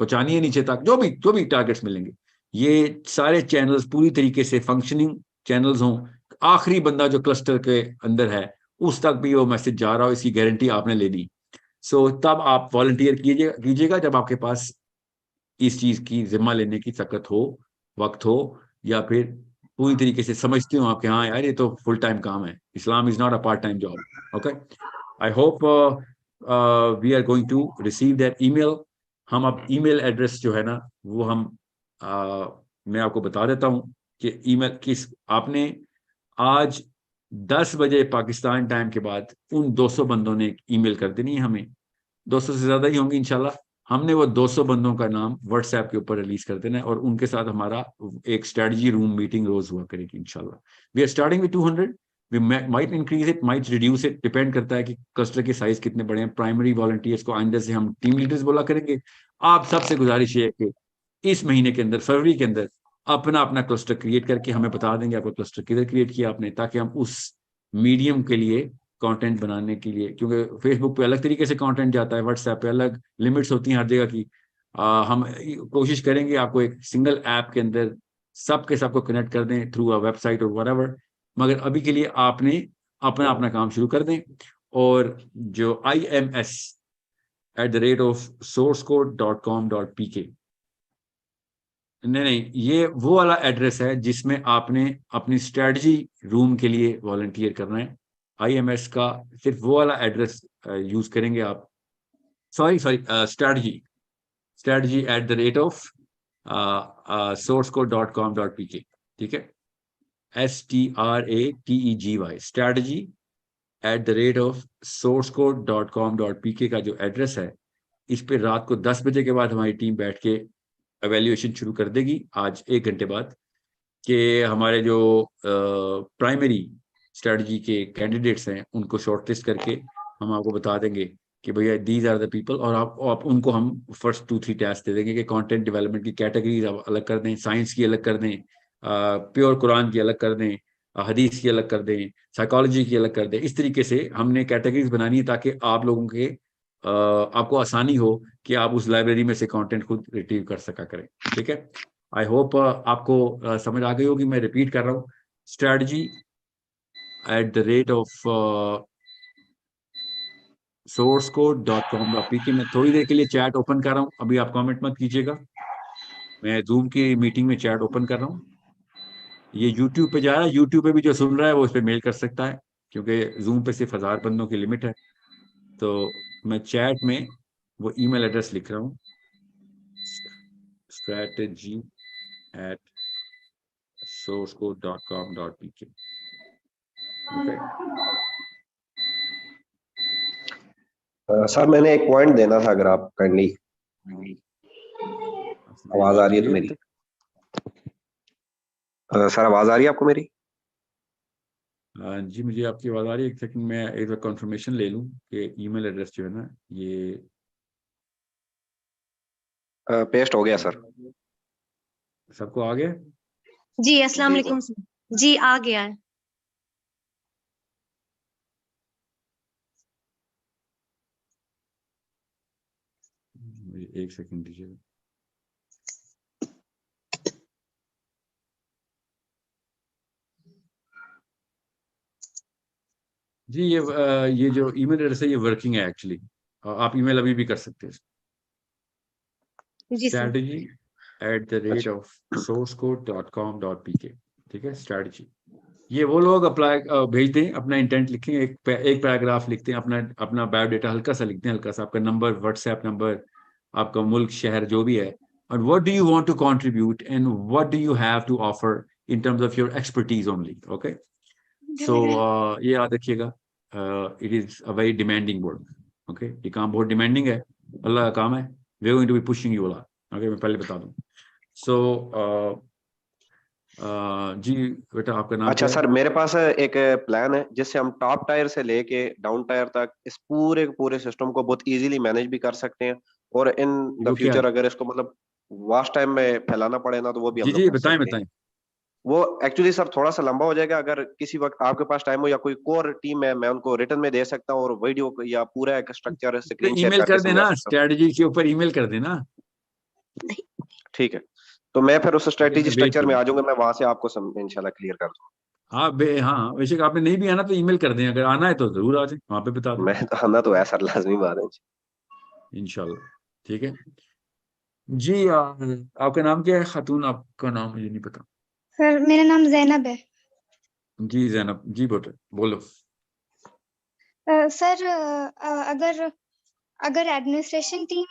Speaker 1: پہنچانی ہے نیچے تک, جو بھی ٹارگیٹس ملیں گے, یہ سارے چینلز پوری طریقے سے فنکشننگ چینلز ہوں. آخری بندہ جو کلسٹر کے اندر ہے اس تک بھی وہ میسج جا رہا ہو, اس کی گارنٹی آپ نے لینی. سو تب آپ والنٹیئر کیجیے گا جب آپ کے پاس اس چیز کی ذمہ لینے کی طاقت ہو, وقت ہو, یا پھر پوری طریقے سے سمجھتے ہوں آپ کہ ہاں یار یہ تو فل ٹائم کام ہے, اسلام is not a part time job. Okay, I hope we are going to receive that email. ہم اب ای میل ایڈریس جو ہے نا وہ میں آپ کو بتا دیتا ہوں کہ ای میل کس آپ نے آج 10 بجے پاکستان ٹائم کے بعد ان 200 بندوں نے ای میل کر دینی ہے ہمیں. 200 سے زیادہ ہی ہوں گی انشاءاللہ. ہم نے وہ 200 بندوں کا نام واٹس ایپ کے اوپر ریلیز کر دینا ہے, اور ان کے ساتھ ہمارا ایک اسٹریٹجی روم میٹنگ روز ہوا کرے گی انشاءاللہ. We are starting with 200. We might increase it, might reduce it, depend کرتا ہے کہ کلسٹر کے سائز کتنے بڑے ہیں. پرائمری والنٹیئرس کو آئندہ سے ہم ٹیم لیڈرز بولا کریں گے. آپ سب سے گزارش یہ ہے کہ اس مہینے کے اندر, فروری کے اندر, اپنا کلسٹر کریٹ کر کے ہمیں بتا دیں گے آپ کو کلسٹر کدھر کریٹ کیا آپ نے, تاکہ ہم اس میڈیم کے لیے کانٹینٹ بنانے کے لیے, کیونکہ فیس بک پہ الگ طریقے سے کانٹینٹ جاتا ہے, واٹس ایپ پہ الگ لمٹس ہوتی ہیں ہر جگہ کی. ہم کوشش کریں گے آپ کو ایک سنگل ایپ کے اندر سب کے سب کو کنیکٹ کر دیں تھرو اے ویب سائٹ اور وٹ ایور. مگر ابھی کے لیے آپ نے اپنا کام شروع کر دیں. اور جو IMS@sourcecode.com.pk, نہیں, یہ وہ والا ایڈریس ہے جس میں آپ نے اپنی اسٹریٹجی روم کے لیے والنٹیئر کرنا ہے. IMS کا صرف وہ والا ایڈریس یوز کریں گے آپ. strategy@sourcecode.com.pk, ٹھیک ہے, STRATEGY, strategy@sourcecode.com.pk کا جو ایڈریس ہے, اس پہ رات کو 10 بجے کے بعد ہماری ٹیم بیٹھ کے ایویلیویشن شروع کر دے گی آج 1 گھنٹے بعد, کہ ہمارے جو پرائمری اسٹریٹجی کے کینڈیڈیٹس ہیں ان کو شارٹ لسٹ کر کے ہم آپ کو بتا دیں گے کہ بھیا دیز آر دا پیپل, اور آپ ان کو ہم فرسٹ 2-3 ٹاسک دے دیں گے کہ کانٹینٹ ڈیولپمنٹ کی کیٹیگریز آپ الگ کر دیں, سائنس کی الگ کر دیں, پیور قرآن کی الگ کر دیں, حدیث کی الگ کر دیں, سائیکالوجی کی الگ کر دیں. اس طریقے سے ہم نے کیٹیگریز بنانی ہے تاکہ آپ لوگوں کے آپ کو آسانی ہو کہ آپ اس لائبریری میں سے کانٹینٹ خود ریٹریو کر سکا کریں. ٹھیک ہے, آئی ہوپ آپ کو سمجھ آ گئی ہوگی. میں ریپیٹ کر رہا ہوں, strategy@sourcecode.com.pk. میں تھوڑی دیر کے لیے چیٹ اوپن کر رہا ہوں, ابھی آپ کامنٹ مت کیجیے گا. میں زوم کی میٹنگ میں چیٹ اوپن کر رہا ہوں. یہ یوٹیوب پہ جا رہا ہے, یوٹیوب پہ بھی جو سن رہا ہے وہ اس پہ میل کر سکتا ہے. کیونکہ زوم پہ صرف 1000 بندوں کی لمٹ ہے. تو میں چیٹ میں وہ ای میل ایڈریس لکھ رہا ہوں, strategy@sourcecode.com.pk.
Speaker 6: سر میں نے ایک پوائنٹ دینا تھا, اگر آپ کائنڈلی. آواز آ رہی ہے تو میری؟ سر آواز آ رہی ہے آپ کو میری؟
Speaker 1: جی مجھے آپ کی آواز آ رہی ہے. ایک سیکنڈ میں ایک بار کنفرمیشن لے لوں کہ ای میل ایڈریس جو ہے نا یہ
Speaker 6: پیسٹ ہو گیا سر.
Speaker 1: سب کو آ گیا؟
Speaker 7: جی السلام علیکم سر. جی آ گیا ہے.
Speaker 1: ایک سیکنڈ دیجیے. جی یہ جو ای میل ایڈریس ہے یہ ورکنگ ہے ایکچولی. آپ ای میل ابھی بھی کر سکتے ہیں.
Speaker 7: جی سر.
Speaker 1: strategy@sourcecode.com.pk. ٹھیک ہے, اسٹریٹجی. یہ وہ لوگ اپلائی بھیجتے ہیں, اپنا انٹینٹ لکھیں, ایک پیراگراف لکھتے ہیں, اپنا بایو ڈیٹا ہلکا سا لکھتے ہیں, ہلکا سا آپ کا نمبر, واٹس ایپ نمبر, آپ کا ملک, شہر جو بھی ہے, اور what do you want to contribute and what do you have to offer in terms of your expertise only. Okay, so یہ یاد رکھیے گا, it is a very demanding work. Okay, یہ کام بہت ڈیمانڈنگ ہے, اللہ کا کام ہے. we are going to be pushing you a lot. Okay, میں پہلے بتا دوں. so جی بیٹا آپ کا نام؟
Speaker 6: اچھا سر, میرے پاس ایک پلان ہے جس سے ہم ٹاپ ٹائر سے لے کے ڈاؤن ٹائر تک اس پورے سسٹم کو بہت ایزیلی مینج بھی کر سکتے ہیں, اور ان دا فیوچر اگر اس کو مطلب واسٹ ٹائم میں پھیلانا پڑے نا تو وہ بھی ہم لوگ کر سکتے ہیں.
Speaker 1: بتائیں.
Speaker 6: وہ ایکچولی سر تھوڑا سا لمبا ہو جائے گا. اگر کسی وقت آپ کے پاس ٹائم ہو یا کوئی کور ٹیم ہے, میں ان کو ریٹن میں دے سکتا ہوں, اور ویڈیو یا پورا ایک اسٹرکچر اسکرین
Speaker 1: ای
Speaker 6: شیئر
Speaker 1: میل کر دینا,
Speaker 6: سکتا ہوں.
Speaker 1: اسٹریٹجی کے اوپر ای میل کر دینا.
Speaker 6: ٹھیک ہے, تو میں پھر اس اسٹریٹجی اسٹرکچر میں آ جاؤں گا, میں وہاں سے آپ کو انشاءاللہ کلیئر کر دوں.
Speaker 1: ہاں بے شک آپ نے نہیں بھی آنا تو ای میل کر دیں, اگر آنا ہے تو ضرور آ جائیں, وہاں پہ بتا دیں.
Speaker 6: میں تو آنا تو ہے سر, لازمی بات ہے
Speaker 1: انشاءاللہ. ٹھیک ہے جی. آپ کا نام کیا ہے خاتون؟ آپ کا نام مجھے نہیں پتا.
Speaker 8: سر میرا نام زینب ہے.
Speaker 1: جی زینب, جی بولو.
Speaker 8: سر اگر ایڈمنسٹریشن ٹیم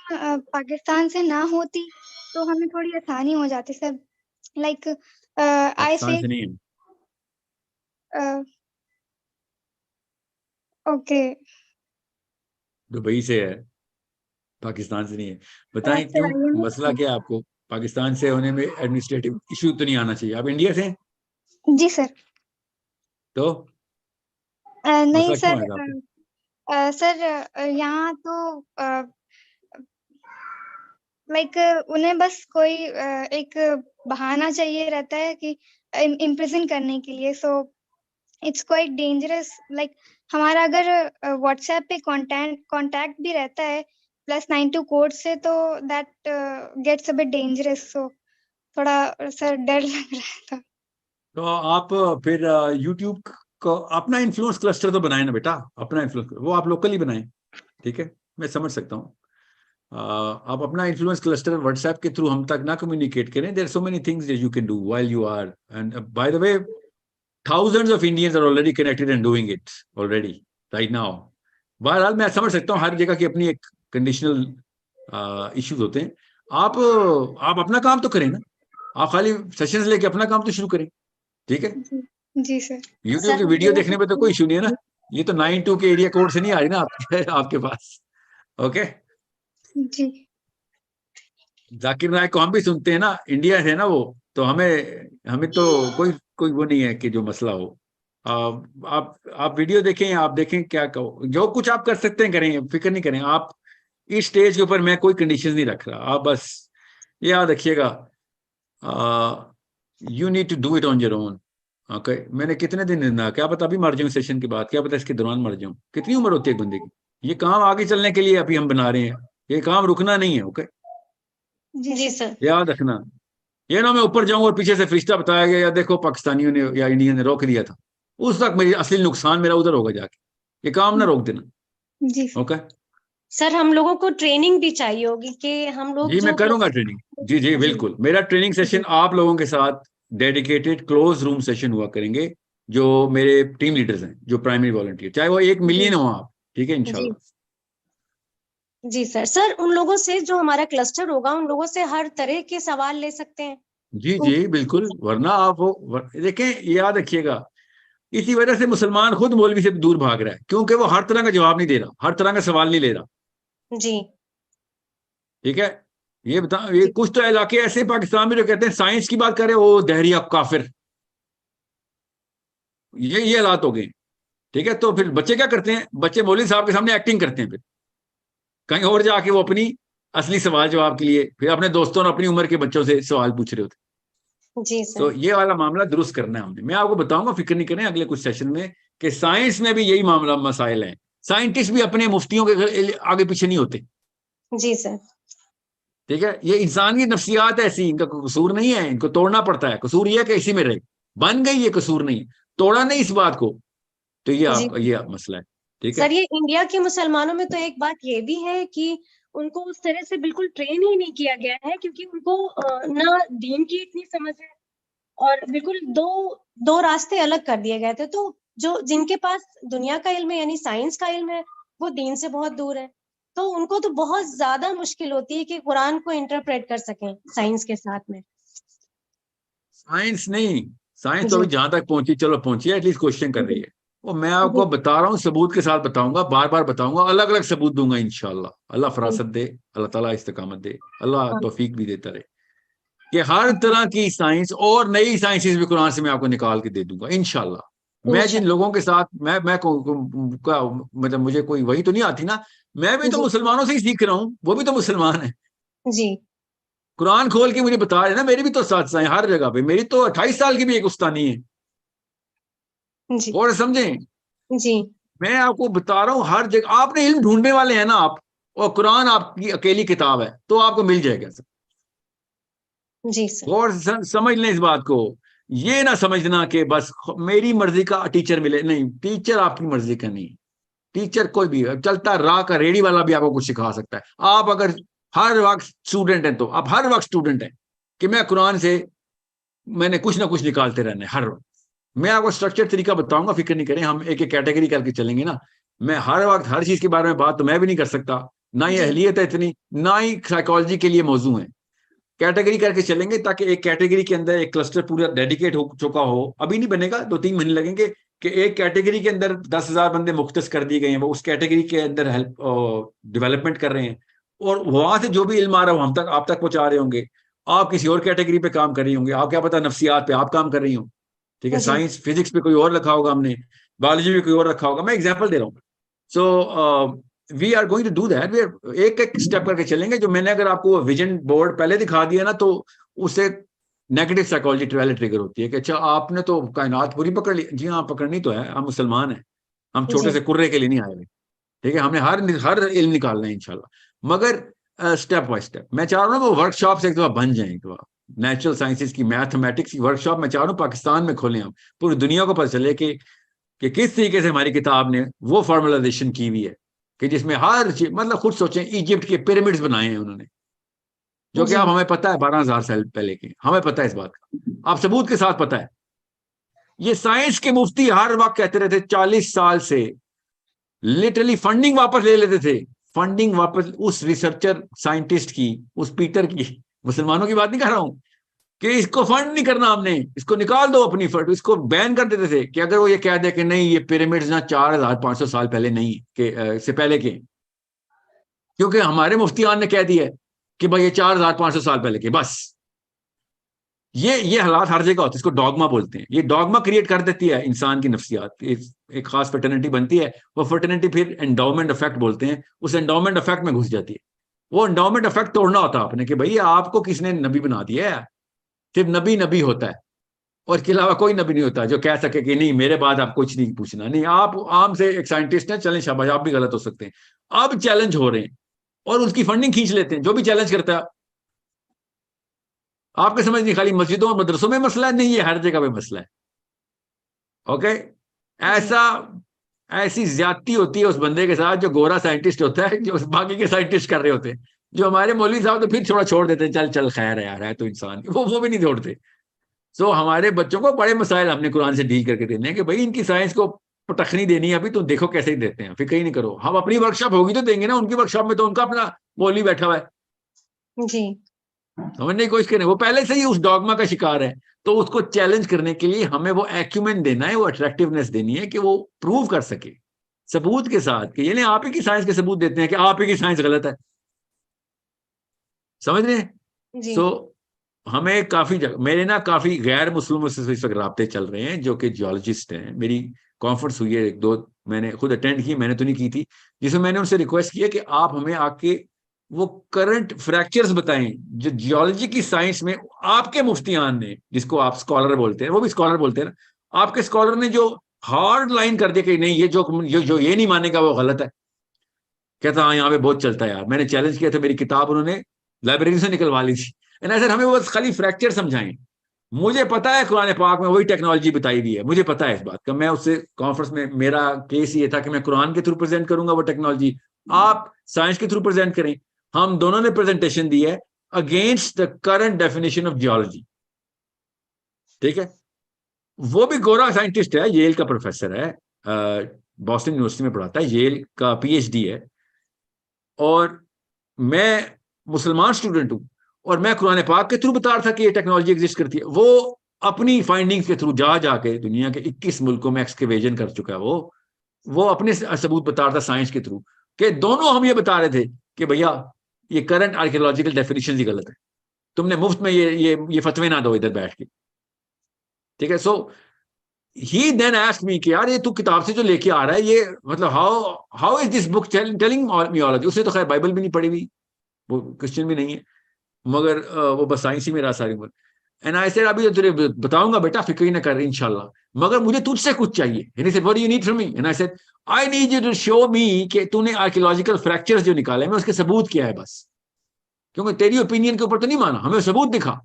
Speaker 8: پاکستان سے نہ ہوتی تو ہمیں تھوڑی آسانی ہو جاتی سر. لائک
Speaker 1: پاکستان سے نہیں ہے.
Speaker 8: اوکے,
Speaker 1: دبئی سے ہے, پاکستان سے نہیں ہے. بتائیں کیوں, مسئلہ کیا ہے آپ کو؟ پاکستان سے ہونے میں ایڈمنسٹریٹو ایشو تو نہیں آنا چاہیے. آپ انڈیا سے ہیں؟
Speaker 8: جی سر.
Speaker 1: تو
Speaker 8: نہیں
Speaker 1: مسئلہ کیوں ہے آپ کو؟
Speaker 8: سر یہاں تو لائک انہیں بس کوئی ایک بہانہ چاہیے رہتا ہے کہ امپریزن کرنے کے لیے. So it's quite dangerous. Like ہمارا اگر واٹس ایپ پہ کانٹیکٹ بھی رہتا ہے +92 کوڈ سے, تو that gets a bit dangerous. So تھوڑا سر ڈر لگ رہا تھا.
Speaker 1: تو آپ پھر یوٹیوب کو اپنا انفلوئنس کلسٹر تو بنائیں نا بیٹا, اپنا انفلوئنس وہ آپ لوکلی بنائیں. ٹھیک ہے, میں سمجھ سکتا ہوں. آپ اپنا انفلوئنس کلسٹر واٹس ایپ کے تھرو ہم تک نہ کمیونیکیٹ کریں. There so many things that you can do while you are, and by the way thousands of Indians are already connected and doing it already right now. بہرحال میں سمجھ سکتا ہوں ہر جگہ کی اپنی ایک کنڈیشنل ایشوز ہوتے ہیں. آپ اپنا کام تو کریں نا, آپ خالی سیشنز لے کے اپنا کام تو شروع کریں. ٹھیک ہے
Speaker 8: جی سر.
Speaker 1: یوٹیوب کی ویڈیو دیکھنے میں تو کوئی ایشو نہیں ہے نا. یہ تو 92 کے ایریا کوڈ سے نہیں آ رہی نا آپ کے پاس. اوکے
Speaker 8: جی.
Speaker 1: ذاکر نائک کو ہم بھی سنتے ہیں نا, انڈیا سے نا وہ, تو ہمیں تو کوئی وہ نہیں ہے کہ جو مسئلہ ہو. آپ ویڈیو دیکھیں, آپ دیکھیں کیا کہو, جو کچھ آپ کر سکتے ہیں کریں, فکر نہیں کریں. آپ اس سٹیج کے اوپر میں کوئی کنڈیشن نہیں رکھ رہا. آپ بس یاد رکھیے گا, you need to do it on your own. Okay, میں نے کتنے دن, کیا پتا ابھی مر جاؤں سیشن کے بعد, کیا پتا اس کے دوران مر جاؤں. کتنی عمر ہوتی ہے ایک بندے کی. یہ کام آگے چلنے کے لیے ابھی ہم بنا رہے ہیں, یہ کام رکنا نہیں ہے. اوکے
Speaker 7: جی سر.
Speaker 1: یاد رکھنا, یہ نہ میں اوپر جاؤں اور پیچھے سے فرشتہ بتایا گیا یا دیکھو پاکستانیوں نے یا انڈیا نے روک دیا تھا, اس وقت میری اصلی نقصان میرا ادھر ہوگا جا کے. یہ کام نہ روک دینا.
Speaker 8: جی
Speaker 1: اوکے
Speaker 7: سر ہم لوگوں کو ٹریننگ بھی چاہیے ہوگی کہ ہم لوگ
Speaker 1: جی, میں کروں گا ٹریننگ. جی بالکل, میرا ٹریننگ سیشن آپ لوگوں کے ساتھ ڈیڈیکیٹڈ کلوز روم سیشن ہوا کریں گے. جو میرے ٹیم لیڈرز ہیں, جو پرائمری والنٹیئر, چاہے وہ 1 ملین ہو آپ, ٹھیک ہے انشاءاللہ.
Speaker 7: جی سر ان لوگوں سے جو ہمارا کلسٹر ہوگا, ان لوگوں سے ہر طرح کے سوال لے سکتے ہیں.
Speaker 1: جی بالکل, ورنہ آپ دیکھیں, یاد رکھیے گا, اسی وجہ سے مسلمان خود مولوی سے دور بھاگ رہا ہے, کیونکہ وہ ہر طرح کا جواب نہیں دے رہا, ہر طرح کا سوال نہیں لے رہا.
Speaker 7: جی
Speaker 1: ٹھیک ہے, یہ بتا, یہ کچھ تو علاقے ایسے ہیں پاکستان میں جو کہتے ہیں سائنس کی بات کرے وہ دہریہ کافر, یہ حالات ہو گئے. ٹھیک ہے, تو پھر بچے کیا کرتے ہیں, بچے مولوی صاحب کے سامنے ایکٹنگ کرتے ہیں, پھر کہیں اور جا کے وہ اپنی اصلی سوال جواب کے لیے پھر اپنے دوستوں اور اپنی عمر کے بچوں سے سوال پوچھ رہے ہوتے.
Speaker 7: جی
Speaker 1: تو
Speaker 7: سر
Speaker 1: یہ والا معاملہ درست کرنا ہے ہم نے. میں آپ کو بتاؤں گا, فکر نہیں کریں, اگلے کچھ سیشن میں کہ سائنس میں بھی یہی معاملہ مسائل ہیں. سائنٹسٹ بھی اپنے مفتیوں کے آگے پیچھے نہیں ہوتے.
Speaker 7: جی سر
Speaker 1: ٹھیک ہے, یہ انسان کی نفسیات ایسی, ان کا قصور نہیں ہے, ان کو توڑنا پڑتا ہے. قصور یہ ہے کہ اسی میں رہے, بن گئی یہ قصور نہیں, توڑا نہیں اس بات کو. تو یہ مسئلہ ہے. ٹھیک ہے
Speaker 7: سر, یہ انڈیا کے مسلمانوں میں تو ایک بات یہ بھی ہے کہ ان کو اس طرح سے بالکل ٹرین ہی نہیں کیا گیا ہے, کیونکہ ان کو نہ دین کی اتنی سمجھ ہے, اور بالکل دو راستے الگ کر دیے گئے تھے. تو جن کے پاس دنیا کا علم ہے, یعنی سائنس کا علم ہے, وہ دین سے بہت دور ہے. تو ان کو تو بہت زیادہ مشکل ہوتی ہے کہ قرآن کو انٹرپریٹ کر سکیں سائنس کے ساتھ میں.
Speaker 1: سائنس نہیں, سائنس تو ابھی جہاں تک پہنچی, چلو پہنچی ہے, ایٹ لیسٹ کوشچن کر رہی ہے. وہ میں آپ کو بتا رہا ہوں, ثبوت کے ساتھ بتاؤں گا, بار بار بتاؤں گا, الگ الگ ثبوت دوں گا انشاءاللہ. اللہ فراست دے, اللہ تعالیٰ استقامت دے, اللہ توفیق بھی دیتا رہے, کہ ہر طرح کی سائنس اور نئی سائنسز بھی قرآن سے میں آپ کو نکال کے دے دوں گا انشاءاللہ. میں جن لوگوں کے ساتھ میں مطلب مجھے کوئی وہی تو نہیں آتی نا, میں بھی تو مسلمانوں سے ہی سیکھ رہا ہوں, وہ بھی تو مسلمان ہیں.
Speaker 7: جی
Speaker 1: قرآن کھول کے مجھے بتا رہے نا, میری بھی تو اساتذہ ہیں ہر جگہ پہ, میری تو 28 سال کی بھی ایک استانی ہے. اور سمجھیں,
Speaker 7: جی
Speaker 1: میں آپ کو بتا رہا ہوں ہر جگہ آپ نے علم ڈھونڈنے والے ہیں نا آپ, اور قرآن آپ کی اکیلی کتاب ہے, تو آپ کو مل جائے گا.
Speaker 7: جی سر,
Speaker 1: اور سمجھ لیں اس بات کو, یہ نہ سمجھنا کہ بس میری مرضی کا ٹیچر ملے. نہیں, ٹیچر آپ کی مرضی کا نہیں. ٹیچر کوئی بھی چلتا راہ کا ریڑھی والا بھی آپ کو کچھ سکھا سکتا ہے. آپ اگر ہر وقت اسٹوڈنٹ ہیں تو آپ ہر وقت اسٹوڈنٹ ہیں کہ میں قرآن سے میں نے کچھ نہ کچھ نکالتے رہنا ہے ہر وقت. میں آپ کو اسٹرکچر طریقہ بتاؤں گا, فکر نہیں کریں, ہم ایک کیٹیگری کر کے چلیں گے نا. میں ہر وقت ہر چیز کے بارے میں بات تو میں بھی نہیں کر سکتا, نہ ہی اہلیت ہے اتنی, نہ ہی سائیکالوجی کے لیے موضوع ہے. کیٹیگری کر کے چلیں گے تاکہ ایک کیٹیگری کے اندر ایک کلسٹر پورا ڈیڈیکیٹ ہو چکا ہو. ابھی نہیں بنے گا, 2-3 مہینے لگیں گے کہ ایک کیٹیگری کے اندر 10,000 بندے مختص کر دیے گئے ہیں, وہ اس کیٹیگری کے اندر ہیلپ ڈیولپمنٹ کر رہے ہیں, اور وہاں سے جو بھی علم آ رہا ہے وہ ہم تک آپ تک پہنچا رہے ہوں گے. آپ کسی اور کیٹیگری پہ کام کر رہی ہوں گے, آپ کیا پتا نفسیات پہ آپ کام کر رئی ہوں. ٹھیک ہے, سائنس فزکس پہ کوئی اور رکھا ہوگا, ہم نے بایولوجی پہ کوئی اور رکھا ہوگا. میں ایگزامپل دے رہا ہوں. So we are going to do that. ایک اسٹیپ کر کے چلیں گے. جو میں نے اگر آپ کو ویژن بورڈ پہلے دکھا دیا نا, تو اس سے نیگیٹو سائیکالوجی ٹریگر ہوتی ہے کہ اچھا آپ نے تو کائنات پوری پکڑ لی. جی ہاں, پکڑنی تو ہے, ہم مسلمان ہیں, ہم چھوٹے سے کرے کے لیے نہیں آئے ہوئے. ٹھیک ہے, ہم نے ہر علم نکالنا ہے انشاءاللہ, مگر اسٹیپ بائی اسٹیپ. میں چاہ رہا ہوں وہ ورک شاپ سے ایک دفعہ بن جائیں, ایک دفعہ نیچرل سائنسز کی, میتھمیٹکس کی ورک شاپ میں چاہ رہا ہوں پاکستان میں کھولیں, ہم پوری دنیا کو پتہ چلے کہ کس طریقے سے ہماری کتاب نے وہ فارمولائزیشن کی ہوئی ہے کہ جس میں ہر چیز, مطلب خود سوچیں, ایجپٹ کے پیرامڈز بنائے ہیں انہوں نے, جو کہ اب ہمیں پتہ ہے 12,000 سال پہلے کے, ہمیں پتہ ہے اس بات کا, آپ ثبوت کے ساتھ پتہ ہے. یہ سائنس کے مفتی ہر وقت کہتے رہتے 40 سال سے, لٹرلی فنڈنگ واپس لے لیتے تھے, فنڈنگ واپس اس ریسرچر سائنٹسٹ کی, اس پیٹر کی, مسلمانوں کی بات نہیں کر رہا ہوں, کہ اس کو فنڈ نہیں کرنا, ہم نے اس کو نکال دو اپنی فنڈ, اس کو بین کر دیتے تھے کہ اگر وہ یہ کہہ دے کہ نہیں یہ پیرامڈز نہ 4,500 سال پہلے نہیں کہ سے پہلے کے, کیونکہ ہمارے مفتیان نے کہہ دیا ہے کہ بھائی یہ 4,500 سال پہلے کے. بس یہ حالات ہر جگہ ہوتے ہیں, اس کو ڈاگما بولتے ہیں. یہ ڈاگما کریٹ کر دیتی ہے انسان کی نفسیات. ایک خاص فرٹرنٹی بنتی ہے, وہ فرٹرنٹی پھر انڈاؤمنٹ افیکٹ بولتے ہیں, اس انڈاؤمنٹ افیکٹ میں گھس جاتی ہے. وہ انڈاؤمنٹ افیکٹ توڑنا ہوتا ہے آپ نے کہ بھائی آپ کو کس نے نبی بنا دیا ہے. صرف نبی ہوتا ہے, اور اس کے علاوہ کوئی نبی نہیں ہوتا جو کہہ سکے کہ نہیں میرے بعد آپ کچھ نہیں پوچھنا. نہیں, آپ عام سے ایک سائنٹسٹ ہیں, چلیں شاباش, آپ بھی غلط ہو سکتے ہیں. اب چیلنج ہو رہے ہیں اور اس کی فنڈنگ کھینچ لیتے ہیں جو بھی چیلنج کرتا ہے. آپ کے سمجھ نہیں, خالی مسجدوں اور مدرسوں میں مسئلہ ہے, نہیں, یہ ہر جگہ پہ مسئلہ ہے. اوکے, ایسی زیادتی ہوتی ہے اس بندے کے ساتھ جو گورا سائنٹسٹ ہوتا ہے, جو باقی کے سائنٹسٹ کر رہے ہوتے ہیں. جو ہمارے مولوی صاحب تو پھر تھوڑا چھوڑ دیتے ہیں, چل خیر ہے یار, ہے تو انسان, وہ بھی نہیں چھوڑتے. سو ہمارے بچوں کو بڑے مسائل ہم نے قرآن سے ڈیل کر کے دینے ہیں کہ بھائی ان کی سائنس کو پٹخنی دینی ہے ابھی تو دیکھو کیسے ہی دیتے ہیں, فکر ہی نہیں کرو. ہم اپنی ورک شاپ ہوگی تو دیں گے نا, ان کی ورک شاپ میں تو ان کا اپنا مولوی بیٹھا ہوا ہے.
Speaker 7: جی
Speaker 1: سمجھنے کی کوشش کریں, وہ پہلے سے ہی اس ڈاگما کا شکار ہے, تو اس کو چیلنج کرنے کے لیے ہمیں وہ ایکومنٹ دینا ہے, وہ اٹریکٹیونیس دینی ہے کہ وہ پروو کر سکے ثبوت کے ساتھ, کہ یعنی آپ ہی کی سائنس کے ثبوت دیتے ہیں کہ آپ ہی کی سائنس غلط ہے. سمجھ رہے ہیں؟
Speaker 7: جی
Speaker 1: سو ہمیں کافی میرے نا کافی غیر مسلموں سے اس وقت رابطے چل رہے ہیں جو کہ جیولوجسٹ ہیں. میری کانفرنس ہوئی ہے ایک دو, میں نے خود اٹینڈ کی, میں نے تو نہیں کی تھی, جس میں نے ان سے ریکویسٹ کیا کہ آپ ہمیں آ کے وہ کرنٹ فریکچرز بتائیں جو جیولوجی کی سائنس میں آپ کے مفتیان نے, جس کو آپ اسکالر بولتے ہیں, وہ بھی اسکالر بولتے ہیں نا, آپ کے اسکالر نے جو ہارڈ لائن کر دیا کہ نہیں یہ جو یہ نہیں مانے گا وہ غلط ہے. کہتا ہاں یہاں پہ بہت چلتا ہے یار, میں نے چیلنج کیا تھا, میری کتاب انہوں نے لائبریری سے نکلوا لی تھی. سر ہمیں بس خالی فریکچر سمجھائیں. مجھے پتا ہے قرآن پاک میں وہی ٹیکنالوجی بتائی ہوئی ہے, مجھے پتا ہے اس بات کا. میں اس سے کانفرنس میں میرا کیس یہ تھا کہ میں قرآن کے تھرو پریزنٹ کروں گا وہ ٹیکنالوجی, آپ سائنس کے تھرو پریزنٹ کریں. ہم دونوں نے پریزنٹیشن دی ہے against the current definition of geology. ٹھیک ہے, وہ بھی گورا سائنٹسٹ ہے, ییل کا پروفیسر ہے, بوسٹن یونیورسٹی میں پڑھاتا ہے, ییل کا پی ایچ ڈی ہے, اور میں مسلمان اسٹوڈنٹ ہوں, اور میں قرآن پاک کے تھرو بتا رہا تھا کہ یہ ٹیکنالوجی ایگزسٹ کرتی ہے. وہ اپنی فائنڈنگز کے تھرو جا کے دنیا کے 21 ملکوں میں ایکسکیویشن کر چکا ہے. وہ اپنے ثبوت بتا رہا تھا سائنس کے تھرو, کہ دونوں ہم یہ بتا رہے تھے کہ بھیا یہ کرنٹ آرکیولوجیکل ڈیفینیشن ہی غلط ہے, تم نے مفت میں یہ فتوے نہ دو ادھر بیٹھ کے. ٹھیک ہے, سو ہی دین آسکڈ می کہ یار یہ تو کتاب سے جو لے کے آ رہا ہے یہ مطلب how is this book telling میولوجی. اس نے تو خیر بائبل بھی نہیں پڑھی ہوئی, وہ کرسچن بھی نہیں ہے, مگر وہ بس سائنس ہی میں رہا ساری عمر. اینڈ آئی سیڈ ابھی تجھے بتاؤں گا بیٹا, فکر ہی نہ کر رہی انشاءاللہ, مگر مجھے تجھ سے کچھ چاہیے. And he said what do you need from me? And I said I need you to show me کہ تو نے آرکیولوجیکل فریکچرز جو نکالے میں اس کے ثبوت کیا ہے بس, کیونکہ تیری اوپینین کے اوپر تو نہیں مانا, ہمیں ثبوت دکھا,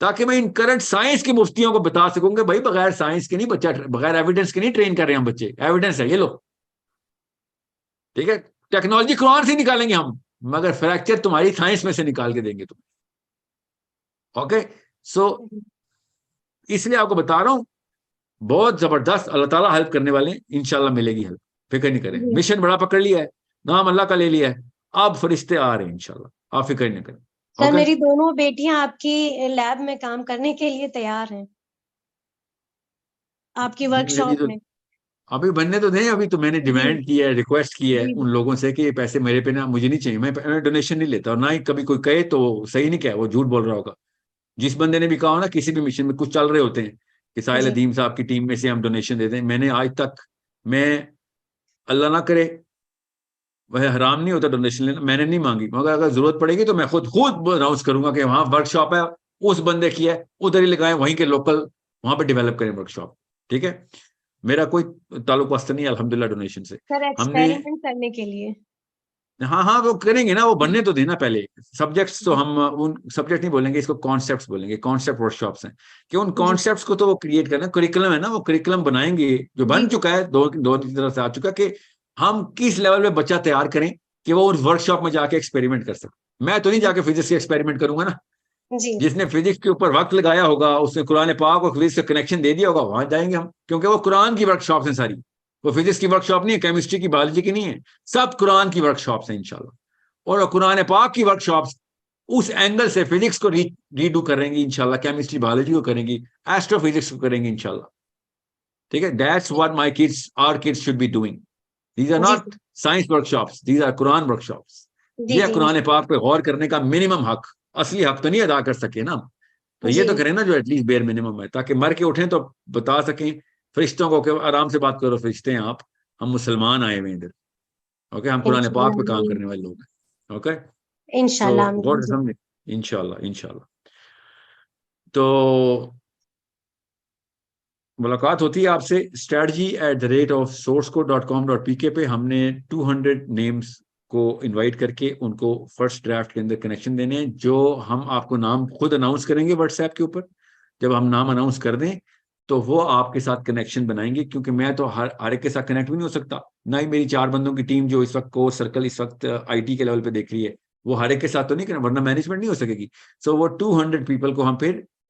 Speaker 1: تاکہ میں ان کرنٹ سائنس کی مفتیوں کو بتا سکوں کہ بھائی بغیر سائنس کے نہیں بچہ, بغیر ایویڈنس کے نہیں ٹرین کر رہے ہیں ہم بچے, ایویڈنس ہے یہ لو. ٹھیک ہے, ٹیکنالوجی قرآن سے نکالیں گے ہم, مگر فریکچر تمہاری سائنس میں سے نکال کے دیں گے تم. اوکے, سو اس لیے آپ کو بتا رہا ہوں بہت زبردست, اللہ تعالیٰ ہیلپ کرنے والے ہیں, انشاءاللہ ملے گی ہیلپ, فکر نہیں کریں. مشن بڑا پکڑ لیا ہے, نام اللہ کا لے لیا ہے, اب فرشتے آ رہے ہیں انشاءاللہ, آپ فکر نہیں کریں.
Speaker 7: سر میری دونوں بیٹیاں آپ کی لیب میں کام کرنے کے لیے تیار ہیں, آپ کی ورک شاپ میں.
Speaker 1: ابھی بننے تو دیں, ابھی تو میں نے ڈیمانڈ کی ہے, ریکویسٹ کی ہے ان لوگوں سے کہ یہ پیسے میرے پہ نا, مجھے نہیں چاہیے, میں ڈونیشن نہیں لیتا, اور نہ ہی کبھی کوئی کہے تو صحیح نہیں کہا, وہ جھوٹ بول رہا ہوگا. جس بندے نے بھی کہا ہو نا کسی بھی مشن میں کچھ چل رہے ہوتے ہیں کہ ساحل ادیم صاحب کی ٹیم میں سے ہم ڈونیشن دیتے ہیں, میں نے آج تک, میں اللہ نہ کرے وہ حرام نہیں ہوتا ڈونیشن لینا, میں نے نہیں مانگی, مگر اگر ضرورت پڑے گی تو میں خود اناؤنس کروں گا کہ وہاں ورک شاپ ہے, اس بندے کی ہے, ادھر ہی لگائیں, وہیں کے لوکل وہاں پہ ڈیولپ کریں ورک شاپ. ٹھیک ہے, میرا کوئی تعلق واسطہ نہیں ہے الحمدللہ ڈونیشن سے. ہم نے
Speaker 7: کرنے کے لیے
Speaker 1: ہاں وہ کریں گے نا, وہ بننے تو دینا پہلے سبجیکٹس, تو ہم ان سبجیکٹ نہیں بولیں گے, اس کو کانسیپٹس بولیں گے, کانسیپٹ ورک شاپس ہیں, کہ ان کانسیپٹس کو تو وہ کریٹ کرنا, کریکولم ہے نا, وہ کریکولم بنائیں گے جو بن چکا ہے, دو کی طرف سے آ چکا, کہ ہم کس لیول پہ بچہ تیار کریں کہ وہ اس ورک شاپ میں جا کے ایکسپیریمنٹ کر سکے. میں تو نہیں جا کے فزکس کے ایکسپیریمنٹ کروں گا نا, جس نے فزکس کے اوپر وقت لگایا ہوگا, اس نے قرآن پاک اور فزکس سے کنیکشن دے دیا ہوگا, وہاں جائیں گے ہم, کیونکہ وہ قرآن کی ورک شاپس ہیں ساری, وہ فزکس کی ورک شاپ نہیں ہے, کیمسٹری کی, بایولوجی کی نہیں ہے, سب قرآن کی ورک شاپس ہیں انشاءاللہ. اور قرآن پاک کی ورک شاپس اس اینگل سے فزکس کو ریڈو کریں گی انشاءاللہ, کیمسٹری بایولوجی کو کریں گی, ایسٹرو فزکس کو کریں گی انشاءاللہ. ٹھیک ہے, that's what my kids, our kids should be doing. These are not science workshops, these are قرآن ورک شاپس. یہ قرآن پاک پہ غور کرنے کا منیمم حق, اصلی حق تو نہیں ادا کر سکے نا, تو یہ تو کریں نا جو ایٹ لیسٹ بیئر منیمم ہے, تاکہ مر کے اٹھیں تو بتا سکیں فرشتوں کو کہ آرام سے بات کرو, فرشتے ہیں آپ, ہم مسلمان آئے ہوئے ادھر. اوکے, ہم قرآن پاک پہ کام کرنے والے لوگ ہیں. اوکے, انشاءاللہ. تو ملاقات ہوتی ہے آپ سے strategy@sourcecode.com.pk پہ. ہم نے 200 نیمز کو انوائٹ کر کے ان کو فرسٹ ڈرافٹ کے اندر کنیکشن دینے ہیں, جو ہم آپ کو نام خود اناؤنس کریں گے واٹس ایپ کے اوپر. جب ہم نام اناؤنس کر دیں تو وہ آپ کے ساتھ کنیکشن بنائیں گے, کیونکہ میں تو ہر ایک کے ساتھ کنیکٹ بھی نہیں ہو سکتا, نہ ہی میری 4 بندوں کی ٹیم جو اس وقت کورس سرکل اس وقت آئی ٹی کے لیول پہ دیکھ رہی ہے, وہ ہر ایک کے ساتھ تو نہیں کرنا, ورنہ مینجمنٹ نہیں ہو سکے گی. سو وہ 200 پیپل کو ہم پھر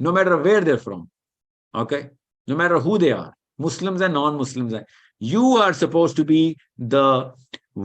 Speaker 1: no matter where they're from, okay, no matter who they are, Muslims and non-Muslims are. You are supposed to be the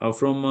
Speaker 1: from a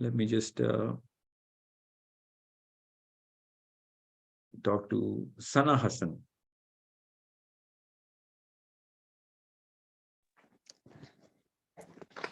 Speaker 1: Let me just talk to Sana Hassan.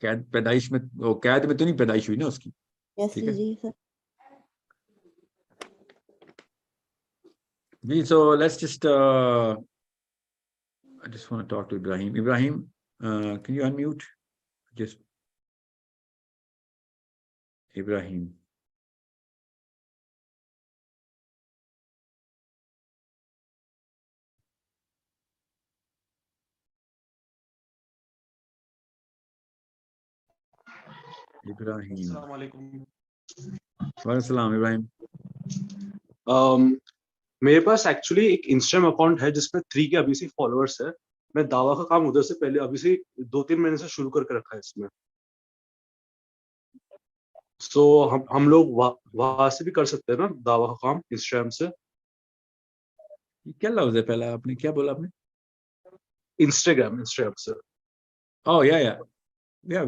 Speaker 1: قید پیدائش میں, وہ قید میں تو نہیں پیدائش ہوئی نا اس کی.
Speaker 9: Yes,
Speaker 1: ٹھیک ہے
Speaker 9: جی سر.
Speaker 1: جی. So let's just I just want to talk to Ibrahim. Ibrahim, can you unmute? Just Ibrahim. Ibrahim.
Speaker 10: السلام علیکم.
Speaker 1: وعلیکم السلام ابراہیم.
Speaker 10: میرے پاس ایکچولی ایک انسٹاگرام اکاؤنٹ ہے جس میں 3 کے ابھی سے فالوورس ہے. میں دعویٰ کا کام ادھر سے پہلے ابھی سے 2-3 مہینے سے شروع کر کے رکھا ہے اس میں. سو ہم لوگ وہاں سے بھی کر سکتے ہیں نا دعویٰ کا کام انسٹاگرام سے.
Speaker 1: کیا لفظ ہے پہلا آپ نے کیا بولا آپ نے؟
Speaker 10: انسٹاگرام سے.
Speaker 1: Oh yeah,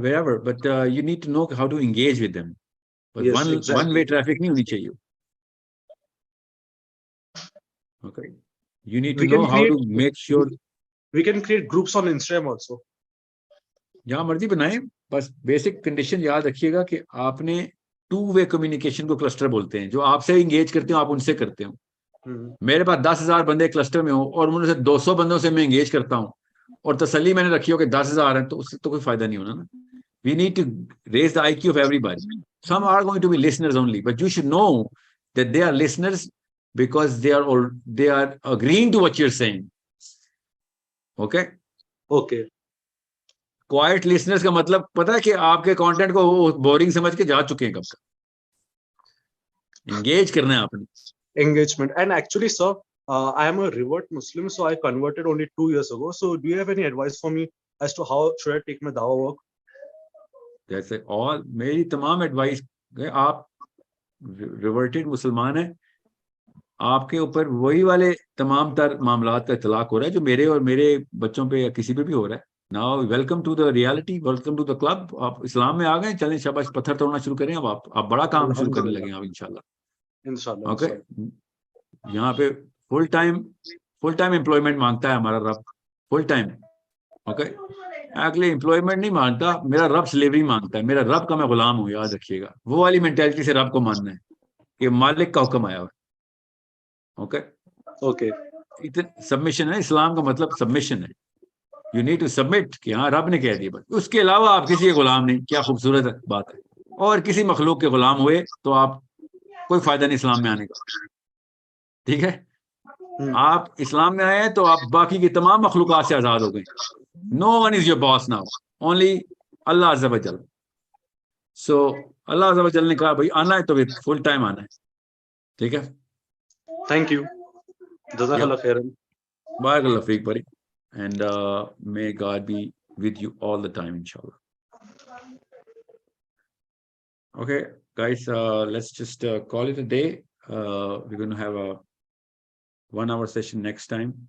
Speaker 1: wherever, but you need to know how to engage with them. But
Speaker 10: Yes, exactly.
Speaker 1: one way traffic نہیں ہونی چاہیے. Okay, you need to
Speaker 10: We
Speaker 1: know
Speaker 10: can
Speaker 1: how to
Speaker 10: create-
Speaker 1: make sure.
Speaker 10: We can create groups on Instagram also.
Speaker 1: جہاں مرضی بنائیں, بس بیسک کنڈیشن یاد رکھیے گا کہ آپ نے 2-way کمیونیکیشن کو کلسٹر بولتے ہیں. جو آپ سے انگیج کرتے ہو آپ ان سے کرتے ہو. میرے پاس 10,000 بندے کلسٹر میں ہوں اور ان سے 200 بندوں سے میں انگیج کرتا ہوں اور تسلی میں نے رکھی ہو کہ 10,000 ہیں, تو اس سے تو کوئی فائدہ نہیں ہونا نا. We need to raise the IQ of everybody. Some are going to be listeners only, but you should know that they are listeners because they are agreeing to what you're saying. Okay?
Speaker 10: Okay.
Speaker 1: Quiet listeners کا مطلب پتا ہے کہ آپ کے کانٹینٹ کو وہ بورنگ سمجھ کے جا چکے ہیں کب کا. انگیج کرنا ہے آپ نے.
Speaker 10: Engagement. And actually, sir, I am a revert Muslim, so I converted only 2 years ago. So do you have any advice for me as to how should I take my dawah work?
Speaker 1: جیسے اور میری تمام ایڈوائس, آپ ریورٹڈ مسلمان ہیں, آپ کے اوپر وہی والے تمام تر معاملات کا اطلاق ہو رہا ہے جو میرے اور میرے بچوں پہ یا کسی پہ بھی ہو رہا ہے. Now welcome to the reality, welcome to the club. آپ اسلام میں آ گئے, چلیں شاباش پتھر توڑنا شروع کریں. اب آپ بڑا کام شروع کرنے لگے آپ انشاءاللہ. اوکے, یہاں پہ فل ٹائم امپلائمنٹ مانگتا ہے ہمارا رب, full time. Okay, actually employment نہیں مانگتا, میرا رب سلیوری مانگتا ہے. میرا رب کا میں غلام ہوں, یاد رکھیے گا. وہ والی مینٹیلٹی سے رب کو ماننا ہے کہ مالک کا حکم آیا ہوا. اوکے, سبمیشن ہے. اسلام کا مطلب سبمیشن ہے. یو نیڈ ٹو سبمٹ کہ ہاں رب نے کہہ دیا بس. اس کے علاوہ آپ کسی کے غلام نہیں. کیا خوبصورت بات ہے. اور کسی مخلوق کے غلام ہوئے تو آپ کوئی فائدہ نہیں اسلام میں آنے کا. ٹھیک ہے, آپ اسلام میں آئے ہیں تو آپ باقی کی تمام مخلوقات سے آزاد ہو گئے. No one is your boss now, only Allah Azza wa Jal. So Allah Azza wa Jal نے کہا بھائی آنا ہے تو فل ٹائم آنا ہے. ٹھیک ہے,
Speaker 10: Thank you. Jazakallah khairan.
Speaker 1: بارک اللہ فیک بھائی, and may God be with you all the time inshallah. Okay guys, let's just call it a day. We're going to have a 1-hour session next time,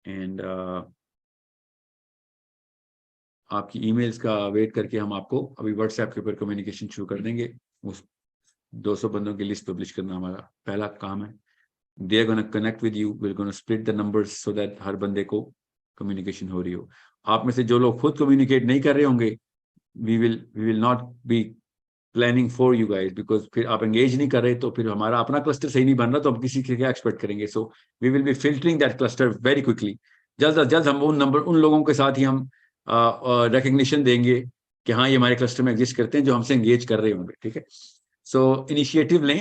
Speaker 1: and آپ کی ای میلز کا ویٹ کر کے ہم آپ کو ابھی واٹس ایپ کے اوپر کمیونیکیشن شروع کر دیں گے. اس 200 بندوں کی لسٹ پبلش کرنا ہمارا پہلا کام ہے. They are going to connect with you. We're going to split the numbers so that ہر بندے کو کمیونیکیشن ہو رہی ہو. آپ میں سے جو لوگ خود کمیونیکیٹ نہیں کر رہے ہوں گے, we will not be planning for you guys, because پھر آپ انگیج نہیں کر رہے تو پھر ہمارا اپنا کلسٹر صحیح نہیں بن رہا تو ہم کسی سے کیا ایکسپیکٹ کریں گے. So we will be filtering that cluster very quickly. جلد از جلد ہم ان لوگوں کے ساتھ ہی ہم ریکگنیشن دیں گے کہ ہاں یہ ہمارے کلسٹر میں ایگزسٹ کرتے ہیں جو ہم سے انگیج کر رہے ہوں گے. ٹھیک ہے, سو انیشیٹو لیں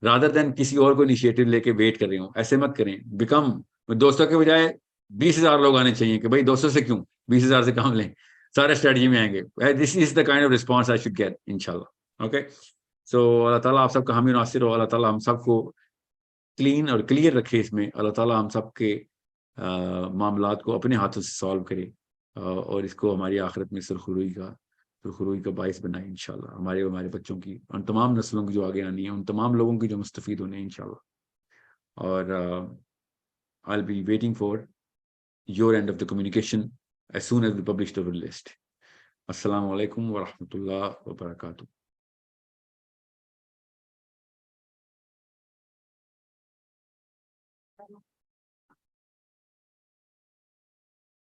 Speaker 1: رادر دین کسی اور کو انیشیٹو لے کے ویٹ کر رہے ہوں. ایسے مت کریں. بیکم 200 کے بجائے 20,000 لوگ آنے چاہیے کہ بھائی 200 سے کیوں 20,000 سے کام لیں, سارے اسٹریٹجی میں آئیں گے. This is the kind of response I should get انشاءاللہ. اوکے, سو اللہ تعالیٰ آپ سب کا حامی ناصر ہو. اللہ تعالیٰ ہم سب کو کلین اور کلیئر رکھے اس میں. اللہ تعالیٰ ہم سب کے معاملات کو اپنے ہاتھوں سے سالو کرے اور اس کو ہماری آخرت میں سرخروئی کا باعث بنائے انشاءاللہ. ہمارے بچوں کی, ان تمام نسلوں کی جو آگے آنی ہے, ان تمام لوگوں کی جو مستفید ہونے ہیں انشاءاللہ. اور I'll be waiting for your end of the communication as soon as we publish the list. Assalamu alaikum wa rahmatullah wa barakatuh.